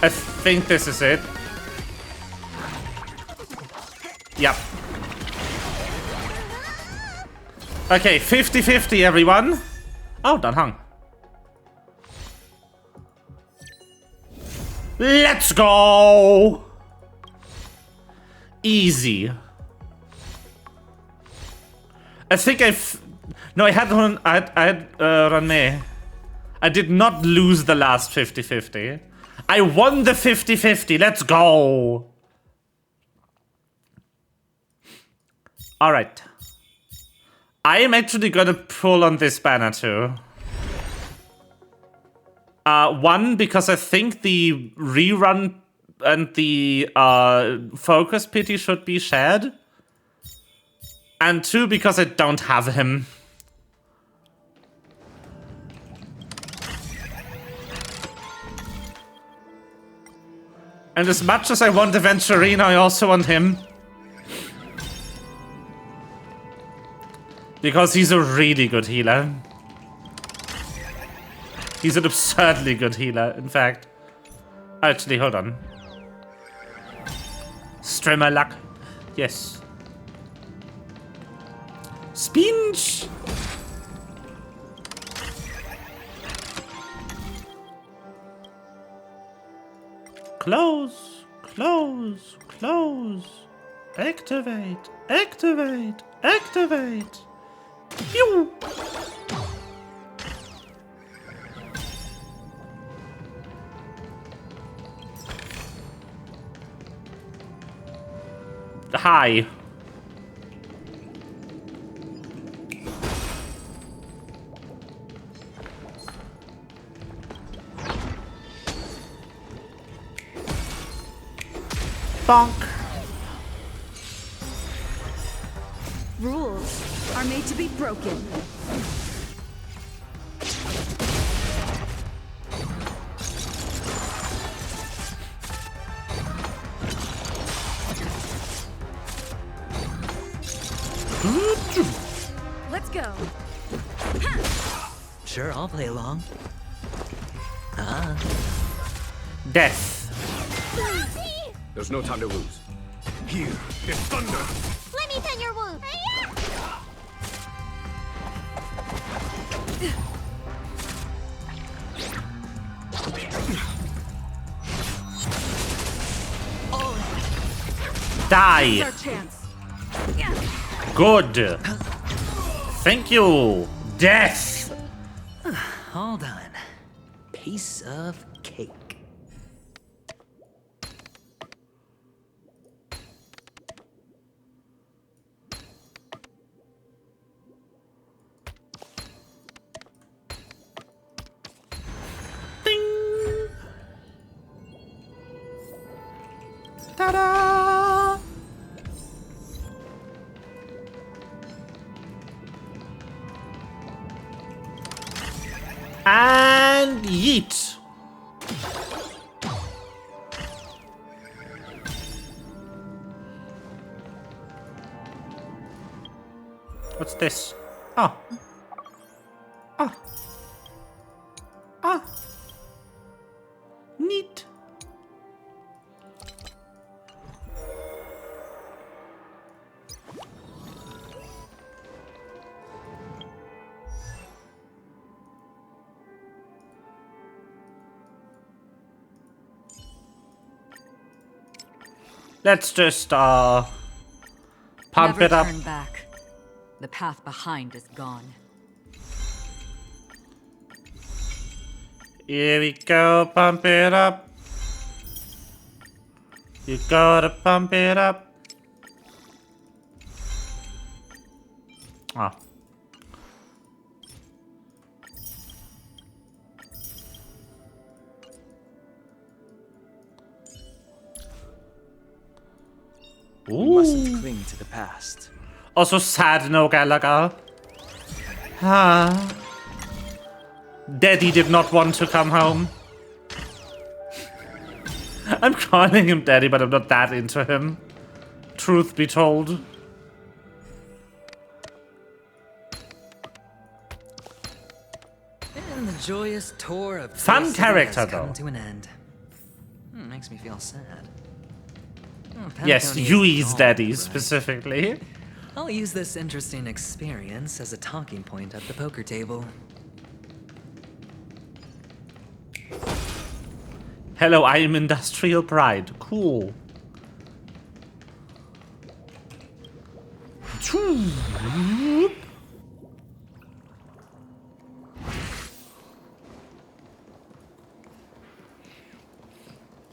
I think this is it. Yep. Okay, 50-50, everyone. Oh, done hung. Let's go. Easy. I think no, I had Ranmei. I did not lose the last 50-50. I won the 50-50. Let's go. All right. I am actually gonna pull on this banner too. One, because I think the rerun and the focus pity should be shared. And two, because I don't have him. And as much as I want the Venturino, I also want him. Because he's a really good healer. He's an absurdly good healer, in fact. Actually, hold on. Streamer luck. Yes. Spinch! Close, close, close. Activate, activate, activate. Pew! Hi. Bonk. Rules are made to be broken. Let's go. Sure, I'll play along. Death. There's no time to lose. Here is thunder. Let me tend your wound. Die. Our chance. Good. Thank you. Death. Hold on. Piece of cake. Ta-da! And yeet. What's this? Oh. Oh. Ah. Neat. Let's just pump Never it up. turn back. The path behind is gone. Here we go, pump it up. You gotta pump it up. Ah. We mustn't cling to the past. Also sad, no Gallagher. Ah. Daddy did not want to come home. I'm calling him Daddy, but I'm not that into him. Truth be told. And the joyous tour of Fun Toy City character, has come though. to an end. Makes me feel sad. Yes, Patagonia is Yui's gone, daddy right? specifically. I'll use this interesting experience as a talking point at the poker table. Hello, I am Industrial Pride. Cool.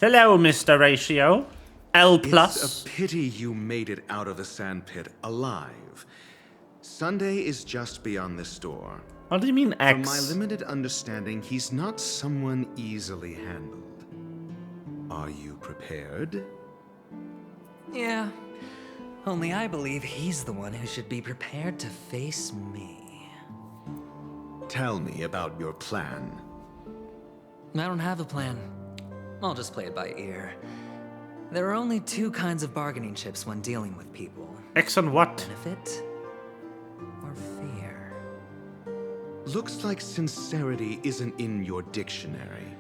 Hello, Mr. Ratio. L+. It's a pity you made it out of the sandpit alive. Sunday is just beyond this door. What do you mean, X? From my limited understanding, he's not someone easily handled. Are you prepared? Yeah. Only I believe he's the one who should be prepared to face me. Tell me about your plan. I don't have a plan. I'll just play it by ear. There are only two kinds of bargaining chips when dealing with people. X and what? Benefit or fear. Looks like sincerity isn't in your dictionary.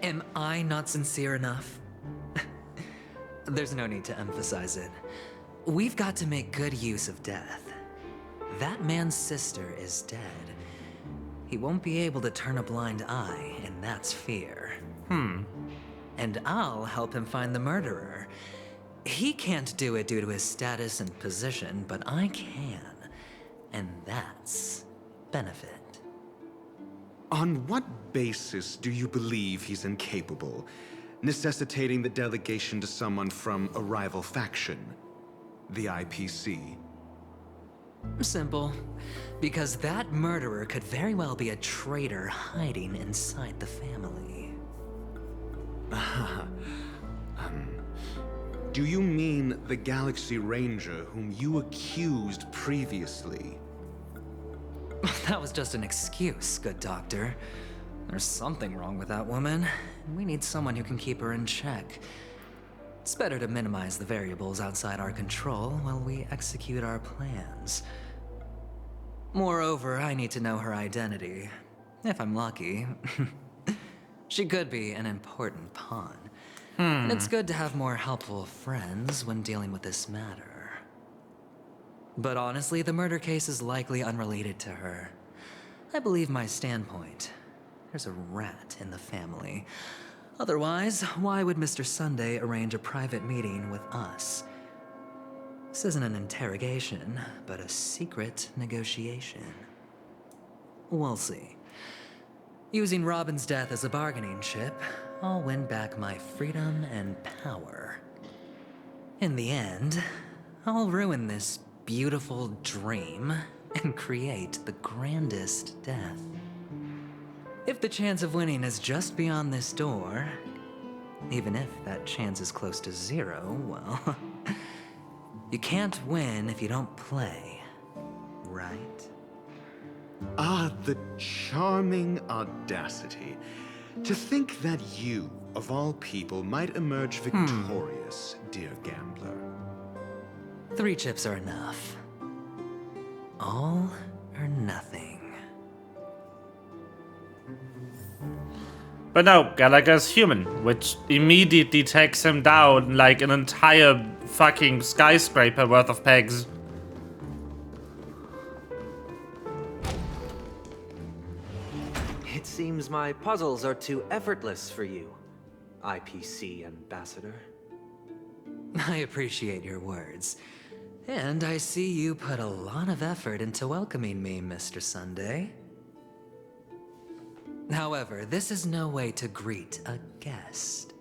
Am I not sincere enough? There's no need to emphasize it. We've got to make good use of death. That man's sister is dead. He won't be able to turn a blind eye, and that's fear. And I'll help him find the murderer. He can't do it due to his status and position, but I can. And that's benefit. On what basis do you believe he's incapable, necessitating the delegation to someone from a rival faction, the IPC? Simple. Because that murderer could very well be a traitor hiding inside the family. Do you mean the Galaxy Ranger whom you accused previously? That was just an excuse, good doctor. There's something wrong with that woman, and we need someone who can keep her in check. It's better to minimize the variables outside our control while we execute our plans. Moreover, I need to know her identity. If I'm lucky. She could be an important pawn. And it's good to have more helpful friends when dealing with this matter. But honestly, the murder case is likely unrelated to her. I believe my standpoint. There's a rat in the family. Otherwise, why would Mr. Sunday arrange a private meeting with us? This isn't an interrogation, but a secret negotiation. We'll see. Using Robin's death as a bargaining chip, I'll win back my freedom and power. In the end, I'll ruin this beautiful dream and create the grandest death. If the chance of winning is just beyond this door, even if that chance is close to zero, well, you can't win if you don't play, right? Ah, the charming audacity. To think that you, of all people, might emerge victorious, dear gambler. 3 chips are enough. All or nothing. But no, Gallagher's human, which immediately takes him down like an entire fucking skyscraper worth of pegs. It seems my puzzles are too effortless for you, IPC Ambassador. I appreciate your words. And I see you put a lot of effort into welcoming me, Mr. Sunday. However, this is no way to greet a guest.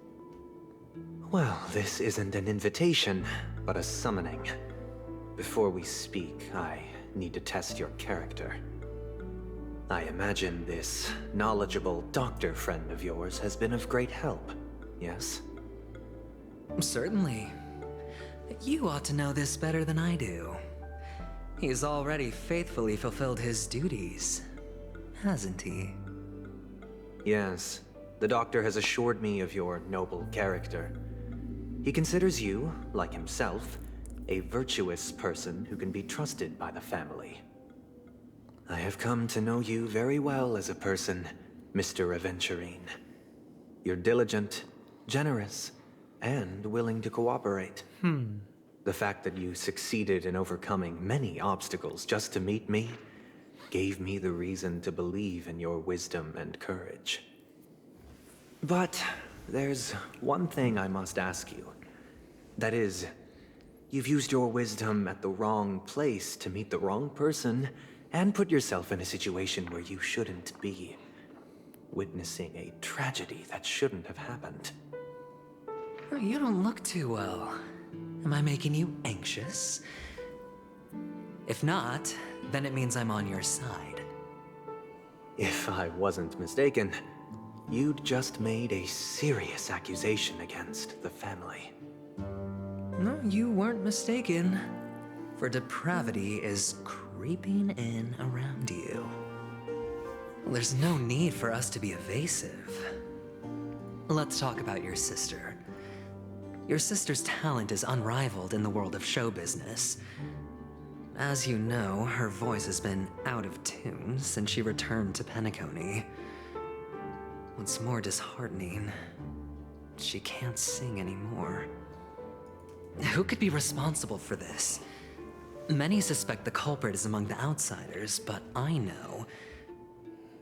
Well, this isn't an invitation, but a summoning. Before we speak, I need to test your character. I imagine this knowledgeable doctor friend of yours has been of great help, yes? Certainly. You ought to know this better than I do. He's already faithfully fulfilled his duties, hasn't he? Yes, the doctor has assured me of your noble character. He considers you, like himself, a virtuous person who can be trusted by the family. I have come to know you very well as a person, Mr. Aventurine. You're diligent, generous, and willing to cooperate. The fact that you succeeded in overcoming many obstacles just to meet me gave me the reason to believe in your wisdom and courage. But there's one thing I must ask you. That is, you've used your wisdom at the wrong place to meet the wrong person and put yourself in a situation where you shouldn't be, witnessing a tragedy that shouldn't have happened. You don't look too well. Am I making you anxious? If not, then it means I'm on your side. If I wasn't mistaken, you'd just made a serious accusation against the family. No, you weren't mistaken. For depravity is creeping in around you. There's no need for us to be evasive. Let's talk about your sister. Your sister's talent is unrivaled in the world of show business. As you know, her voice has been out of tune since she returned to Penacony. What's more disheartening, she can't sing anymore. Who could be responsible for this? Many suspect the culprit is among the outsiders, but I know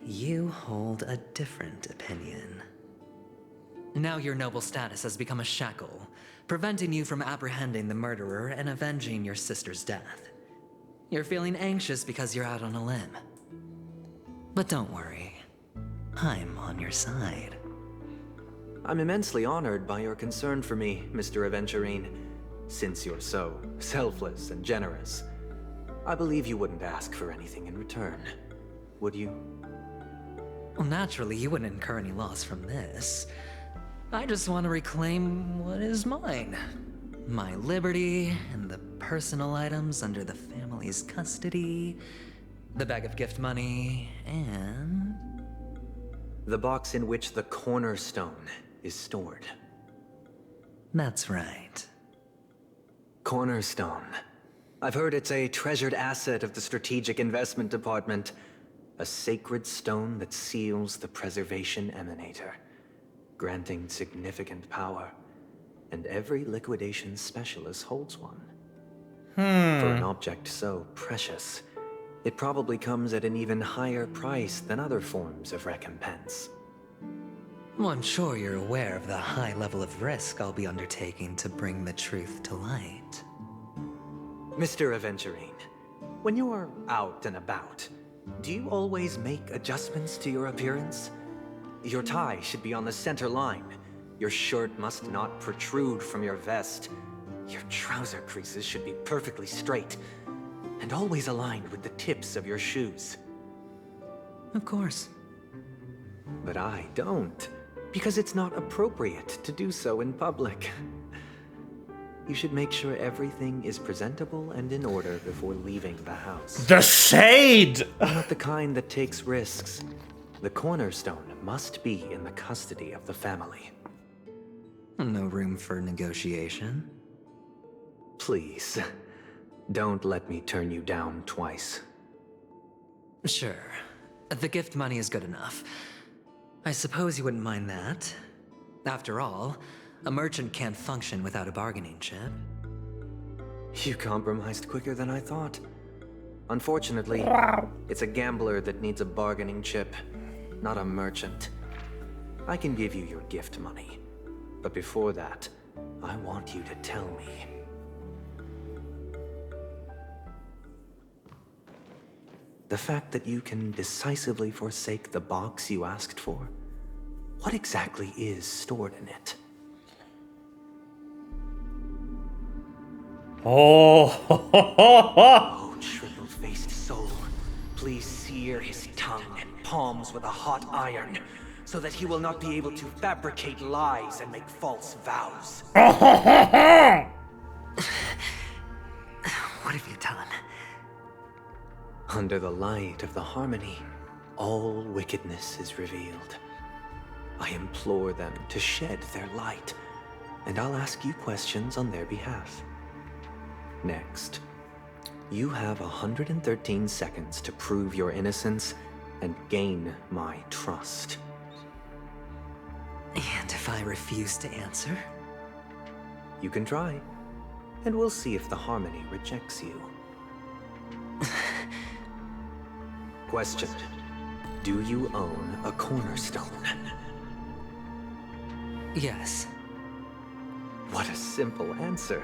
you hold a different opinion. Now your noble status has become a shackle, preventing you from apprehending the murderer and avenging your sister's death. You're feeling anxious because you're out on a limb. But don't worry, I'm on your side. I'm immensely honored by your concern for me, Mr. Aventurine. Since you're so selfless and generous, I believe you wouldn't ask for anything in return, would you? Well, naturally, you wouldn't incur any loss from this. I just want to reclaim what is mine. My liberty and the personal items under the family's custody, the bag of gift money, and... the box in which the cornerstone is stored. That's right. Cornerstone. I've heard it's a treasured asset of the Strategic Investment Department. A sacred stone that seals the Preservation Emanator, granting significant power. And every liquidation specialist holds one. For an object so precious, it probably comes at an even higher price than other forms of recompense. Well, I'm sure you're aware of the high level of risk I'll be undertaking to bring the truth to light. Mr. Aventurine, when you're out and about, do you always make adjustments to your appearance? Your tie should be on the center line. Your shirt must not protrude from your vest. Your trouser creases should be perfectly straight and always aligned with the tips of your shoes. Of course. But I don't, because it's not appropriate to do so in public. You should make sure everything is presentable and in order before leaving the house. The shade! I'm not the kind that takes risks. The cornerstone must be in the custody of the family. No room for negotiation. Please, don't let me turn you down twice. Sure. The gift money is good enough. I suppose you wouldn't mind that. After all, a merchant can't function without a bargaining chip. You compromised quicker than I thought. Unfortunately, it's a gambler that needs a bargaining chip, not a merchant. I can give you your gift money, but before that, I want you to tell me. The fact that you can decisively forsake the box you asked for, what exactly is stored in it? Oh, shrivel-faced soul, please sear his tongue and palms with a hot iron, so that he will not be able to fabricate lies and make false vows. What have you done? Under the light of the harmony, all wickedness is revealed. I implore them to shed their light, and I'll ask you questions on their behalf. Next, you have 113 seconds to prove your innocence and gain my trust. And if I refuse to answer? You can try, and we'll see if the harmony rejects you. Question: do you own a cornerstone? Yes. What a simple answer.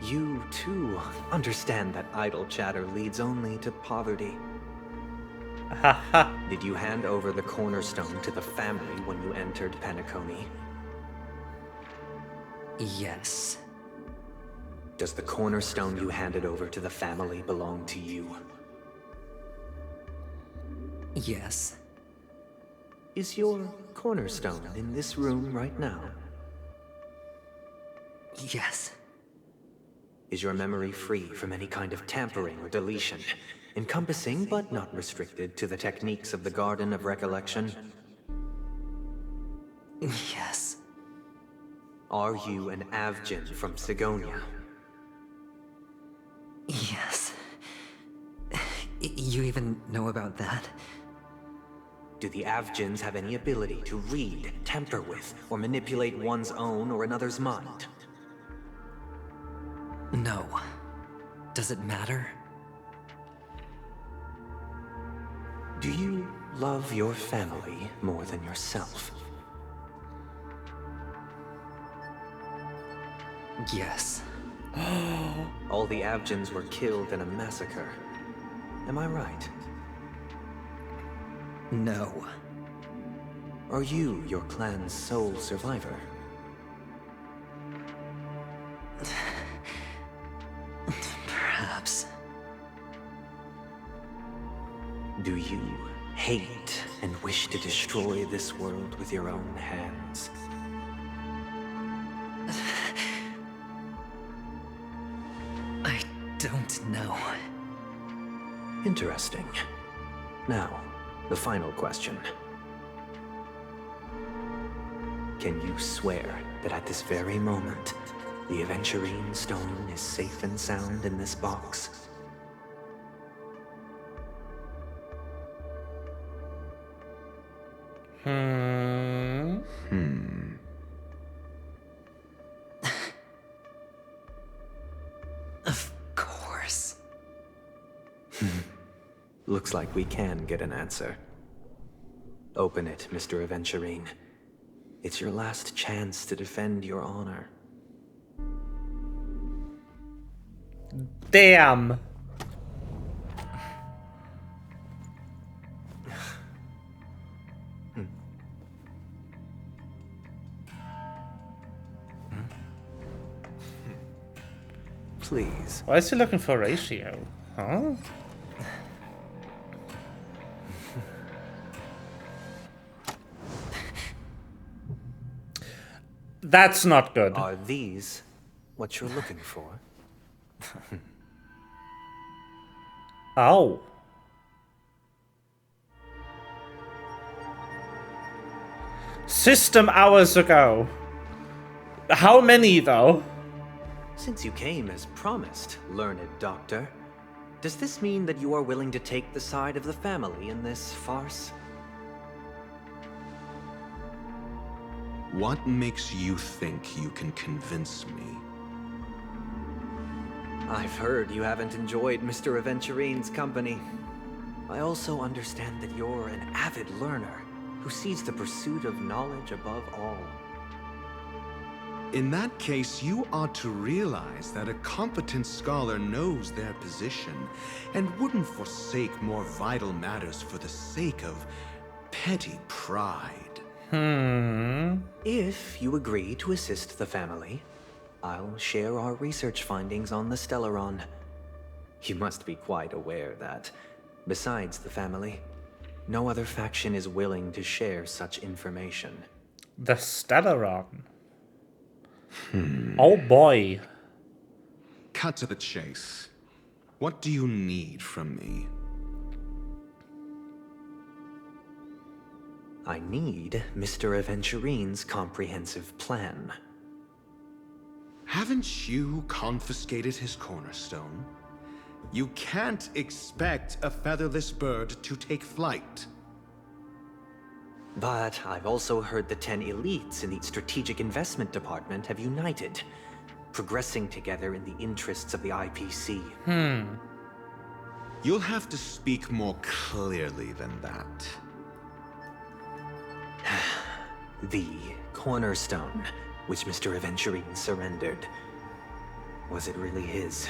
You, too, understand that idle chatter leads only to poverty. Did you hand over the cornerstone to the family when you entered Penacony? Yes. Does the cornerstone you handed over to the family belong to you? Yes. Is your cornerstone in this room right now? Yes. Is your memory free from any kind of tampering or deletion, encompassing but not restricted to the techniques of the Garden of Recollection? Yes. Are you an Avgin from Sigonia? Yes. You even know about that? Do the Avgins have any ability to read, tamper with, or manipulate one's own or another's mind? No. Does it matter? Do you love your family more than yourself? Yes. All the Avgins were killed in a massacre. Am I right? No. Are you your clan's sole survivor? Perhaps. Do you hate and wish to destroy this world with your own hands? I don't know. Interesting. Now, the final question. Can you swear that at this very moment, the Aventurine Stone is safe and sound in this box? Of course. Looks like we can get an answer. Open it, Mr. Aventurine. It's your last chance to defend your honor. Damn. Please. Why is he looking for ratio? Huh? That's not good. Are these what you're looking for? Oh. System hours ago. How many, though? Since you came as promised, learned doctor, does this mean that you are willing to take the side of the family in this farce? What makes you think you can convince me? I've heard you haven't enjoyed Mr. Aventurine's company. I also understand that you're an avid learner who sees the pursuit of knowledge above all. In that case, you ought to realize that a competent scholar knows their position and wouldn't forsake more vital matters for the sake of petty pride. If you agree to assist the family, I'll share our research findings on the Stellaron. You must be quite aware that, besides the family, no other faction is willing to share such information. The Stellaron. Oh boy. Cut to the chase. What do you need from me? I need Mr. Aventurine's comprehensive plan. Haven't you confiscated his cornerstone? You can't expect a featherless bird to take flight. But I've also heard the 10 elites in the Strategic Investment Department have united, progressing together in the interests of the IPC. You'll have to speak more clearly than that. The cornerstone, which Mr. Aventurine surrendered. Was it really his?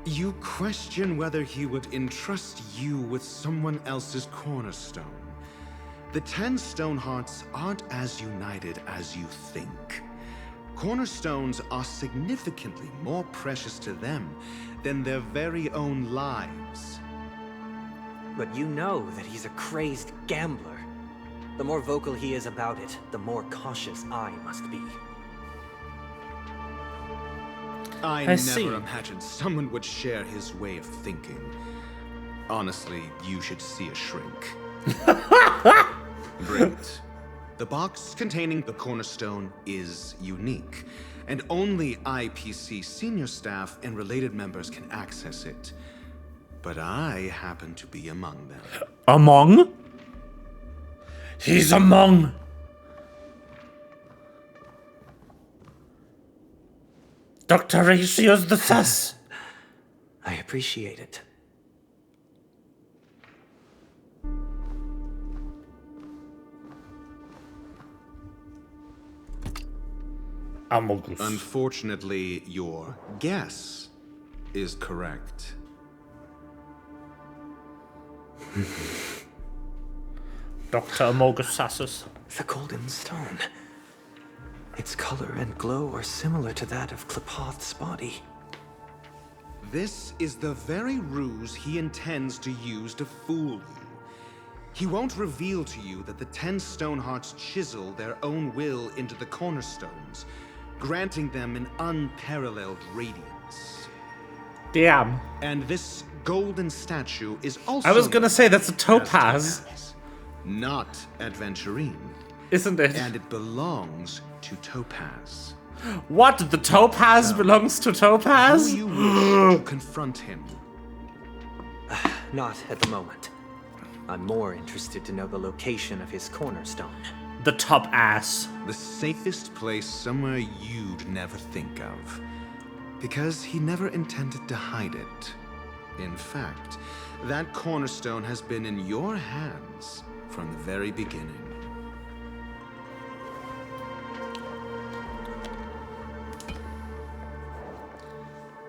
You question whether he would entrust you with someone else's cornerstone. The 10 Stonehearts aren't as united as you think. Cornerstones are significantly more precious to them than their very own lives. But you know that he's a crazed gambler. The more vocal he is about it, the more cautious I must be. I never imagined someone would share his way of thinking. Honestly, you should see a shrink. Great. The box containing the cornerstone is unique, and only IPC senior staff and related members can access it. But I happen to be among them. Among? He's among. Dr. Ratio's the sus. I appreciate it. Amogus. Unfortunately, your guess is correct. Dr. Amogus Sassus. The golden stone. Its color and glow are similar to that of Klepoth's body. This is the very ruse he intends to use to fool you. He won't reveal to you that the 10 Stonehearts chisel their own will into the cornerstones, granting them an unparalleled radiance. Damn. And this golden statue is also... I was gonna say that's a topaz. Not Adventurine. Isn't it? And it belongs to Topaz. What? The topaz belongs to Topaz? Do you wish to confront him? Not at the moment. I'm more interested to know the location of his cornerstone. The top ass. The safest place somewhere you'd never think of. Because he never intended to hide it. In fact, that cornerstone has been in your hands from the very beginning.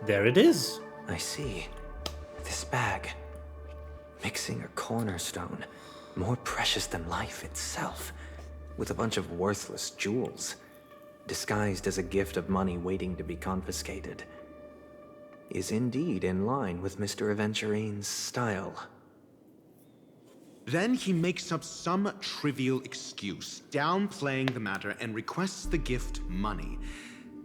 There it is. I see. This bag. Mixing a cornerstone. More precious than life itself. With a bunch of worthless jewels. Disguised as a gift of money waiting to be confiscated. Is indeed in line with Mr. Aventurine's style. Then he makes up some trivial excuse, downplaying the matter and requests the gift money.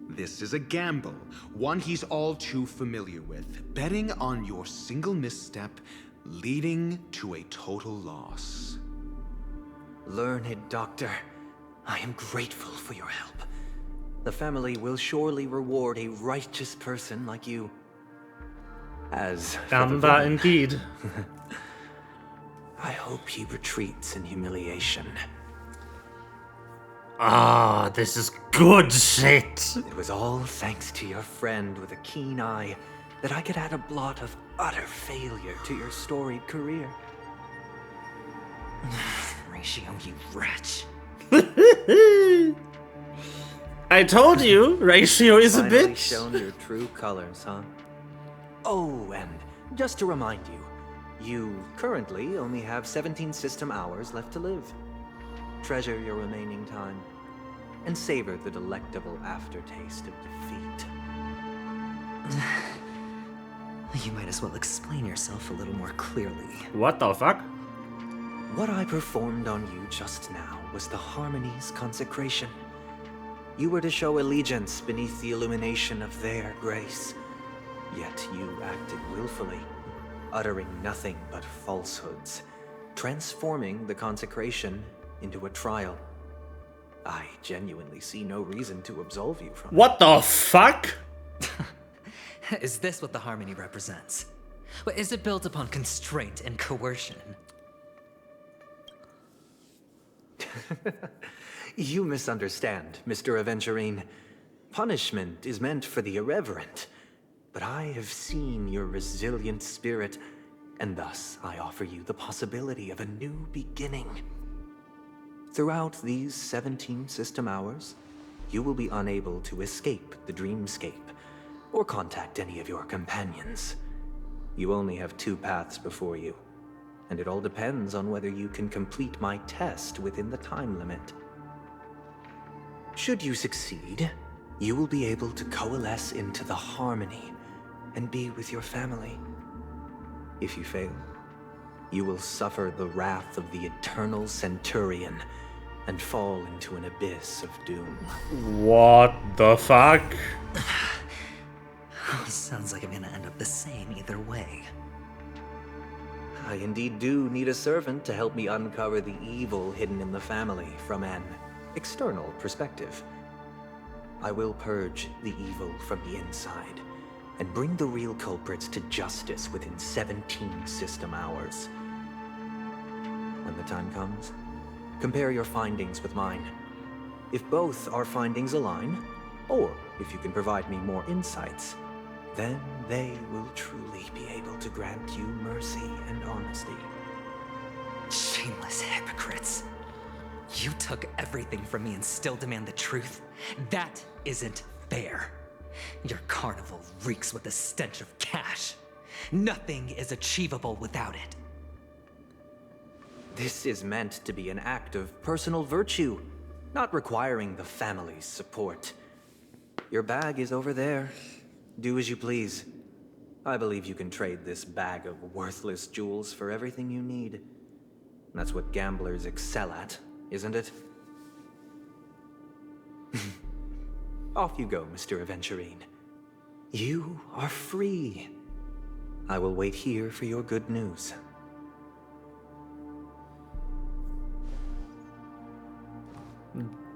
This is a gamble, one he's all too familiar with, betting on your single misstep, leading to a total loss. Learned doctor, I am grateful for your help. The family will surely reward a righteous person like you. As indeed. I hope he retreats in humiliation. Ah, this is good shit. It was all thanks to your friend with a keen eye that I could add a blot of utter failure to your storied career. Ratio, you wretch. I told you, ratio is a Finally bitch. shown your true colors, huh? Oh, and just to remind you, you currently only have 17 system hours left to live. Treasure your remaining time, and savor the delectable aftertaste of defeat. You might as well explain yourself a little more clearly. What the fuck? What I performed on you just now was the Harmony's consecration. You were to show allegiance beneath the illumination of their grace. Yet you acted willfully, uttering nothing but falsehoods, transforming the consecration into a trial. I genuinely see no reason to absolve you from What the fuck? Is this what the Harmony represents? But is it built upon constraint and coercion? You misunderstand, Mr. Aventurine. Punishment is meant for the irreverent. But I have seen your resilient spirit, and thus I offer you the possibility of a new beginning. Throughout these 17 system hours, you will be unable to escape the dreamscape, or contact any of your companions. You only have 2 paths before you, and it all depends on whether you can complete my test within the time limit. Should you succeed, you will be able to coalesce into the Harmony and be with your family. If you fail, you will suffer the wrath of the Eternal Centurion and fall into an abyss of doom. What the fuck? Sounds like I'm gonna end up the same either way. I indeed do need a servant to help me uncover the evil hidden in the family from an external perspective. I will purge the evil from the inside and bring the real culprits to justice within 17 system hours. When the time comes, compare your findings with mine. If both our findings align, or if you can provide me more insights, then they will truly be able to grant you mercy and honesty. Shameless hypocrites. You took everything from me and still demand the truth? That isn't fair. Your carnival reeks with the stench of cash. Nothing is achievable without it. This is meant to be an act of personal virtue, not requiring the family's support. Your bag is over there. Do as you please. I believe you can trade this bag of worthless jewels for everything you need. That's what gamblers excel at, isn't it? Off you go, Mr. Aventurine. You are free. I will wait here for your good news.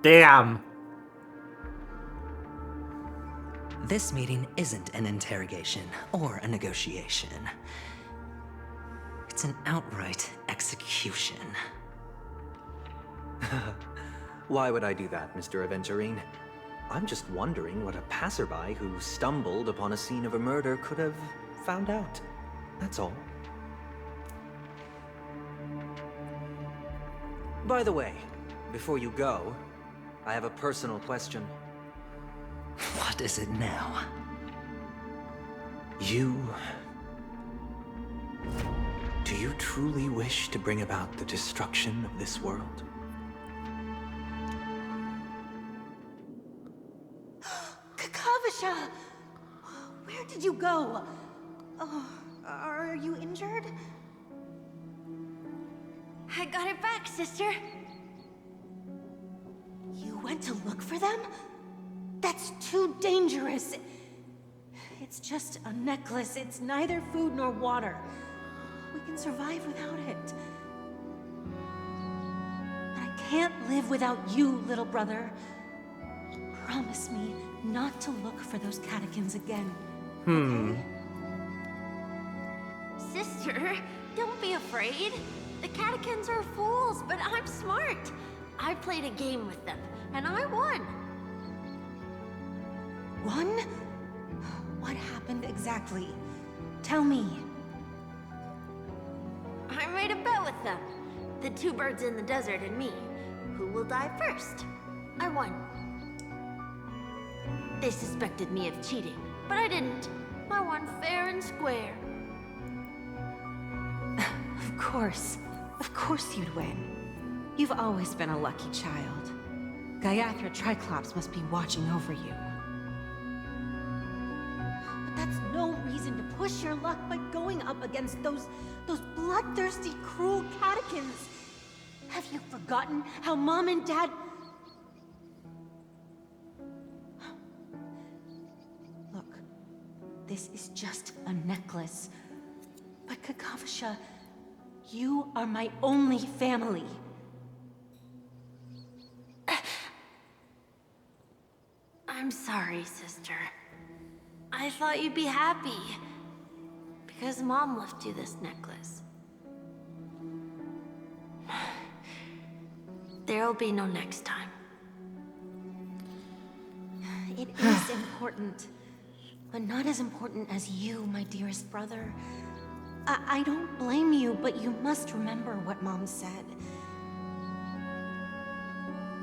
Damn. This meeting isn't an interrogation or a negotiation. It's an outright execution. Why would I do that, Mr. Aventurine? I'm just wondering what a passerby who stumbled upon a scene of a murder could have found out. That's all. By the way, before you go, I have a personal question. What is it now? Do you truly wish to bring about the destruction of this world? Kakavasha! Where did you go? Oh, are you injured? I got it back, sister. You went to look for them? That's too dangerous. It's just a necklace. It's neither food nor water. We can survive without it. But I can't live without you, little brother. Promise me not to look for those catechins again. Okay? Sister, don't be afraid. The catechins are fools, but I'm smart. I played a game with them, and I won. Won? What happened exactly? Tell me. I made a bet with them. The 2 birds in the desert and me. who will die first. I won. They suspected me of cheating, but I didn't. I won fair and square. Of course you'd win. You've always been a lucky child. Gaiathra Triclops must be watching over you. But that's no reason to push your luck by going up against those bloodthirsty, cruel catechins. Have you forgotten how Mom and Dad... Look, this is just a necklace. But Kakavasha, you are my only family. I'm sorry, sister. I thought you'd be happy. Because Mom left you this necklace. There'll be no next time. It is important. But not as important as you, my dearest brother. I don't blame you, but you must remember what Mom said.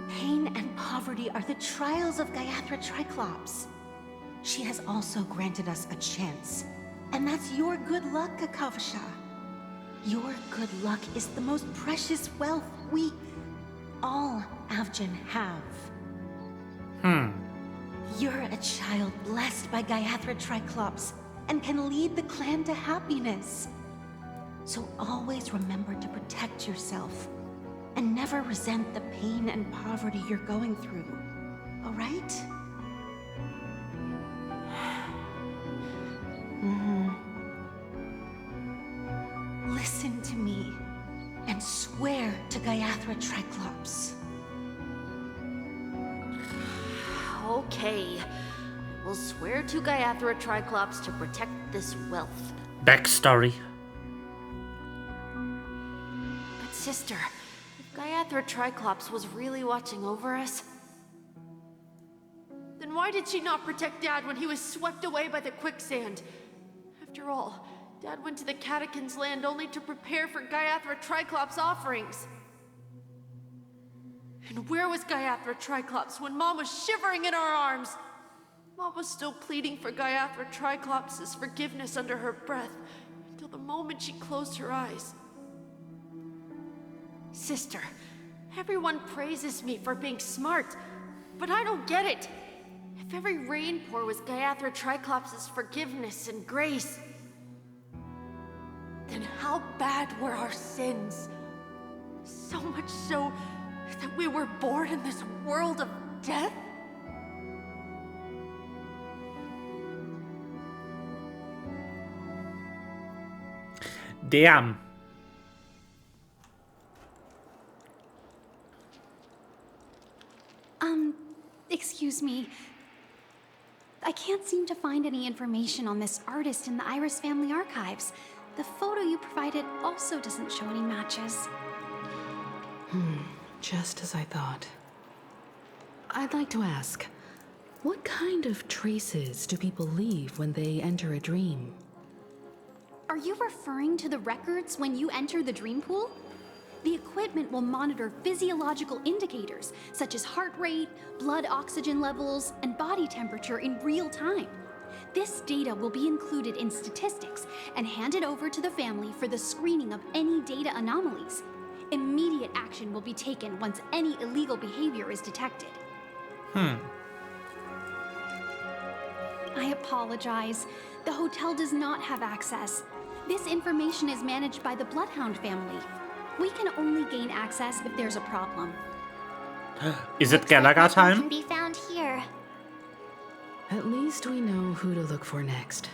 Pain and poverty are the trials of Gaiathra Triclops. She has also granted us a chance. And that's your good luck, Kakavasha. Your good luck is the most precious wealth we, all Avgin, have. You're a child blessed by Gaiathra Triclops and can lead the clan to happiness. So always remember to protect yourself and never resent the pain and poverty you're going through, all right? Listen to me and swear to Gaiathra Triclops. Okay. We'll swear to Gaiathra Triclops to protect this wealth. Backstory. But sister, if Gaiathra Triclops was really watching over us, Then why did she not protect Dad when he was swept away by the quicksand? After all, Dad went to the Catechins' land only to prepare for Gaiathra Triclops' offerings. And where was Gaiathra Triclops when Mom was shivering in our arms? Mom was still pleading for Gaiathra Triclops' forgiveness under her breath, until the moment she closed her eyes. Sister, everyone praises me for being smart, but I don't get it. If every rain pour was Gaiathra Triclops' forgiveness and grace, then how bad were our sins? So much so that we were born in this world of death? Damn. Excuse me. I can't seem to find any information on this artist in the Iris family archives. The photo you provided also doesn't show any matches. Just as I thought. I'd like to ask, what kind of traces do people leave when they enter a dream? Are you referring to the records when you enter the dream pool? The equipment will monitor physiological indicators such as heart rate, blood oxygen levels, and body temperature in real time. This data will be included in statistics and handed over to the family for the screening of any data anomalies. Immediate action will be taken once any illegal behavior is detected. I apologize. The hotel does not have access. This information is managed by the Bloodhound family. We can only gain access if there's a problem. Is it Galaga time? Can be found here. At least we know who to look for next.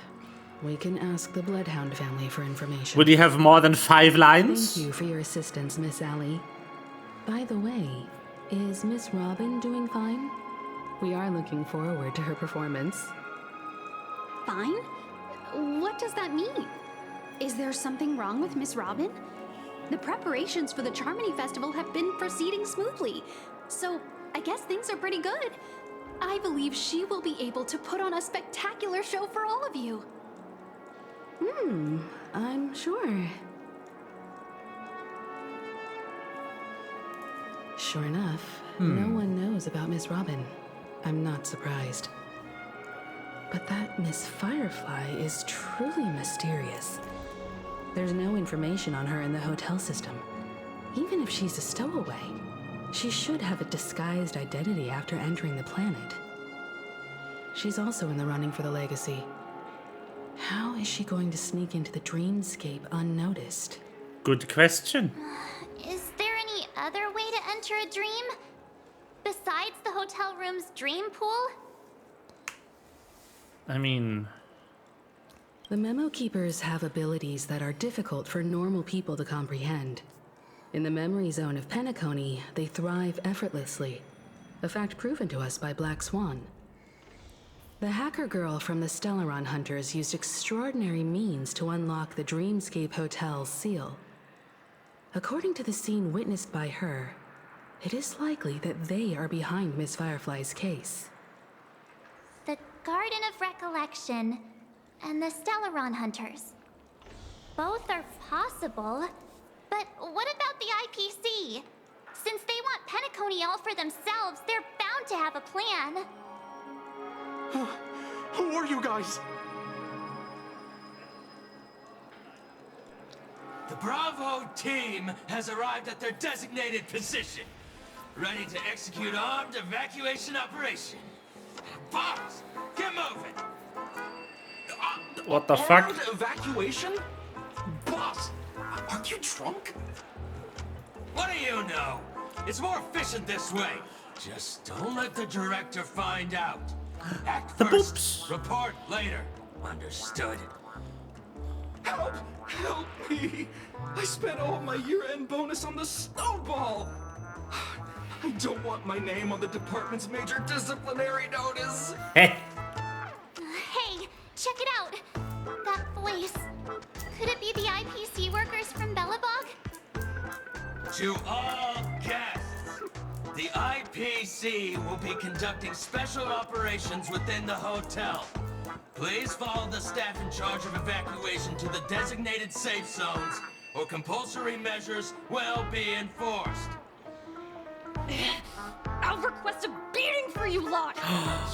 We can ask the Bloodhound family for information. Would he have more than 5 lines? Thank you for your assistance, Miss Allie. By the way, is Miss Robin doing fine? We are looking forward to her performance. Fine? What does that mean? Is there something wrong with Miss Robin? The preparations for the Charmony Festival have been proceeding smoothly, so I guess things are pretty good. I believe she will be able to put on a spectacular show for all of you. I'm sure. Sure enough, no one knows about Miss Robin. I'm not surprised. But that Miss Firefly is truly mysterious. There's no information on her in the hotel system. Even if she's a stowaway, she should have a disguised identity after entering the planet. She's also in the running for the legacy. How is she going to sneak into the dreamscape unnoticed? Good question. Is there any other way to enter a dream? Besides the hotel room's dream pool? I mean... The Memo Keepers have abilities that are difficult for normal people to comprehend. In the memory zone of Penacony, they thrive effortlessly, a fact proven to us by Black Swan. The hacker girl from the Stellaron Hunters used extraordinary means to unlock the Dreamscape Hotel's seal. According to the scene witnessed by her, it is likely that they are behind Miss Firefly's case. The Garden of Recollection and the Stellaron Hunters. Both are possible, but what about the IPC? Since they want Penacony all for themselves, they're bound to have a plan. Who are you guys? The Bravo team has arrived at their designated position, ready to execute armed evacuation operation. Boss, get moving! What the fuck? Armed evacuation? Boss, aren't you drunk? What do you know? It's more efficient this way. Just don't let the director find out. Act first, report later. Understood? Help! Help me! I spent all my year-end bonus on the snowball! I don't want my name on the department's major disciplinary notice! Hey, check it out! That voice. Could it be the IPC workers from Bellabog? To all guests, the IPC will be conducting special operations within the hotel. Please follow the staff in charge of evacuation to the designated safe zones, or compulsory measures will be enforced. I'll request a beating for you lot!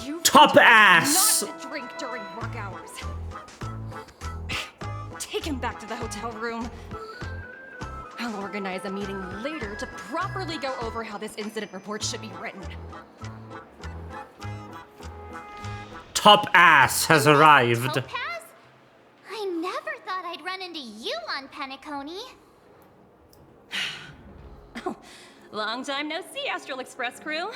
You Top ass! not to drink during work hours. Take him back to the hotel room. I'll organize a meeting later to properly go over how this incident report should be written. Top ass has arrived. Topaz? I never thought I'd run into you on Penacony. Long time no see, Astral Express crew.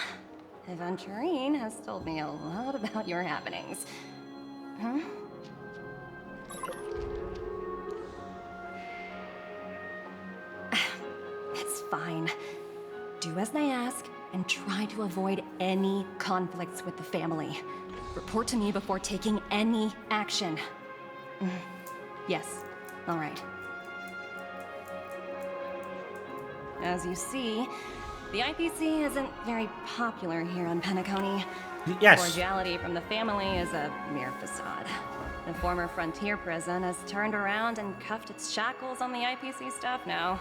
Aventurine has told me a lot about your happenings. Huh? It's fine. Do as they ask and try to avoid any conflicts with the family. Report to me before taking any action. Yes, all right. As you see, the IPC isn't very popular here on Penacony. Yes. Cordiality from the family is a mere facade. The former frontier prison has turned around and cuffed its shackles on the IPC staff now.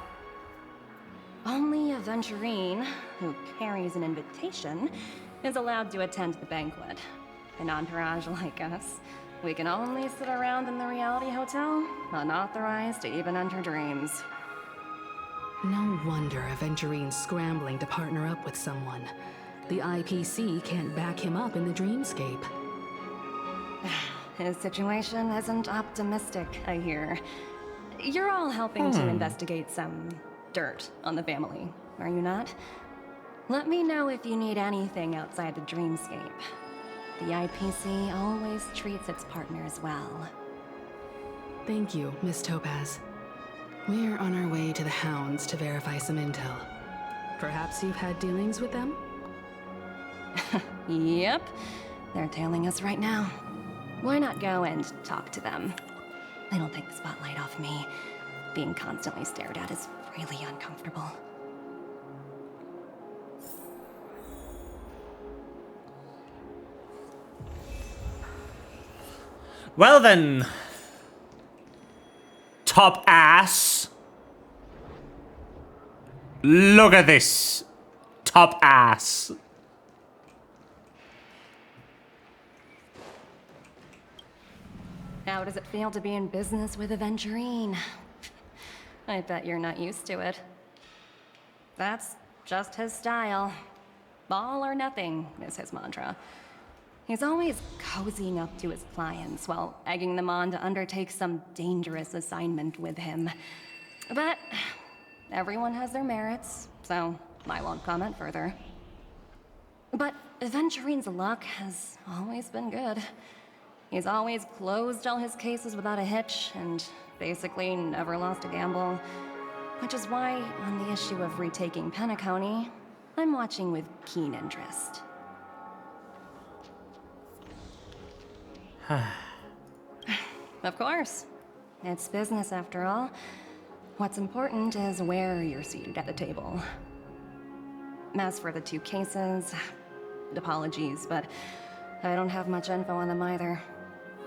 Only Aventurine, who carries an invitation, is allowed to attend the banquet. An entourage like us, we can only sit around in the reality hotel, unauthorized to even enter dreams. No wonder Aventurine's scrambling to partner up with someone. The IPC can't back him up in the dreamscape. His situation isn't optimistic, I hear. You're all helping to investigate some dirt on the family, are you not? Let me know if you need anything outside the dreamscape. The IPC always treats its partners well. Thank you, Miss Topaz. We're on our way to the Hounds to verify some intel. Perhaps you've had dealings with them? Yep. They're tailing us right now. Why not go and talk to them? It'll take the spotlight off me. Being constantly stared at is really uncomfortable. Well then, top ass. Look at this. top ass. How does it feel to be in business with Aventurine? I bet you're not used to it. That's just his style. All or nothing is his mantra. He's always cozying up to his clients while egging them on to undertake some dangerous assignment with him. But everyone has their merits, so I won't comment further. But Aventurine's luck has always been good. He's always closed all his cases without a hitch, and basically never lost a gamble. Which is why, on the issue of retaking Penacony, I'm watching with keen interest. Of course. It's business after all. What's important is where you're seated at the table. As for the 2 cases, apologies, but I don't have much info on them either.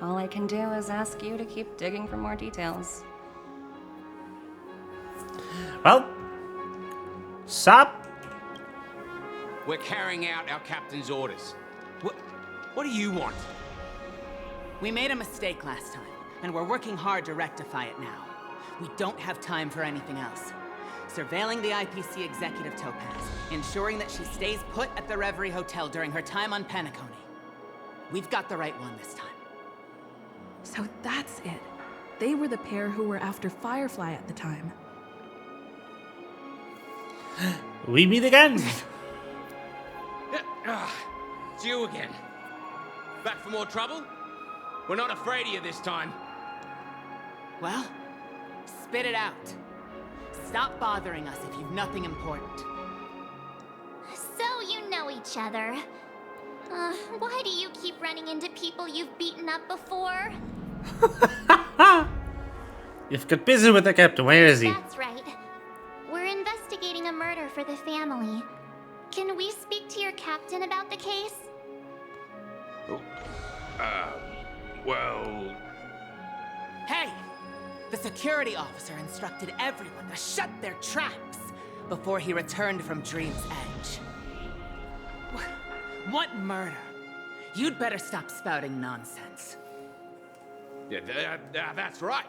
All I can do is ask you to keep digging for more details. Well, sup? We're carrying out our captain's orders. What do you want? We made a mistake last time, and we're working hard to rectify it now. We don't have time for anything else. Surveilling the IPC executive Topaz, ensuring that she stays put at the Reverie Hotel during her time on Penacony. We've got the right one this time. So that's it. They were the pair who were after Firefly at the time. We meet again. It's you again. Back for more trouble? We're not afraid of you this time. Well, spit it out. Stop bothering us if you've nothing important. So you know each other. Why do you keep running into people you've beaten up before? You've got busy with the captain. Where is he? That's right. We're investigating a murder for the family. Can we speak to your captain about the case? Well... Hey! The security officer instructed everyone to shut their traps before he returned from Dream's Edge. What murder? You'd better stop spouting nonsense. Yeah, that's right.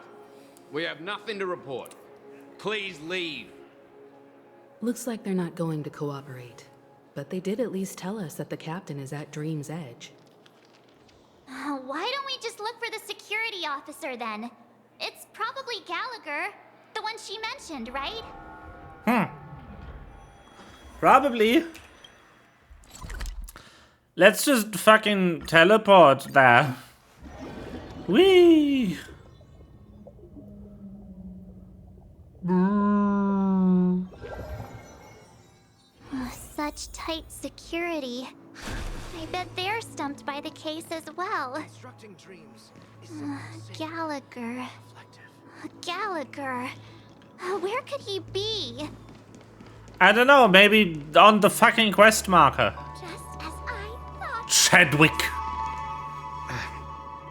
We have nothing to report. Please leave. Looks like they're not going to cooperate. But they did at least tell us that the captain is at Dream's Edge. Why don't we just look for the security officer then? It's probably Gallagher, the one she mentioned, right? Probably. Let's just fucking teleport there. Whee! Such tight security. I bet they're stumped by the case as well. Gallagher. Gallagher. Where could he be? I don't know, maybe on the fucking quest marker. Just as I thought. Chadwick.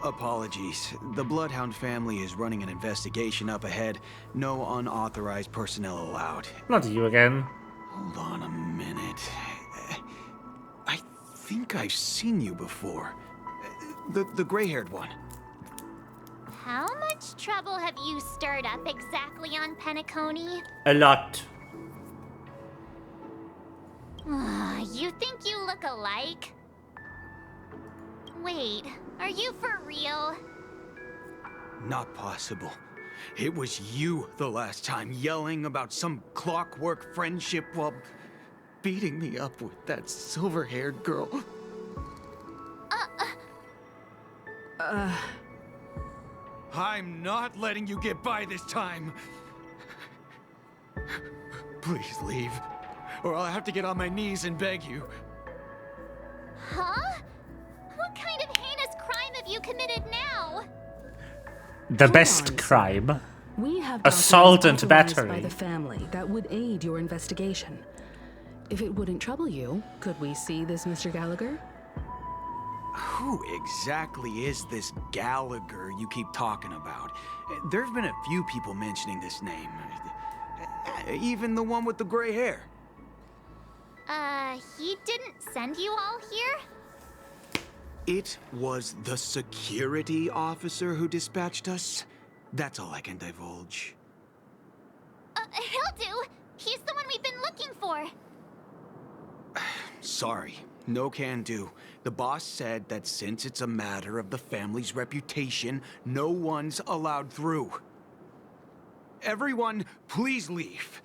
Apologies. The Bloodhound family is running an investigation up ahead. No unauthorized personnel allowed. Not you again. Hold on a minute. I think I've seen you before. The gray-haired one. How much trouble have you stirred up exactly on Penacony? A lot. You think you look alike? Wait, are you for real? Not possible. It was you the last time, yelling about some clockwork friendship while beating me up with that silver-haired girl. I'm not letting you get by this time. Please leave, or I'll have to get on my knees and beg you. Huh? What kind of heinous crime have you committed now? The best crime. We have assault and documents authorized battery. by the family that would aid your investigation. If it wouldn't trouble you, could we see this Mr. Gallagher? Who exactly is this Gallagher you keep talking about? There've been a few people mentioning this name. Even the one with the gray hair. He didn't send you all here? It was the security officer who dispatched us. That's all I can divulge. He'll do. He's the one we've been looking for. Sorry, no can do. The boss said that since it's a matter of the family's reputation, no one's allowed through. Everyone, please leave.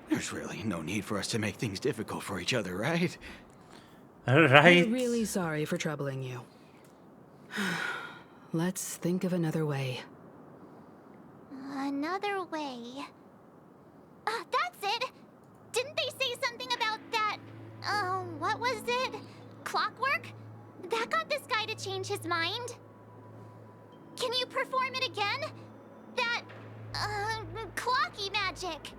There's really no need for us to make things difficult for each other, right? Right. We're really sorry for troubling you. Let's think of another way. Another way. That's it! Didn't they say something about that... what was it? Clockwork? That got this guy to change his mind? Can you perform it again? That... clocky magic.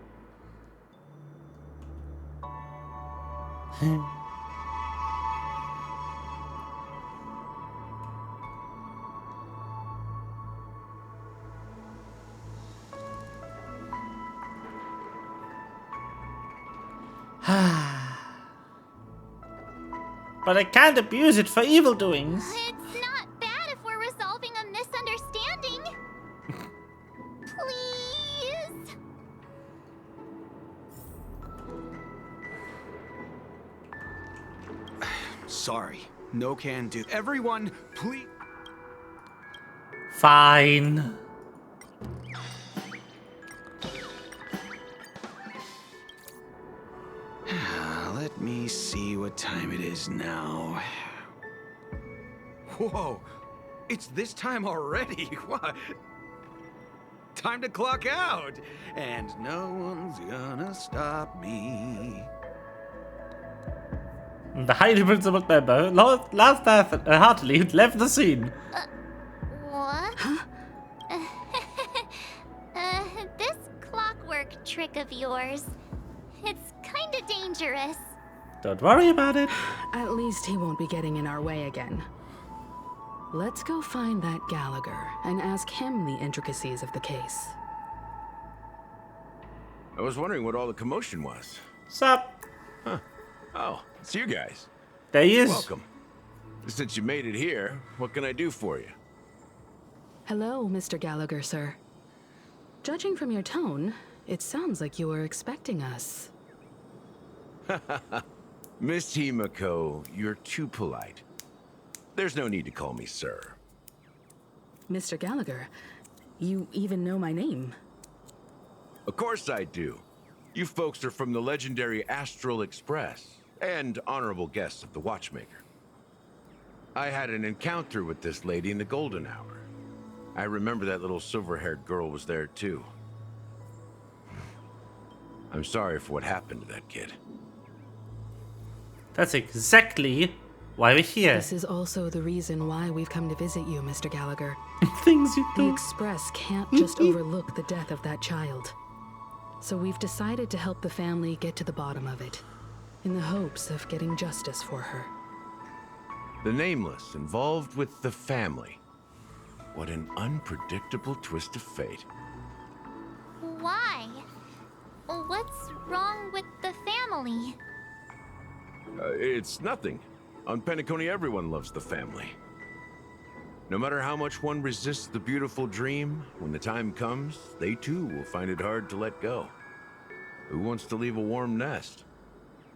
But I can't abuse it for evil doings. It's not bad if we're resolving a misunderstanding. Please? Sorry, no can do. Everyone, please. Fine. Let me see what time it is now. Whoa, it's this time already. What? Time to clock out. And no one's gonna stop me. The highly principled member laughed heartily and left the scene. What? Huh? This clockwork trick of yours, it's kinda dangerous. Don't worry about it. At least he won't be getting in our way again. Let's go find that Gallagher and ask him the intricacies of the case. I was wondering what all the commotion was. Sup? Huh. Oh, it's you guys. There he is. Welcome. Since you made it here, what can I do for you? Hello, Mr. Gallagher, sir. Judging from your tone, it sounds like you were expecting us. Miss Himiko, you're too polite. There's no need to call me sir. Mr. Gallagher, you even know my name. Of course I do. You folks are from the legendary Astral Express and honorable guests of the Watchmaker. I had an encounter with this lady in the Golden Hour. I remember that little silver-haired girl was there too. I'm sorry for what happened to that kid. That's exactly why we're here. This is also the reason why we've come to visit you, Mr. Gallagher. Things you do. The Express can't just overlook the death of that child. So we've decided to help the family get to the bottom of it, in the hopes of getting justice for her. The Nameless involved with the family. What an unpredictable twist of fate. Why? What's wrong with the family? It's nothing. On Penacony, everyone loves the family. No matter how much one resists the beautiful dream, when the time comes, they too will find it hard to let go. Who wants to leave a warm nest?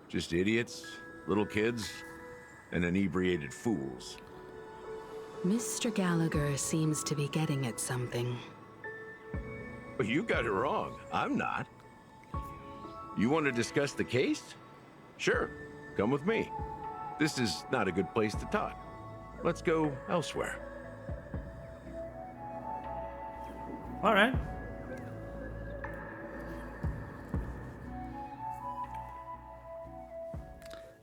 Just idiots, little kids, and inebriated fools. Mr. Gallagher seems to be getting at something. But you got it wrong. I'm not. You want to discuss the case? Sure, come with me. This is not a good place to talk. Let's go elsewhere. All right.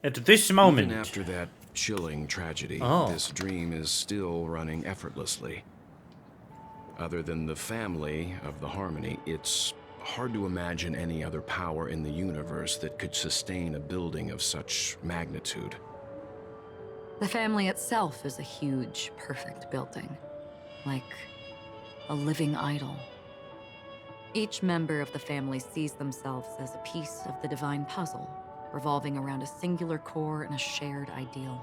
At this moment. Even after that chilling tragedy, this dream is still running effortlessly. Other than the family of the Harmony, it's hard to imagine any other power in the universe that could sustain a building of such magnitude. The family itself is a huge, perfect building. Like a living idol. Each member of the family sees themselves as a piece of the divine puzzle, revolving around a singular core and a shared ideal.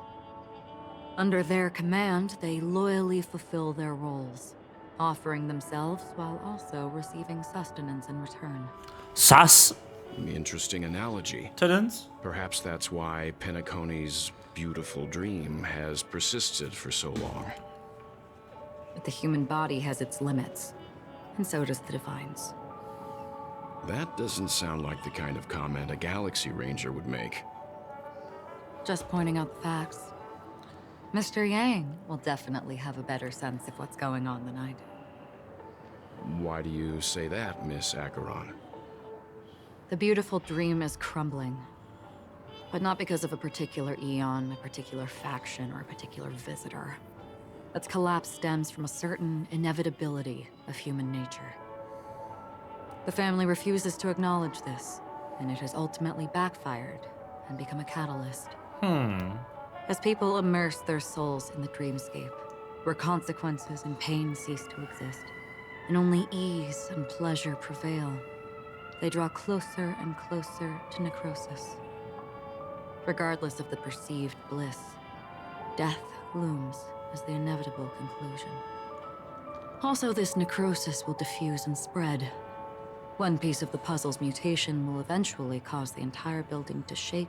Under their command, they loyally fulfill their roles, offering themselves while also receiving sustenance in return. Sus? Interesting analogy. Tenants? Perhaps that's why Penacony's beautiful dream has persisted for so long. But the human body has its limits, and so does the divine's. That doesn't sound like the kind of comment a Galaxy Ranger would make. Just pointing out the facts. Mr. Yang will definitely have a better sense of what's going on than I do. Why do you say that, Miss Acheron? The beautiful dream is crumbling. But not because of a particular eon, a particular faction, or a particular visitor. Its collapse stems from a certain inevitability of human nature. The family refuses to acknowledge this, and it has ultimately backfired and become a catalyst. As people immerse their souls in the dreamscape, where consequences and pain cease to exist, and only ease and pleasure prevail, they draw closer and closer to necrosis. Regardless of the perceived bliss, death looms as the inevitable conclusion. Also, this necrosis will diffuse and spread. One piece of the puzzle's mutation will eventually cause the entire building to shake,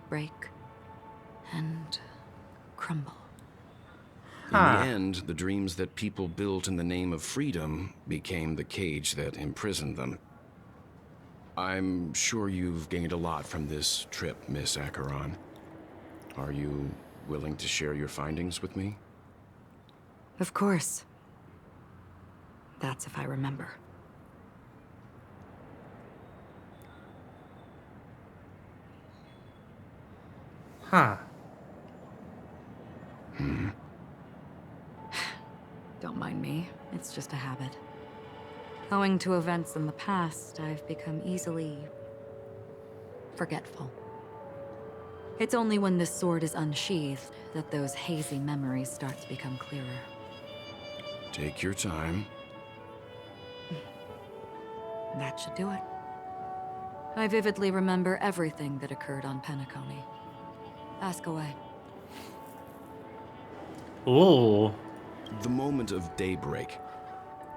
break, and crumble. In the end, the dreams that people built in the name of freedom became the cage that imprisoned them. I'm sure you've gained a lot from this trip, Miss Acheron. Are you willing to share your findings with me? Of course. That's if I remember. Don't mind me. It's just a habit. Owing to events in the past, I've become easily forgetful. It's only when this sword is unsheathed that those hazy memories start to become clearer. Take your time. That should do it. I vividly remember everything that occurred on Penacony. Ask away. Oh. The moment of daybreak.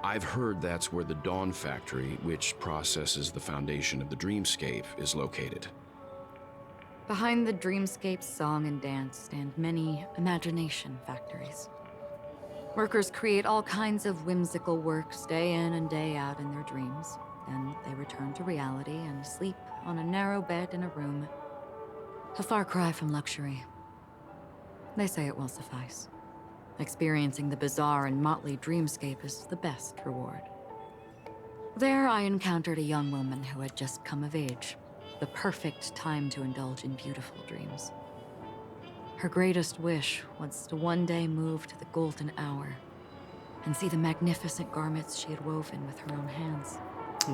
I've heard that's where the Dawn Factory, which processes the foundation of the dreamscape, is located. Behind the dreamscape's song and dance stand many imagination factories. Workers create all kinds of whimsical works day in and day out in their dreams. Then they return to reality and sleep on a narrow bed in a room. A far cry from luxury. They say it will suffice. Experiencing the bizarre and motley dreamscape is the best reward. There, I encountered a young woman who had just come of age. The perfect time to indulge in beautiful dreams. Her greatest wish was to one day move to the golden hour and see the magnificent garments she had woven with her own hands.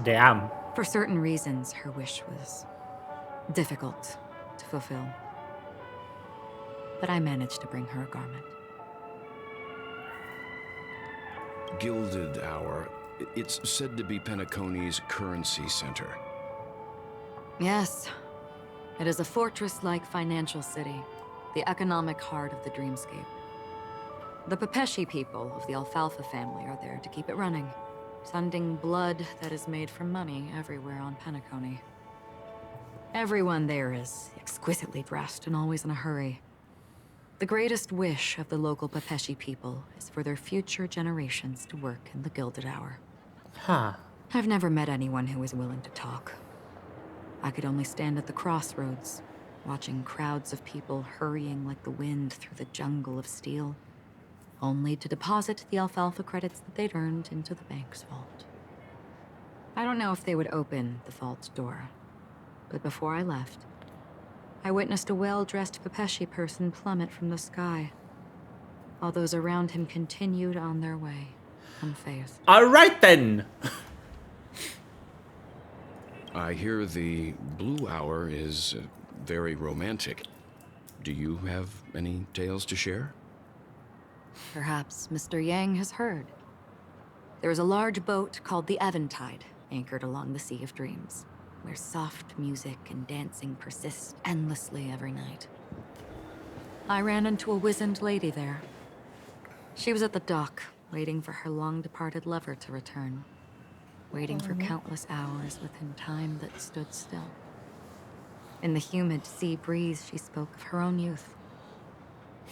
Damn. For certain reasons, her wish was difficult to fulfill. But I managed to bring her a garment. Gilded Hour. It's said to be Penacony's currency center. Yes. It is a fortress-like financial city, the economic heart of the dreamscape. The Pepeshi people of the Alfalfa family are there to keep it running, sending blood that is made from money everywhere on Penacony. Everyone there is exquisitely dressed and always in a hurry. The greatest wish of the local Pepeshi people is for their future generations to work in the Gilded Hour. I've never met anyone who is willing to talk. I could only stand at the crossroads, watching crowds of people hurrying like the wind through the jungle of steel, only to deposit the alfalfa credits that they'd earned into the bank's vault. I don't know if they would open the vault door, but before I left, I witnessed a well-dressed Pepeshi person plummet from the sky, while those around him continued on their way, unfazed. Alright then! I hear the Blue Hour is very romantic. Do you have any tales to share? Perhaps Mr. Yang has heard. There is a large boat called the Eventide anchored along the Sea of Dreams, where soft music and dancing persist endlessly every night. I ran into a wizened lady there. She was at the dock, waiting for her long-departed lover to return. Waiting for countless hours within time that stood still. In the humid sea breeze, she spoke of her own youth.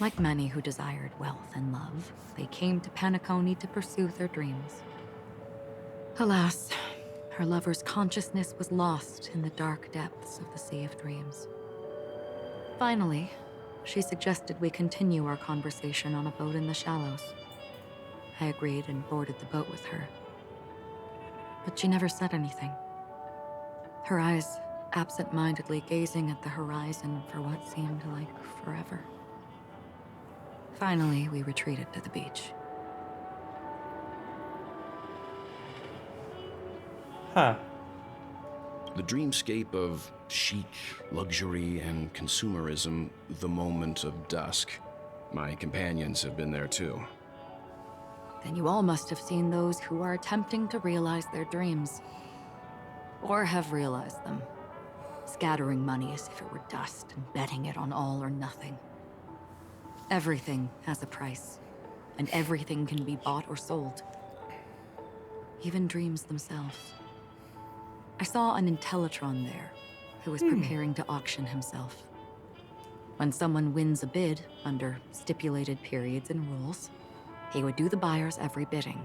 Like many who desired wealth and love, they came to Penacony to pursue their dreams. Alas, her lover's consciousness was lost in the dark depths of the Sea of Dreams. Finally, she suggested we continue our conversation on a boat in the shallows. I agreed and boarded the boat with her. But she never said anything. Her eyes absent-mindedly gazing at the horizon for what seemed like forever. Finally, we retreated to the beach. Huh. The dreamscape of chic, luxury, and consumerism, the moment of dusk. My companions have been there too. Then you all must have seen those who are attempting to realize their dreams. Or have realized them. Scattering money as if it were dust and betting it on all or nothing. Everything has a price, and everything can be bought or sold. Even dreams themselves. I saw an Intellitron there, who was preparing to auction himself. When someone wins a bid under stipulated periods and rules, he would do the buyer's every bidding,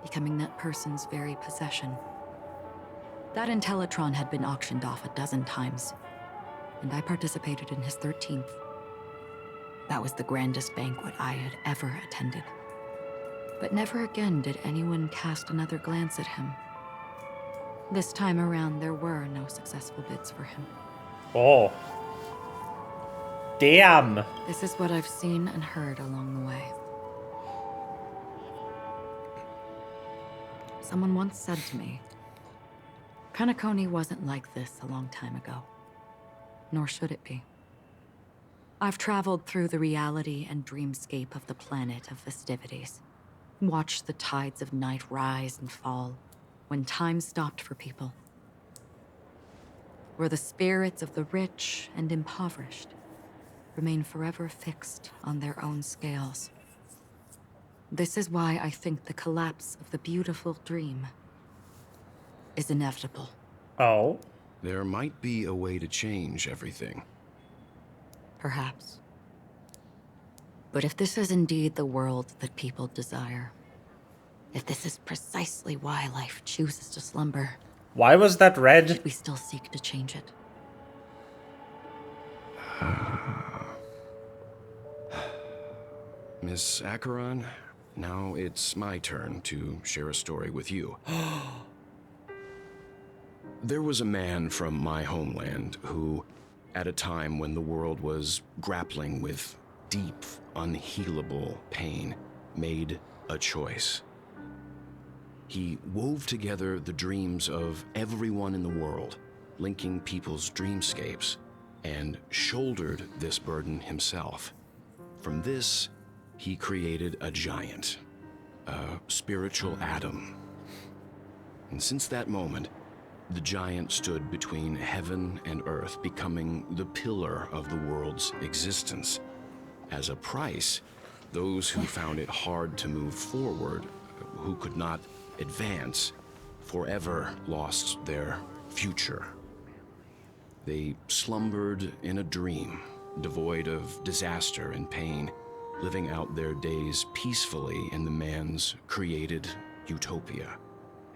becoming that person's very possession. That Intellitron had been auctioned off a dozen times, and I participated in his 13th. That was the grandest banquet I had ever attended. But never again did anyone cast another glance at him. This time around, there were no successful bids for him. Oh. Damn. This is what I've seen and heard along the way. Someone once said to me, Penacony wasn't like this a long time ago. Nor should it be. I've traveled through the reality and dreamscape of the planet of festivities. Watched the tides of night rise and fall when time stopped for people. Where the spirits of the rich and impoverished remain forever fixed on their own scales. This is why I think the collapse of the beautiful dream is inevitable. Oh? There might be a way to change everything. Perhaps. But if this is indeed the world that people desire, if this is precisely why life chooses to slumber, why was that red? Should we still seek to change it? Miss Acheron, now it's my turn to share a story with you. There was a man from my homeland who, at a time when the world was grappling with deep, unhealable pain, made a choice. He wove together the dreams of everyone in the world, linking people's dreamscapes, and shouldered this burden himself. From this, he created a giant, a spiritual atom. And since that moment, the giant stood between heaven and earth, becoming the pillar of the world's existence. As a price, those who found it hard to move forward, who could not advance, forever lost their future. They slumbered in a dream, devoid of disaster and pain, living out their days peacefully in the man's created utopia.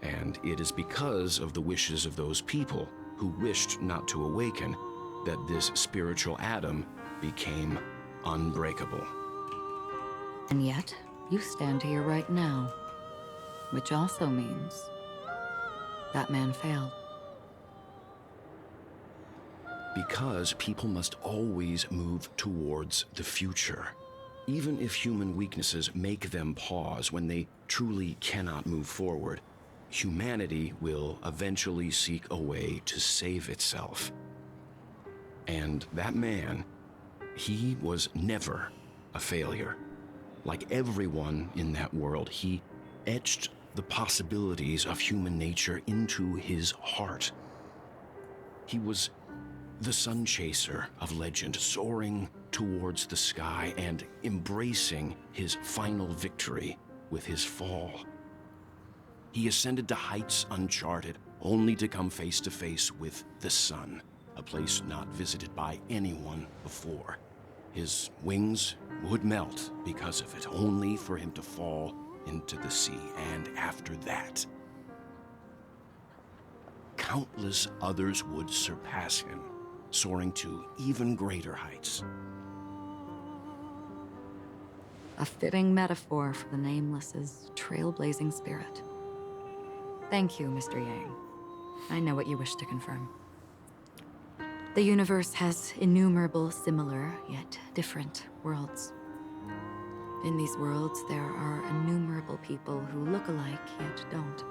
And it is because of the wishes of those people who wished not to awaken that this spiritual atom became unbreakable. And yet, you stand here right now, which also means that man failed. Because people must always move towards the future. Even if human weaknesses make them pause when they truly cannot move forward, humanity will eventually seek a way to save itself. And that man, he was never a failure. Like everyone in that world, he etched the possibilities of human nature into his heart. He was the sun chaser of legend, soaring towards the sky and embracing his final victory with his fall. He ascended to heights uncharted, only to come face to face with the sun, a place not visited by anyone before. His wings would melt because of it, only for him to fall into the sea. And after that, countless others would surpass him, soaring to even greater heights. A fitting metaphor for the Nameless's trailblazing spirit. Thank you, Mr. Yang. I know what you wish to confirm. The universe has innumerable similar, yet different worlds. In these worlds, there are innumerable people who look alike, yet don't.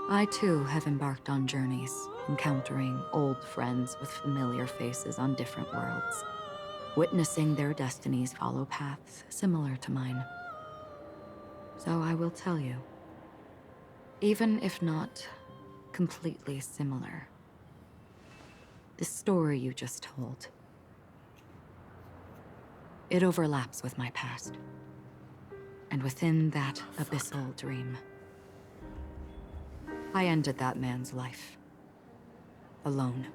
I too have embarked on journeys, encountering old friends with familiar faces on different worlds, witnessing their destinies follow paths similar to mine. So I will tell you, even if not completely similar, the story you just told, it overlaps with my past. And within that abyssal dream, I ended that man's life. Alone.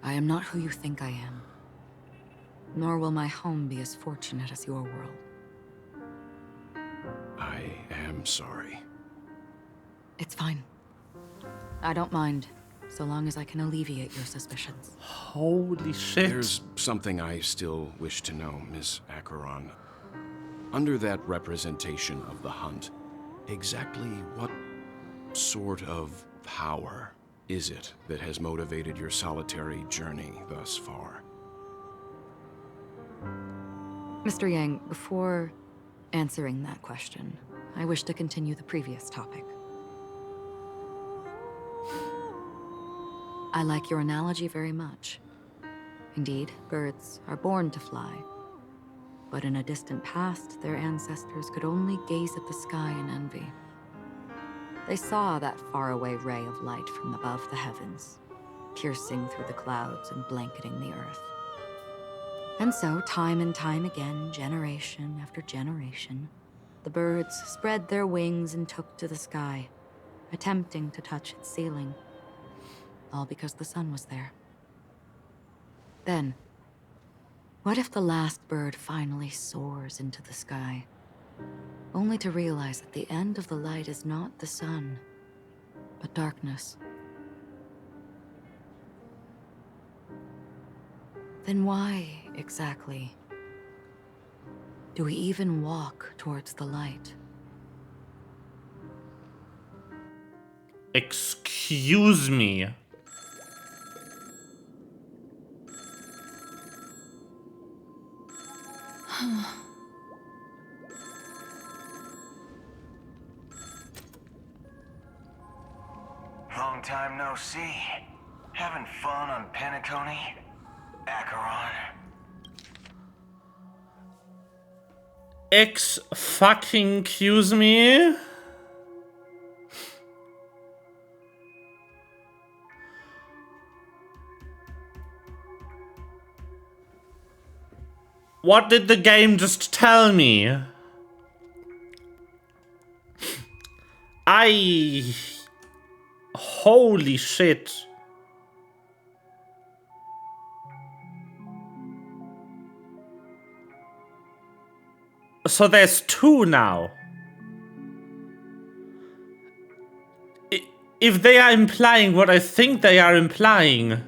I am not who you think I am. Nor will my home be as fortunate as your world. I am sorry. It's fine. I don't mind, so long as I can alleviate your suspicions. Holy shit. There's something I still wish to know, Miss Acheron. Under that representation of the hunt, exactly what sort of power is it that has motivated your solitary journey thus far? Mr. Yang, before answering that question, I wish to continue the previous topic. I like your analogy very much. Indeed, birds are born to fly. But in a distant past, their ancestors could only gaze at the sky in envy. They saw that faraway ray of light from above the heavens, piercing through the clouds and blanketing the earth. And so, time and time again, generation after generation, the birds spread their wings and took to the sky, attempting to touch its ceiling, all because the sun was there. Then, what if the last bird finally soars into the sky, only to realize that the end of the light is not the sun, but darkness? Then why, exactly, do we even walk towards the light? Excuse me. Long time no see. Having fun on Penacony? Acheron? Excuse me. What did the game just tell me? Holy shit. So there's two now. If they are implying what I think they are implying.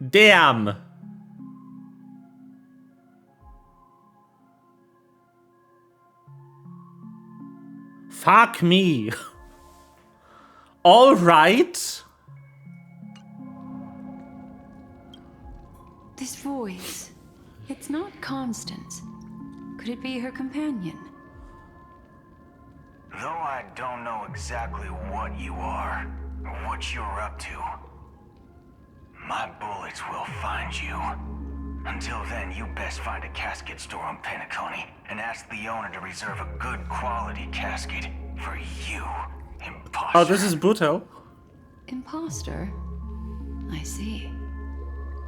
Damn. Fuck me. All right. This voice, it's not Constance. Could it be her companion? Though I don't know exactly what you are, or what you're up to, my bullets will find you. Until then, you best find a casket store on Penacony and ask the owner to reserve a good quality casket for you, imposter. Oh, this is brutal. Imposter? I see.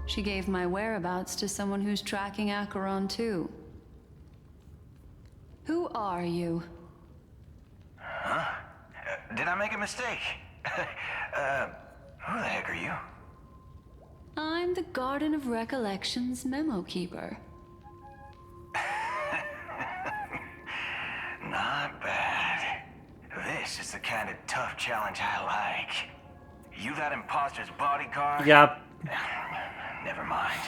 She gave my whereabouts to someone who's tracking Acheron too. Who are you? Huh? Did I make a mistake? Who the heck are you? I'm the Garden of Recollection's memo keeper. Not bad. This is the kind of tough challenge I like. You that imposter's bodyguard? Yep. Never mind.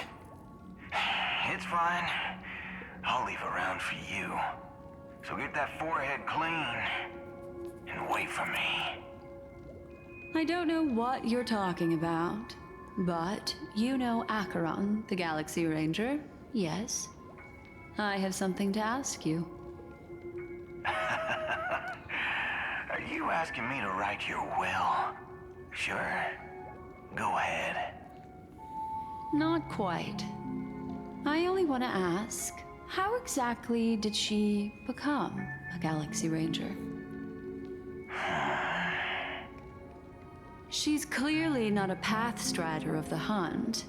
It's fine. I'll leave a round for you. So get that forehead clean and wait for me. I don't know what you're talking about, but you know Acheron, the Galaxy Ranger, yes? I have something to ask you. Are you asking me to write your will? Sure. Go ahead. Not quite. I only want to ask, how exactly did she become a Galaxy Ranger? She's clearly not a path strider of the hunt,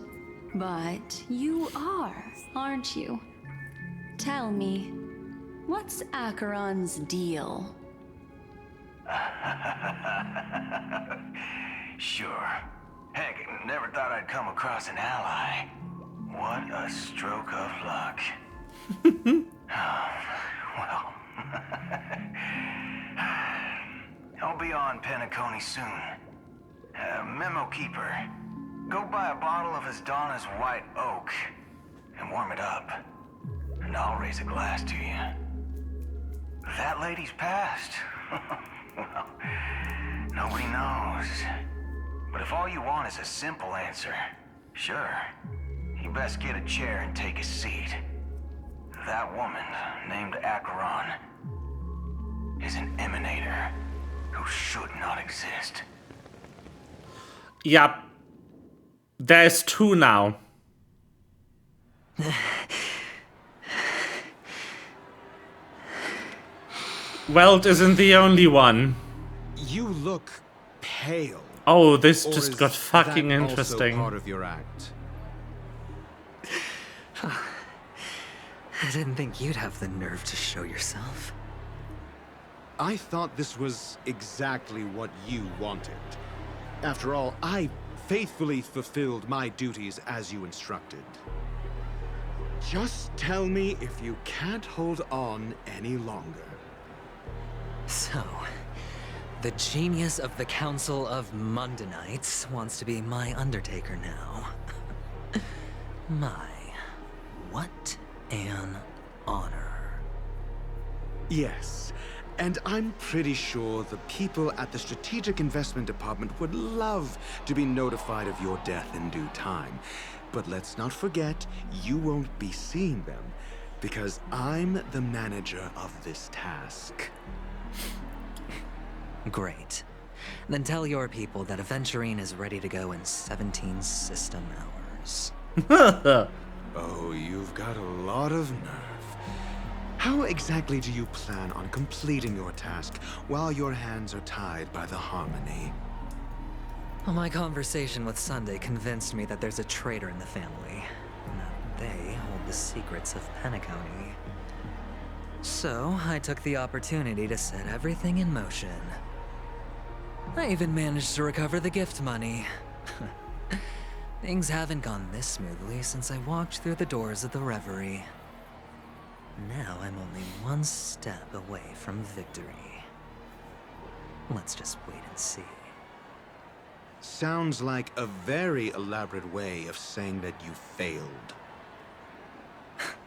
but you are, aren't you? Tell me, what's Acheron's deal? Sure. Heck, never thought I'd come across an ally. What a stroke of luck. Well, I'll be on Penacony soon. Memo keeper, go buy a bottle of his Donna's White Oak and warm it up. And I'll raise a glass to you. That lady's passed. Well, nobody knows. But if all you want is a simple answer, sure, you best get a chair and take a seat. That woman, named Acheron, is an emanator who should not exist. Yep. There's two now. Welt isn't the only one. You look pale. Oh, this Or just is got fucking that interesting. Also part of your act? I didn't think you'd have the nerve to show yourself. I thought this was exactly what you wanted. After all, I faithfully fulfilled my duties as you instructed. Just tell me if you can't hold on any longer. So, the genius of the Council of Mundanites wants to be my Undertaker now. My, what an honor. Yes, and I'm pretty sure the people at the Strategic Investment Department would love to be notified of your death in due time. But let's not forget, you won't be seeing them, because I'm the manager of this task. Great. Then tell your people that Aventurine is ready to go in 17 system hours. Oh, you've got a lot of nerve. How exactly do you plan on completing your task while your hands are tied by the Harmony? Well, my conversation with Sunday convinced me that there's a traitor in the family, and that they hold the secrets of Penacony. So, I took the opportunity to set everything in motion. I even managed to recover the gift money. Things haven't gone this smoothly since I walked through the doors of the Reverie. Now I'm only one step away from victory. Let's just wait and see. Sounds like a very elaborate way of saying that you failed.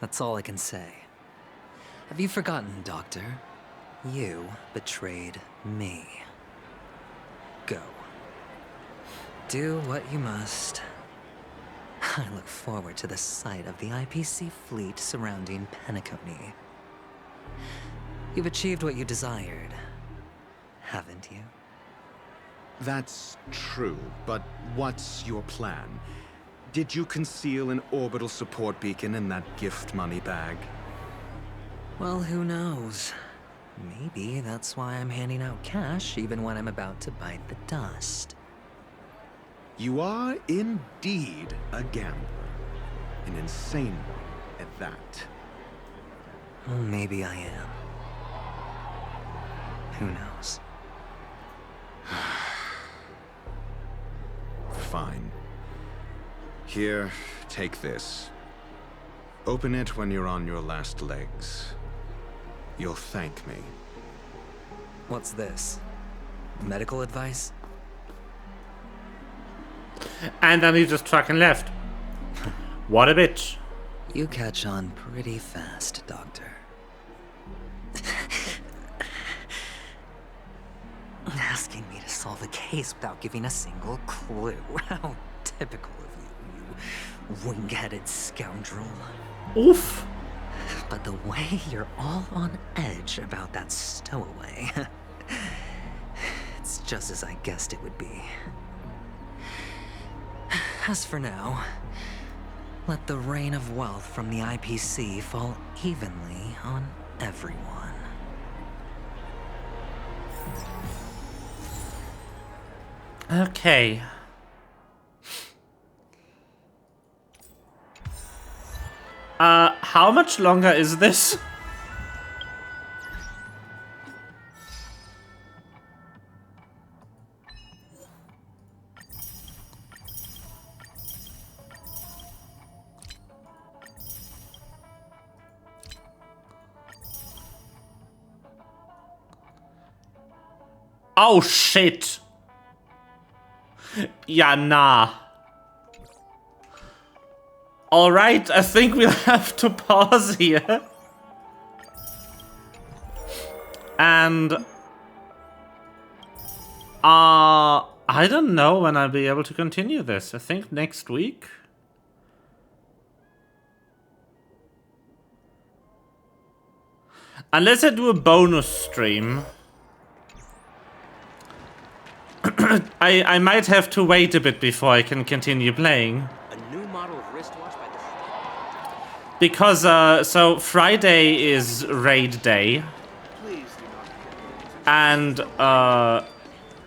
That's all I can say. Have you forgotten, Doctor? You betrayed me. Go. Do what you must. I look forward to the sight of the IPC fleet surrounding Penacony. You've achieved what you desired, haven't you? That's true, but what's your plan? Did you conceal an orbital support beacon in that gift money bag? Well, who knows? Maybe that's why I'm handing out cash even when I'm about to bite the dust. You are indeed a gambler. An insane one at that. Well, maybe I am. Who knows? Fine. Here, take this. Open it when you're on your last legs. You'll thank me. What's this? Medical advice? And then he just fucking left. What a bitch. You catch on pretty fast, Doctor. Asking me to solve a case without giving a single clue. How typical of you, you wing-headed scoundrel. Oof. But the way you're all on edge about that stowaway, it's just as I guessed it would be. As for now, let the rain of wealth from the IPC fall evenly on everyone. Okay. How much longer is this? Oh shit. Yeah, nah. Alright, I think we'll have to pause here. And I don't know when I'll be able to continue this. I think next week. Unless I do a bonus stream. I might have to wait a bit before I can continue playing. A new model of wristwatch by the... Because, so Friday is raid day. And,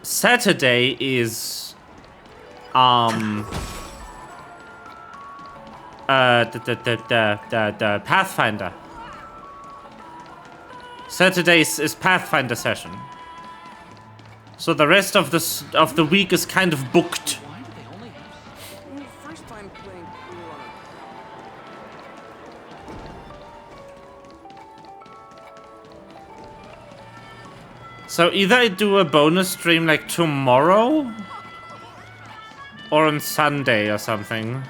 Saturday is, the Pathfinder. Saturday is Pathfinder session. So the rest of the week is kind of booked. First time playing pool on So either I do a bonus stream like tomorrow or on Sunday or something.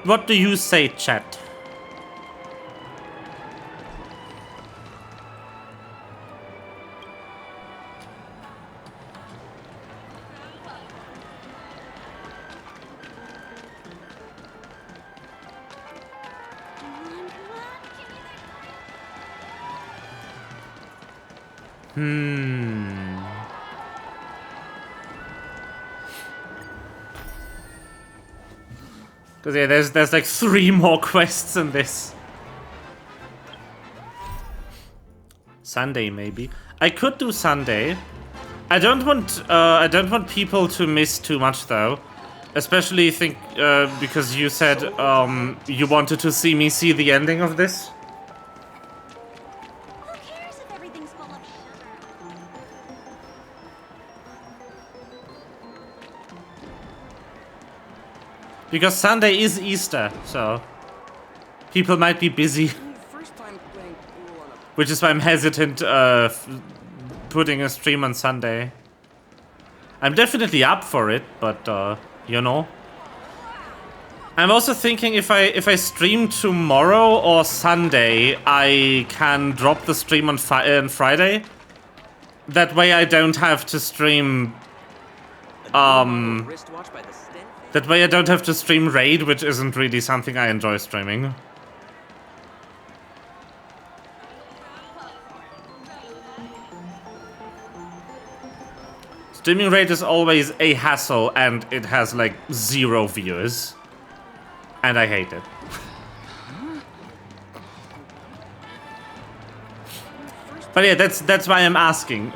What do you say, chat? Because yeah, there's like 3 more quests in this. Sunday maybe. I could do Sunday. I don't want people to miss too much though. Especially because you said you wanted to see me see the ending of this. Because Sunday is Easter, so people might be busy. Which is why I'm hesitant putting a stream on Sunday. I'm definitely up for it, but you know. I'm also thinking if I stream tomorrow or Sunday, I can drop the stream on Friday. That way I don't have to stream that way I don't have to stream Raid, which isn't really something I enjoy streaming. Streaming Raid is always a hassle and it has like 0 viewers. And I hate it. But yeah, that's why I'm asking.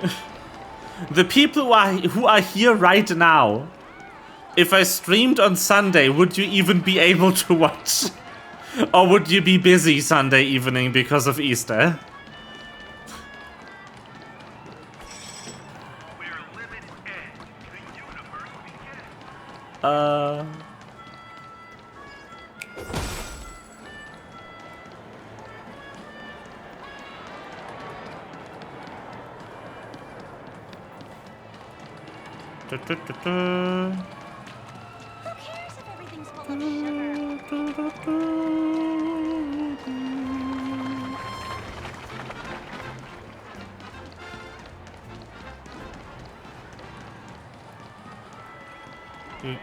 The people who are here right now, if I streamed on Sunday, would you even be able to watch? Or would you be busy Sunday evening because of Easter? Who cares if everything's full of sugar?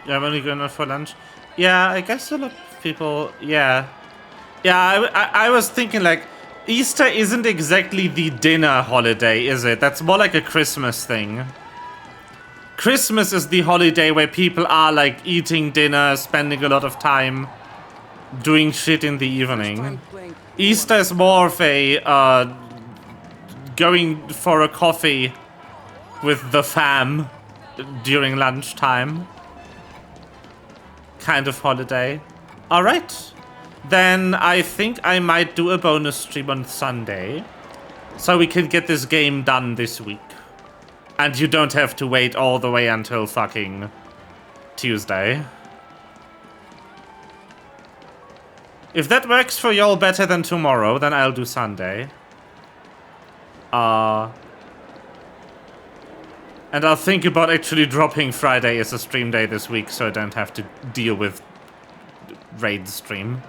I'm only going out for lunch. Yeah, I guess a lot of people. Yeah, I was thinking like Easter isn't exactly the dinner holiday, is it? That's more like a Christmas thing. Christmas is the holiday where people are like eating dinner, spending a lot of time doing shit in the evening. Easter is more of a going for a coffee with the fam during lunchtime kind of holiday. Alright, then I think I might do a bonus stream on Sunday so we can get this game done this week. And you don't have to wait all the way until fucking Tuesday. If that works for y'all better than tomorrow, then I'll do Sunday. And I'll think about actually dropping Friday as a stream day this week so I don't have to deal with Raid stream.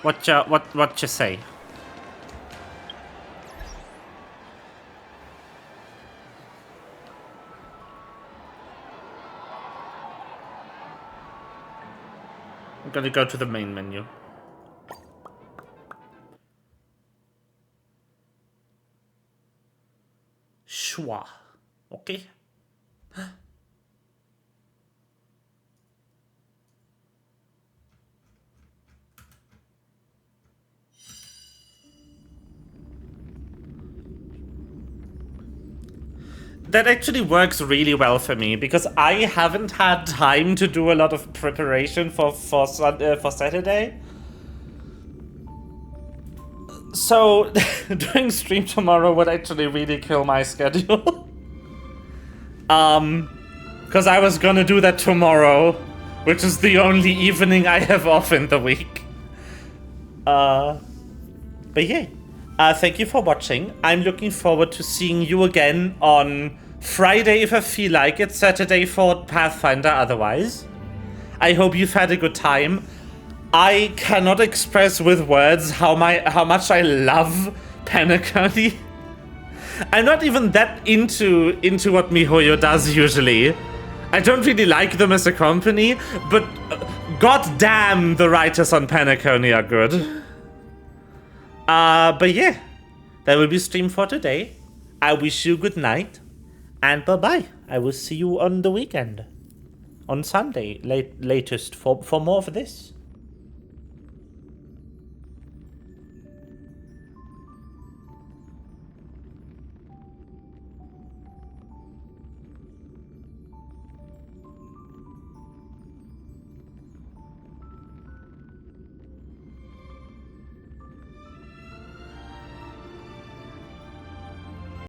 What you say? I'm gonna go to the main menu. Schwa. Okay. That actually works really well for me because I haven't had time to do a lot of preparation for Saturday. So doing stream tomorrow would actually really kill my schedule. Because I was gonna do that tomorrow, which is the only evening I have off in the week. But yeah. Thank you for watching. I'm looking forward to seeing you again on Friday if I feel like it, Saturday for Pathfinder otherwise. I hope you've had a good time. I cannot express with words how much I love Penacony. I'm not even that into what MYUUUUUURDER does usually. I don't really like them as a company, but goddamn the writers on Penacony are good. But yeah, that will be stream for today. I wish you good night, and bye-bye. I will see you on the weekend. On Sunday, latest, for more of this.